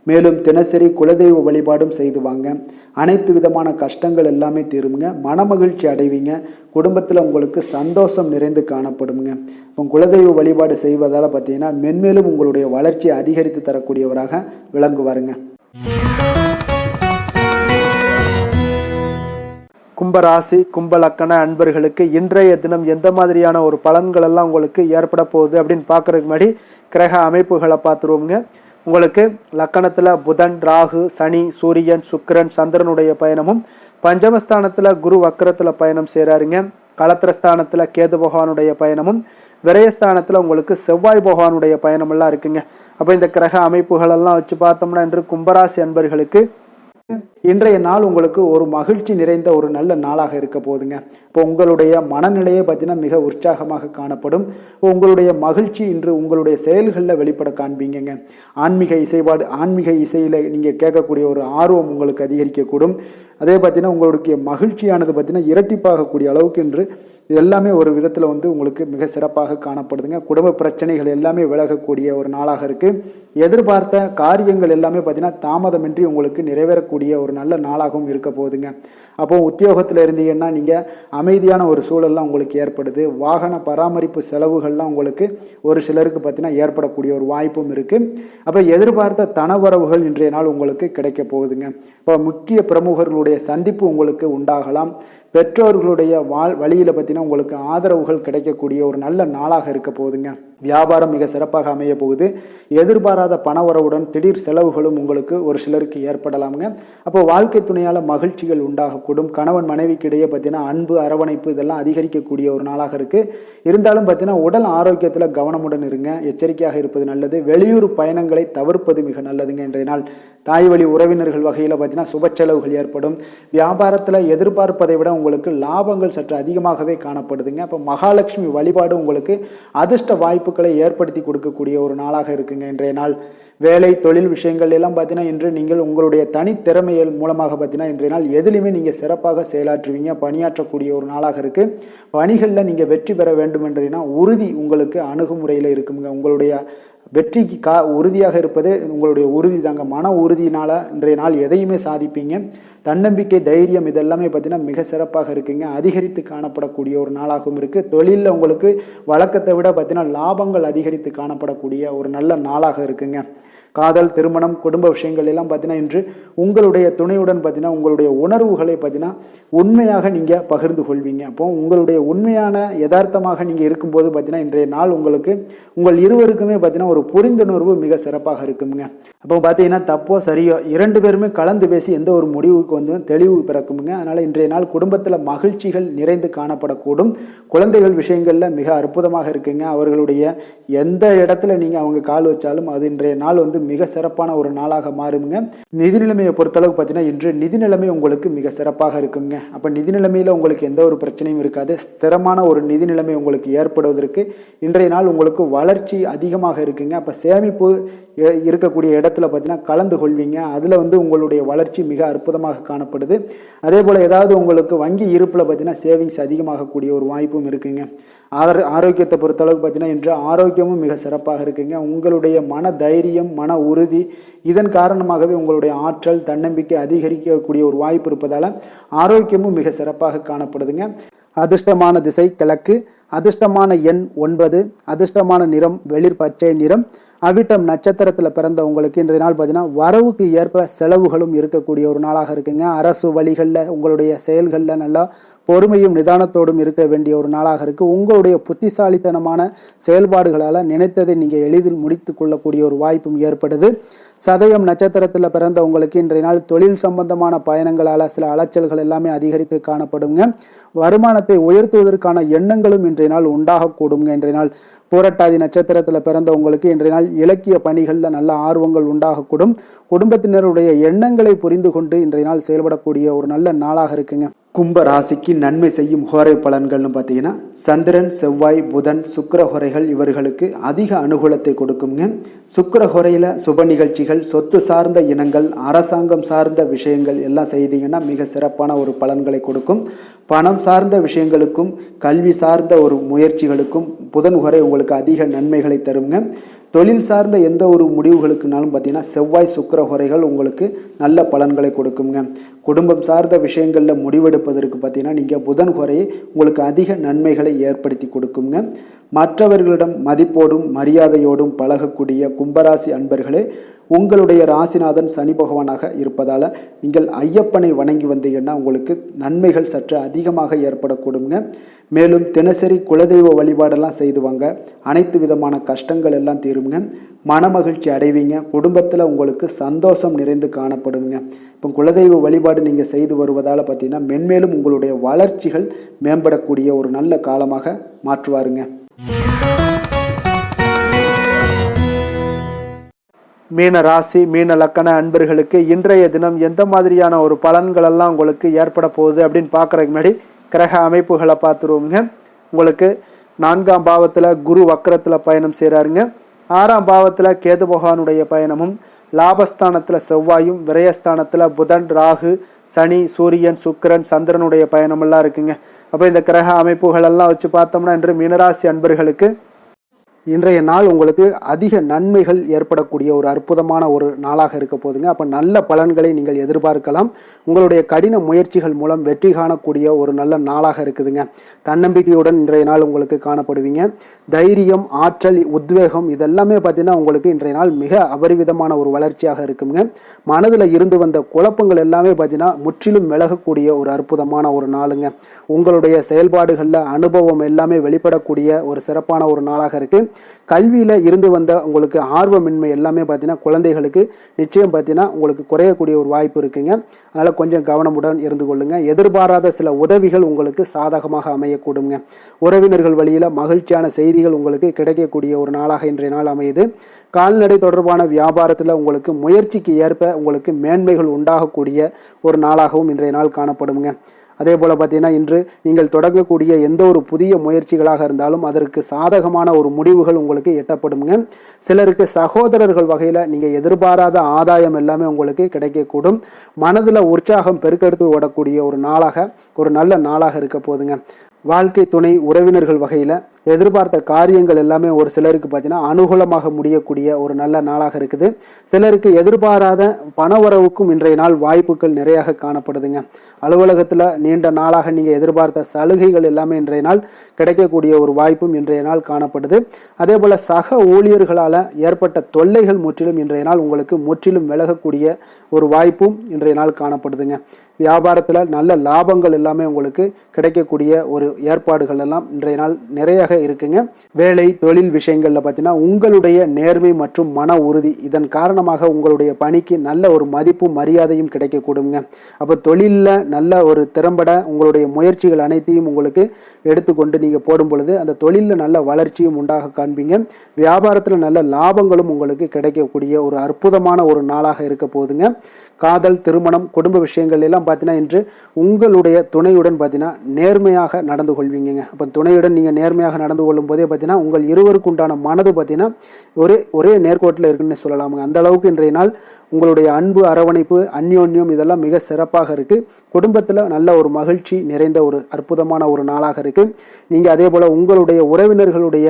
மேலும் தினசரி குலதெய்வ வழிபாடும் செய்து வாங்க. அனைத்து விதமான கஷ்டங்கள் எல்லாமே தீருங்க. மனமகிழ்ச்சி அடைவீங்க. குடும்பத்தில் உங்களுக்கு சந்தோஷம் நிறைந்து காணப்படுங்க. இப்போ குலதெய்வ வழிபாடு செய்வதால் பார்த்தீங்கன்னா மென்மேலும் உங்களுடைய வளர்ச்சியை அதிகரித்து தரக்கூடியவராக விளங்குவாருங்க. கும்பராசி கும்பலக்கண அன்பர்களுக்கு இன்றைய தினம் எந்த மாதிரியான ஒரு பலன்கள் எல்லாம் உங்களுக்கு ஏற்பட போகுது அப்படின்னு பார்க்கறதுக்கு முன்னாடி கிரக அமைப்புகளை பார்த்துருவோங்க. உங்களுக்கு லக்கணத்தில் புதன், ராகு, சனி, சூரியன், சுக்கிரன், சந்திரனுடைய பயணமும், பஞ்சமஸ்தானத்தில் குரு வக்கரத்தில் பயணம் செய்கிறாருங்க. களத்திரஸ்தானத்தில் கேது பகவானுடைய பயணமும், விரயஸ்தானத்தில் உங்களுக்கு செவ்வாய் பகவானுடைய பயணமெல்லாம் இருக்குங்க. அப்போ இந்த கிரக அமைப்புகளெல்லாம் வச்சு பார்த்தோம்னா இன்று கும்பராசி அன்பர்களுக்கு இன்றைய நாள் உங்களுக்கு ஒரு மகிழ்ச்சி நிறைந்த ஒரு நல்ல நாளாக இருக்க போகுதுங்க. இப்போ உங்களுடைய மனநிலையை பார்த்தீங்கன்னா மிக உற்சாகமாக காணப்படும். உங்களுடைய மகிழ்ச்சி இன்று உங்களுடைய செயல்களில் வெளிப்பட காண்பீங்க. ஆன்மீக இசையில் நீங்கள் கேட்கக்கூடிய ஒரு ஆர்வம் உங்களுக்கு அதிகரிக்கக்கூடும். அதே பார்த்தீங்கன்னா உங்களுடைய மகிழ்ச்சியானது பார்த்தீங்கன்னா இரட்டிப்பாகக்கூடிய அளவுக்கு இன்று எல்லாமே ஒரு விதத்தில் உங்களுக்கு மிக சிறப்பாக காணப்படுதுங்க. குடும்ப பிரச்சனைகள் எல்லாமே விலகக்கூடிய ஒரு நாளாக இருக்குது. எதிர்பார்த்த காரியங்கள் எல்லாமே பார்த்தீங்கன்னா தாமதமின்றி உங்களுக்கு நிறைவேறக்கூடிய ஒரு நல்ல நாளாகவும் இருக்க போகுதுங்க. அப்போ உத்தியோகத்தில் இருந்தீங்கன்னா நீங்கள் அமைதியான ஒரு சூழல்லாம் உங்களுக்கு ஏற்படுது. வாகன பராமரிப்பு செலவுகள்லாம் உங்களுக்கு ஒரு சிலருக்கு பார்த்தீங்கன்னா ஏற்படக்கூடிய ஒரு வாய்ப்பும் இருக்குது. அப்போ எதிர்பார்த்த தனவரவுகள் இன்றைய நாள் உங்களுக்கு கிடைக்க போகுதுங்க. இப்போ முக்கிய பிரமுகர்களுடைய சந்திப்பு உங்களுக்கு உண்டாகலாம். பெற்றோர்களுடைய வழியில் பார்த்தீங்கன்னா உங்களுக்கு ஆதரவுகள் கிடைக்கக்கூடிய ஒரு நல்ல நாளாக இருக்க போகுதுங்க. வியாபாரம் மிக சிறப்பாக அமைய போகுது. எதிர்பாராத பண வரவுடன் திடீர் செலவுகளும் உங்களுக்கு ஒரு சிலருக்கு ஏற்படலாமுங்க. அப்போ வாழ்க்கை துணையால் மகிழ்ச்சிகள் உண்டாகக்கூடும். கணவன் மனைவிக்கு இடையே பார்த்தீங்கன்னா அன்பு, அரவணைப்பு இதெல்லாம் அதிகரிக்கக்கூடிய ஒரு நாளாக இருக்குது. இருந்தாலும் பார்த்தீங்கன்னா உடல் ஆரோக்கியத்தில் கவனமுடன் இருங்க, எச்சரிக்கையாக இருப்பது நல்லது. வெளியூர் பயணங்களை தவிர்ப்பது மிக நல்லதுங்க. இன்றைய நாள் தாய் வழி உறவினர்கள் வகையில் பார்த்தீங்கன்னா சுப செலவுகள் ஏற்படும். வியாபாரத்தில் எதிர்பார்ப்பதை விட உங்களுக்கு லாபங்கள் சற்று அதிகமாகவே காணப்படுதுங்க. அப்போ மகாலட்சுமி வழிபாடு உங்களுக்கு அதிர்ஷ்ட வாய்ப்புகளை ஏற்படுத்தி கொடுக்கக்கூடிய ஒரு நாளாக இருக்குங்க இன்றைய நாள். வேலை தொழில் விஷயங்கள் எல்லாம் பார்த்தீங்கன்னா இன்று நீங்கள் உங்களுடைய தனித்திறமைகள் மூலமாக பார்த்தீங்கன்னா இன்றைய நாள் எதிலுமே நீங்கள் சிறப்பாக செயலாற்றுவீங்க, பணியாற்றக்கூடிய ஒரு நாளாக இருக்குது. பணிகளில் நீங்கள் வெற்றி பெற வேண்டும் என்றீங்கன்னா உறுதி உங்களுக்கு அணுகுமுறையில் இருக்குங்க. உங்களுடைய வெற்றிக்கு உறுதியாக இருப்பது உங்களுடைய உறுதி தாங்க. மன உறுதியினால் இன்றைய நாள் எதையுமே சாதிப்பீங்க. தன்னம்பிக்கை, தைரியம் இதெல்லாமே பார்த்தீங்கன்னா மிக சிறப்பாக இருக்குங்க. அதிகரித்து காணப்படக்கூடிய ஒரு நாளாகவும் இருக்குது. தொழிலில் உங்களுக்கு வழக்கத்தை விட பார்த்தீங்கன்னா லாபங்கள் அதிகரித்து காணப்படக்கூடிய ஒரு நல்ல நாளாக இருக்குங்க. காதல், திருமணம், குடும்ப விஷயங்கள் எல்லாம் பார்த்தீங்கன்னா இன்று உங்களுடைய துணையுடன் பார்த்தீங்கன்னா உங்களுடைய உணர்வுகளை பார்த்தீங்கன்னா உண்மையாக நீங்கள் பகிர்ந்து கொள்வீங்க. அப்போ உங்களுடைய உண்மையான யதார்த்தமாக நீங்கள் இருக்கும்போது பார்த்தீங்கன்னா இன்றைய நாள் உங்களுக்கு உங்கள் இருவருக்குமே பார்த்தீங்கன்னா ஒரு புரிந்துணர்வு மிக சிறப்பாக இருக்குங்க. அப்போ பார்த்தீங்கன்னா தப்போ சரியோ 2 பேருமே கலந்து பேசி எந்த ஒரு முடிவுக்கு வந்து தெளிவு பிறக்குங்க. அதனால் இன்றைய நாள் குடும்பத்தில் மகிழ்ச்சிகள் நிறைந்து காணப்படக்கூடும். குழந்தைகள் விஷயங்களில் மிக அற்புதமாக இருக்குங்க. அவர்களுடைய எந்த இடத்துல நீங்கள் அவங்க கால் வச்சாலும் அது இன்றைய நாள் வந்து மிக சிறப்பான ஒரு நாளாக மாறுங்க. நிதி நிலைமையை பொறுத்தளவுக்கு பார்த்தீங்கன்னா இன்று நிதி நிலைமை உங்களுக்கு மிக சிறப்பாக இருக்குங்க. அப்போ நிதி நிலைமையில் உங்களுக்கு எந்த ஒரு பிரச்சனையும் இருக்காது. ஸ்திரமான ஒரு நிதி நிலைமை உங்களுக்கு ஏற்படுவதற்கு இன்றைய நாள் உங்களுக்கு வளர்ச்சி அதிகமாக இருக்குங்க. அப்போ சேமிப்பு இருக்கக்கூடிய இடத்துல பார்த்தீங்கன்னா கலந்து கொள்வீங்க. அதில் வந்து உங்களுடைய வளர்ச்சி மிக அற்புதமாக காணப்படுது. அதே போல் ஏதாவது உங்களுக்கு வங்கி இருப்பில் பார்த்தீங்கன்னா சேவிங்ஸ் அதிகமாகக்கூடிய ஒரு வாய்ப்பும் இருக்குங்க. ஆரோக்கியத்தை பொறுத்தளவுக்கு பார்த்தீங்கன்னா இன்று ஆரோக்கியமும் மிக சிறப்பாக இருக்குங்க. உங்களுடைய மன தைரியம், மன உறுதி இதன் காரணமாகவே உங்களுடைய ஆற்றல், தன்னம்பிக்கை அதிகரிக்கக்கூடிய ஒரு வாய்ப்பு இருப்பதால் ஆரோக்கியமும் மிக சிறப்பாக காணப்படுதுங்க. அதிர்ஷ்டமான திசை கிழக்கு, அதிர்ஷ்டமான எண் 9, அதிர்ஷ்டமான நிறம் வெளிர் பச்சை நிறம். அவிட்டம் நட்சத்திரத்தில் பிறந்த உங்களுக்கு இன்றைய நாள் பார்த்தீங்கன்னா வரவுக்கு ஏற்ப செலவுகளும் இருக்கக்கூடிய ஒரு நாளாக இருக்குங்க. அரசு வழிகளில் உங்களுடைய செயல்களில் நல்லா பொறுமையும் நிதானத்தோடும் இருக்க வேண்டிய ஒரு நாளாக இருக்குது. உங்களுடைய புத்திசாலித்தனமான செயல்பாடுகளால் நினைத்ததை நீங்கள் எளிதில் முடித்து கொள்ளக்கூடிய ஒரு வாய்ப்பும் ஏற்படுது. சதயம் நட்சத்திரத்தில் பிறந்த உங்களுக்கு இன்றைய நாள் தொழில் சம்பந்தமான பயணங்களால் சில அலைச்சல்கள் எல்லாமே அதிகரித்து காணப்படுங்க. வருமானத்தை உயர்த்துவதற்கான எண்ணங்களும் இன்றைய நாள் உண்டாகக்கூடுங்க. இன்றைய நாள் பூரட்டாதி நட்சத்திரத்தில் பிறந்த உங்களுக்கு இன்றைய நாள் இலக்கிய பணிகளில் நல்ல ஆர்வங்கள் உண்டாகக்கூடும். குடும்பத்தினருடைய எண்ணங்களை புரிந்து கொண்டு இன்றைய நாள் செயல்படக்கூடிய ஒரு நல்ல நாளாக இருக்குங்க. கும்ப ராசிக்கு நன்மை செய்யும் ஹோரை பலன்கள்னு பார்த்தீங்கன்னா சந்திரன், செவ்வாய், புதன், சுக்கிர ஹோரைகள் இவர்களுக்கு அதிக அனுகூலத்தை கொடுக்குங்க. சுக்கிர ஹோரையில் சுப நிகழ்ச்சிகள், சொத்து சார்ந்த இனங்கள், அரசாங்கம் சார்ந்த விஷயங்கள் எல்லாம் செய்தீங்கன்னா மிக சிறப்பான ஒரு பலன்களை கொடுக்கும். பணம் சார்ந்த விஷயங்களுக்கும் கல்வி சார்ந்த ஒரு முயற்சிகளுக்கும் புதன் ஹோரை உங்களுக்கு அதிக நன்மைகளை தருங்க. தொழில் சார்ந்த எந்த ஒரு முடிவுகளுக்குனாலும் பார்த்தீங்கன்னா செவ்வாய், சுக்கிர ஹோரைகள் உங்களுக்கு நல்ல பலன்களை கொடுக்குங்க. குடும்பம் சார்ந்த விஷயங்களில் முடிவெடுப்பதற்கு பார்த்தீங்கன்னா நீங்கள் புதன் ஹோரையை உங்களுக்கு அதிக நன்மைகளை ஏற்படுத்தி கொடுக்குங்க. மற்றவர்களிடம் மதிப்போடும் மரியாதையோடும் பழகக்கூடிய கும்பராசி அன்பர்களே, உங்களுடைய ராசிநாதன் சனி பகவானாக இருப்பதால் நீங்கள் ஐயப்பனை வணங்கி வந்தீங்கன்னா உங்களுக்கு நன்மைகள் சற்று அதிகமாக ஏற்படக்கூடுங்க. மேலும் தினசரி குலதெய்வ வழிபாடெல்லாம் செய்து வாங்க. அனைத்து விதமான கஷ்டங்கள் எல்லாம் தீருங்க. மனமகிழ்ச்சி அடைவீங்க. குடும்பத்தில் உங்களுக்கு சந்தோஷம் நிறைந்து காணப்படுங்க. இப்போ குலதெய்வ வழிபாடு நீங்கள் செய்து வருவதால் பார்த்தீங்கன்னா மென்மேலும் உங்களுடைய வளர்ச்சிகள் மேம்படக்கூடிய ஒரு நல்ல காலமாக மாற்றுவாருங்க. மீன ராசி, மீன லக்கண அன்பர்களுக்கு இன்றைய தினம் எந்த மாதிரியான ஒரு பலன்களெல்லாம் உங்களுக்கு ஏற்பட போகுது அப்படின்னு பார்க்குறதுக்கு முன்னாடி கிரக அமைப்புகளை பார்த்துருவோங்க. உங்களுக்கு 4ஆம் பாவத்தில் குரு வக்கரத்தில் பயணம் செய்கிறாருங்க. 6ஆம் பாவத்தில் கேது பகவானுடைய பயணமும், லாபஸ்தானத்தில் செவ்வாயும், விரயஸ்தானத்தில் புதன், ராகு, சனி, சூரியன், சுக்கிரன், சந்திரனுடைய பயணமெல்லாம் இருக்குங்க. அப்போ இந்த கிரக அமைப்புகளெல்லாம் வச்சு பார்த்தோம்னா இன்று மீனராசி அன்பர்களுக்கு இன்றைய நாள் உங்களுக்கு அதிக நன்மைகள் ஏற்படக்கூடிய ஒரு அற்புதமான ஒரு நாளாக இருக்க போதுங்க. அப்போ நல்ல பலன்களை நீங்கள் எதிர்பார்க்கலாம். உங்களுடைய கடின முயற்சிகள் மூலம் வெற்றி காணக்கூடிய ஒரு நல்ல நாளாக இருக்குதுங்க. தன்னம்பிக்கையுடன் இன்றைய நாள் உங்களுக்கு காணப்படுவீங்க. தைரியம், ஆற்றல், உத்வேகம் இதெல்லாமே பார்த்தீங்கன்னா உங்களுக்கு இன்றைய நாள் மிக அபரிவிதமான ஒரு வளர்ச்சியாக இருக்குங்க. மனதில் இருந்து வந்த குழப்பங்கள் எல்லாமே பார்த்தீங்கன்னா முற்றிலும் விலகக்கூடிய ஒரு அற்புதமான ஒரு நாளுங்க. உங்களுடைய செயல்பாடுகளில் அனுபவம் எல்லாமே வெளிப்படக்கூடிய ஒரு சிறப்பான ஒரு நாளாக இருக்கு. கல்வியில் இருந்து வந்த உங்களுக்கு ஆர்வமின்மை எல்லாமே பார்த்தீங்கன்னா குழந்தைகளுக்கு நிச்சயம் பார்த்தீங்கன்னா உங்களுக்கு குறையக்கூடிய ஒரு வாய்ப்பு இருக்குங்க. அதனால் கொஞ்சம் கவனமுடன் இருந்து கொள்ளுங்க. எதிர்பாராத சில உதவிகள் உங்களுக்கு சாதகமாக அமையக்கூடுங்க. உறவினர்கள் வழியில் மகிழ்ச்சியான செய்திகள் உங்களுக்கு கிடைக்கக்கூடிய ஒரு நாளாக இன்றைய நாள் அமையுது. கால்நடை தொடர்பான வியாபாரத்தில் உங்களுக்கு முயற்சிக்கு ஏற்ப உங்களுக்கு மேன்மைகள் உண்டாகக்கூடிய ஒரு நாளாகவும் இன்றைய நாள் காணப்படுங்க. அதே போல் பார்த்தீங்கன்னா இன்று நீங்கள் தொடங்கக்கூடிய எந்த ஒரு புதிய முயற்சிகளாக இருந்தாலும் அதற்கு சாதகமான ஒரு முடிவுகள் உங்களுக்கு எட்டப்படுங்க. சிலருக்கு சகோதரர்கள் வகையில் நீங்கள் எதிர்பாராத ஆதாயம் எல்லாமே உங்களுக்கு கிடைக்கக்கூடும். மனதில் உற்சாகம் பெருக்கெடுத்து ஓடக்கூடிய ஒரு நாளாக, ஒரு நல்ல நாளாக இருக்க போதுங்க. வாழ்க்கை துணை உறவினர்கள் வகையில் எதிர்பார்த்த காரியங்கள் எல்லாமே ஒரு சிலருக்கு பார்த்தீங்கன்னா அனுகூலமாக முடியக்கூடிய ஒரு நல்ல நாளாக இருக்குது. சிலருக்கு எதிர்பாராத பணவரவுக்கும் இன்றைய நாள் வாய்ப்புகள் நிறையாக காணப்படுதுங்க. அலுவலகத்தில் நீண்ட நாளாக நீங்கள் எதிர்பார்த்த சலுகைகள் எல்லாமே இன்றைய நாள் கிடைக்கக்கூடிய ஒரு வாய்ப்பும் இன்றைய நாள் காணப்படுது. அதே போல் சக ஊழியர்களால் ஏற்பட்ட தொல்லைகள் முற்றிலும் இன்றைய நாள் உங்களுக்கு முற்றிலும் விலகக்கூடிய ஒரு வாய்ப்பும் இன்றைய நாள் காணப்படுதுங்க. வியாபாரத்தில் நல்ல லாபங்கள் எல்லாமே உங்களுக்கு கிடைக்கக்கூடிய ஒரு ஏற்பாடுகள் எல்லாம் இன்றைய நாள் நிறையாக இருக்குங்க. வேலை தொழில் விஷயங்கள்ல பார்த்தீங்கன்னா உங்களுடைய நேர்மை மற்றும் மன உறுதி இதன் காரணமாக உங்களுடைய பணிக்கு நல்ல ஒரு மதிப்பும் மரியாதையும் கிடைக்கக்கூடுங்க. அப்போ தொழிலில் நல்ல ஒரு திறம்பட உங்களுடைய முயற்சிகள் அனைத்தையும் உங்களுக்கு எடுத்துக்கொண்டு நீங்கள் போடும் பொழுது அந்த தொழிலில் நல்ல வளர்ச்சியும் உண்டாக காண்பீங்க. வியாபாரத்தில் நல்ல லாபங்களும் உங்களுக்கு கிடைக்கக்கூடிய ஒரு அற்புதமான ஒரு நாளாக இருக்க போகுதுங்க. காதல், திருமணம், குடும்ப விஷயங்கள் எல்லாம் பார்த்தீங்கன்னா இன்று உங்களுடைய துணையுடன் பார்த்தீங்கன்னா நேர்மையாக நடந்து கொள்வீங்க. அப்போ துணையுடன் நீங்கள் நேர்மையாக நடந்து கொள்ளும் போதே பார்த்தீங்கன்னா உங்கள் இருவருக்கு உண்டான மனது பார்த்தீங்கன்னா ஒரே நேர்கோட்டில் இருக்குன்னு சொல்லலாமுங்க. அந்த அளவுக்கு இன்றைய நாள் உங்களுடைய அன்பு, அரவணைப்பு, அந்யோன்யம் இதெல்லாம் மிக சிறப்பாக இருக்குது. குடும்பத்தில் நல்ல ஒரு மகிழ்ச்சி நிறைந்த ஒரு அற்புதமான ஒரு நாளாக இருக்குது. நீங்கள் அதே போல் உங்களுடைய உறவினர்களுடைய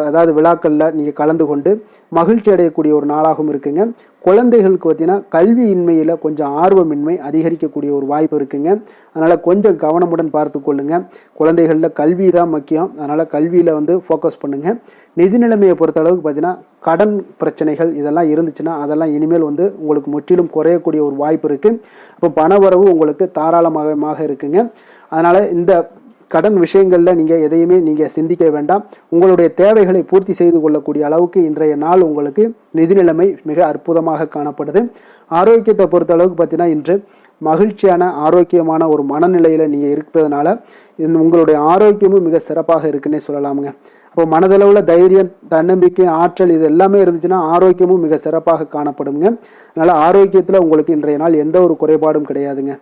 அதாவது விழாக்களில் நீங்கள் கலந்து கொண்டு மகிழ்ச்சி அடையக்கூடிய ஒரு நாளாகவும் இருக்குங்க. குழந்தைகளுக்கு பார்த்தீங்கன்னா கல்வியின்மையில் கொஞ்சம் ஆர்வமின்மை அதிகரிக்கக்கூடிய ஒரு வாய்ப்பு இருக்குங்க. அதனால் கொஞ்சம் கவனமுடன் பார்த்து கொள்ளுங்க. குழந்தைகளில் கல்வி தான் முக்கியம். அதனால் கல்வியில் ஃபோக்கஸ் பண்ணுங்கள். நிதி நிலைமையை பொறுத்த அளவுக்கு பார்த்தீங்கன்னா கடன் பிரச்சனைகள் இதெல்லாம் இருந்துச்சுன்னா அதெல்லாம் இனிமேல் உங்களுக்கு முற்றிலும் குறையக்கூடிய ஒரு வாய்ப்பு இருக்குது. அப்போ பணவரவு உங்களுக்கு தாராளமாக இருக்குங்க. அதனால் இந்த கடன் விஷயங்களில் நீங்கள் எதையுமே நீங்கள் சிந்திக்க வேண்டாம். உங்களுடைய தேவைகளை பூர்த்தி செய்து கொள்ளக்கூடிய அளவுக்கு இன்றைய நாள் உங்களுக்கு நிதி நிலைமை மிக அற்புதமாக காணப்படுது. ஆரோக்கியத்தை பொறுத்த அளவுக்கு பார்த்தீங்கன்னா இன்று மகிழ்ச்சியான ஆரோக்கியமான ஒரு மனநிலையில் நீங்கள் இருப்பதனால உங்களுடைய ஆரோக்கியமும் மிக சிறப்பாக இருக்குன்னே சொல்லலாமுங்க. அப்போ மனதளவில் தைரியம், தன்னம்பிக்கை, ஆற்றல் இது எல்லாமே இருந்துச்சுன்னா ஆரோக்கியமும் மிக சிறப்பாக காணப்படுங்க. அதனால் ஆரோக்கியத்தில் உங்களுக்கு இன்றைய நாள் எந்த ஒரு குறைபாடும் கிடையாதுங்க.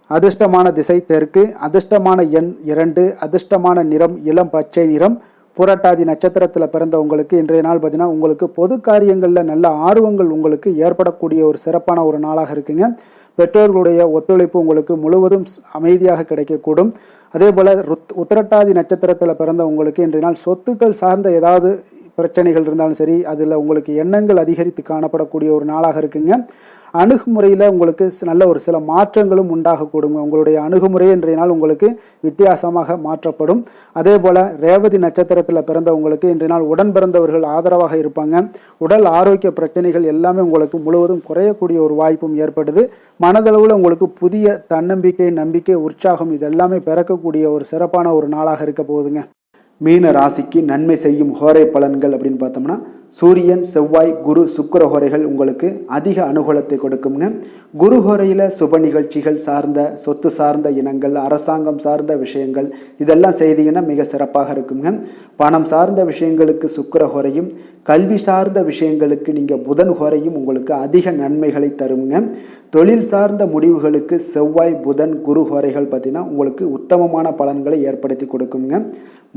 அதிர்ஷ்டமான திசை தெற்கு, அதிர்ஷ்டமான எண் 2, அதிர்ஷ்டமான நிறம் இளம் பச்சை நிறம். புரட்டாதி நட்சத்திரத்தில் பிறந்த உங்களுக்கு இன்றைய நாள் பார்த்தீங்கன்னா உங்களுக்கு பொது காரியங்களில் நல்ல ஆர்வங்கள் உங்களுக்கு ஏற்படக்கூடிய ஒரு சிறப்பான ஒரு நாளாக இருக்குங்க. பெற்றோர்களுடைய ஒத்துழைப்பு உங்களுக்கு முழுவதும் அமைதியாக கிடைக்கக்கூடும். அதே போல் உத்திரட்டாதி நட்சத்திரத்தில் பிறந்த உங்களுக்கு இன்றைய நாள் சொத்துக்கள் சார்ந்த ஏதாவது பிரச்சனைகள் இருந்தாலும் சரி அதில் உங்களுக்கு எண்ணங்கள் அதிகரித்து காணப்படக்கூடிய ஒரு நாளாக இருக்குங்க. அணுகுமுறையில் உங்களுக்கு நல்ல ஒரு சில மாற்றங்களும் உண்டாகக்கூடுங்க. உங்களுடைய அணுகுமுறை இன்றைய நாள் உங்களுக்கு வித்தியாசமாக மாற்றப்படும். அதே போல் ரேவதி நட்சத்திரத்தில் பிறந்த உங்களுக்கு இன்றைய நாள் உடன் பிறந்தவர்கள் ஆதரவாக இருப்பாங்க. உடல் ஆரோக்கிய பிரச்சனைகள் எல்லாமே உங்களுக்கு முழுவதும் குறையக்கூடிய ஒரு வாய்ப்பும் ஏற்படுது. மனதளவில் உங்களுக்கு புதிய தன்னம்பிக்கை, நம்பிக்கை, உற்சாகம் இதெல்லாமே பிறக்கக்கூடிய ஒரு சிறப்பான ஒரு நாளாக இருக்க போகுதுங்க. மீன ராசிக்கு நன்மை செய்யும் ஹோரை பலன்கள் அப்படின்னு பார்த்தோம்னா சூரியன், செவ்வாய், குரு, சுக்கிர ஹோரைகள் உங்களுக்கு அதிக அனுகூலத்தை கொடுக்குங்க. குரு ஹோரையில் சுப நிகழ்ச்சிகள் சார்ந்த, சொத்து சார்ந்த இனங்கள், அரசாங்கம் சார்ந்த விஷயங்கள் இதெல்லாம் செய்தீங்கன்னா மிக சிறப்பாக இருக்குங்க. பணம் சார்ந்த விஷயங்களுக்கு சுக்கிர ஹோரையும், கல்வி சார்ந்த விஷயங்களுக்கு நீங்கள் புதன் ஹோரையும் உங்களுக்கு அதிக நன்மைகளை தருங்க. தொழில் சார்ந்த முடிவுகளுக்கு செவ்வாய், புதன், குரு ஹோரைகள் பார்த்தீங்கன்னா உங்களுக்கு உத்தமமான பலன்களை ஏற்படுத்தி கொடுக்குங்க.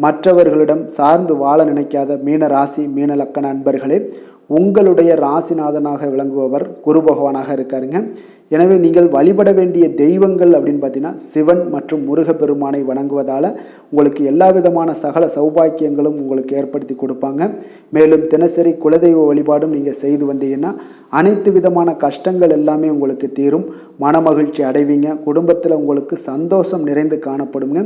மற்றவர்களிடம் சார்ந்து வாழ நினைக்காத மீன ராசி, மீன லக்கண அன்பர்களே, உங்களுடைய ராசிநாதனாக விளங்குபவர் குரு பகவானாக இருக்காருங்க. எனவே நீங்கள் வழிபட வேண்டிய தெய்வங்கள் அப்படின்னு பார்த்தீங்கன்னா சிவன் மற்றும் முருகப்பெருமானை வணங்குவதால் உங்களுக்கு எல்லா விதமான சகல சௌபாக்கியங்களும் உங்களுக்கு ஏற்படுத்தி கொடுப்பாங்க. மேலும் தினசரி குலதெய்வ வழிபாடும் நீங்கள் செய்து வந்தீங்கன்னா அனைத்து விதமான கஷ்டங்கள் எல்லாமே உங்களுக்கு தீரும், மனமகிழ்ச்சி அடைவீங்க, குடும்பத்தில் உங்களுக்கு சந்தோஷம் நிறைந்து காணப்படுங்க.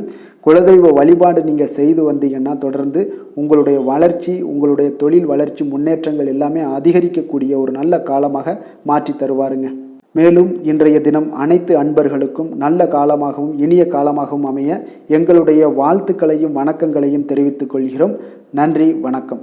குலதெய்வ வழிபாடு நீங்கள் செய்து வந்தீங்கன்னா தொடர்ந்து உங்களுடைய வளர்ச்சி, உங்களுடைய தொழில் வளர்ச்சி, முன்னேற்றங்கள் எல்லாமே அதிகரிக்கக்கூடிய ஒரு நல்ல காலமாக மாற்றி தருவாருங்க. மேலும் இன்றைய தினம் அனைத்து அன்பர்களுக்கும் நல்ல காலமாகவும் இனிய காலமாகவும் அமைய எங்களுடைய வாழ்த்துக்களையும் வணக்கங்களையும் தெரிவித்துக் கொள்கிறோம். நன்றி, வணக்கம்.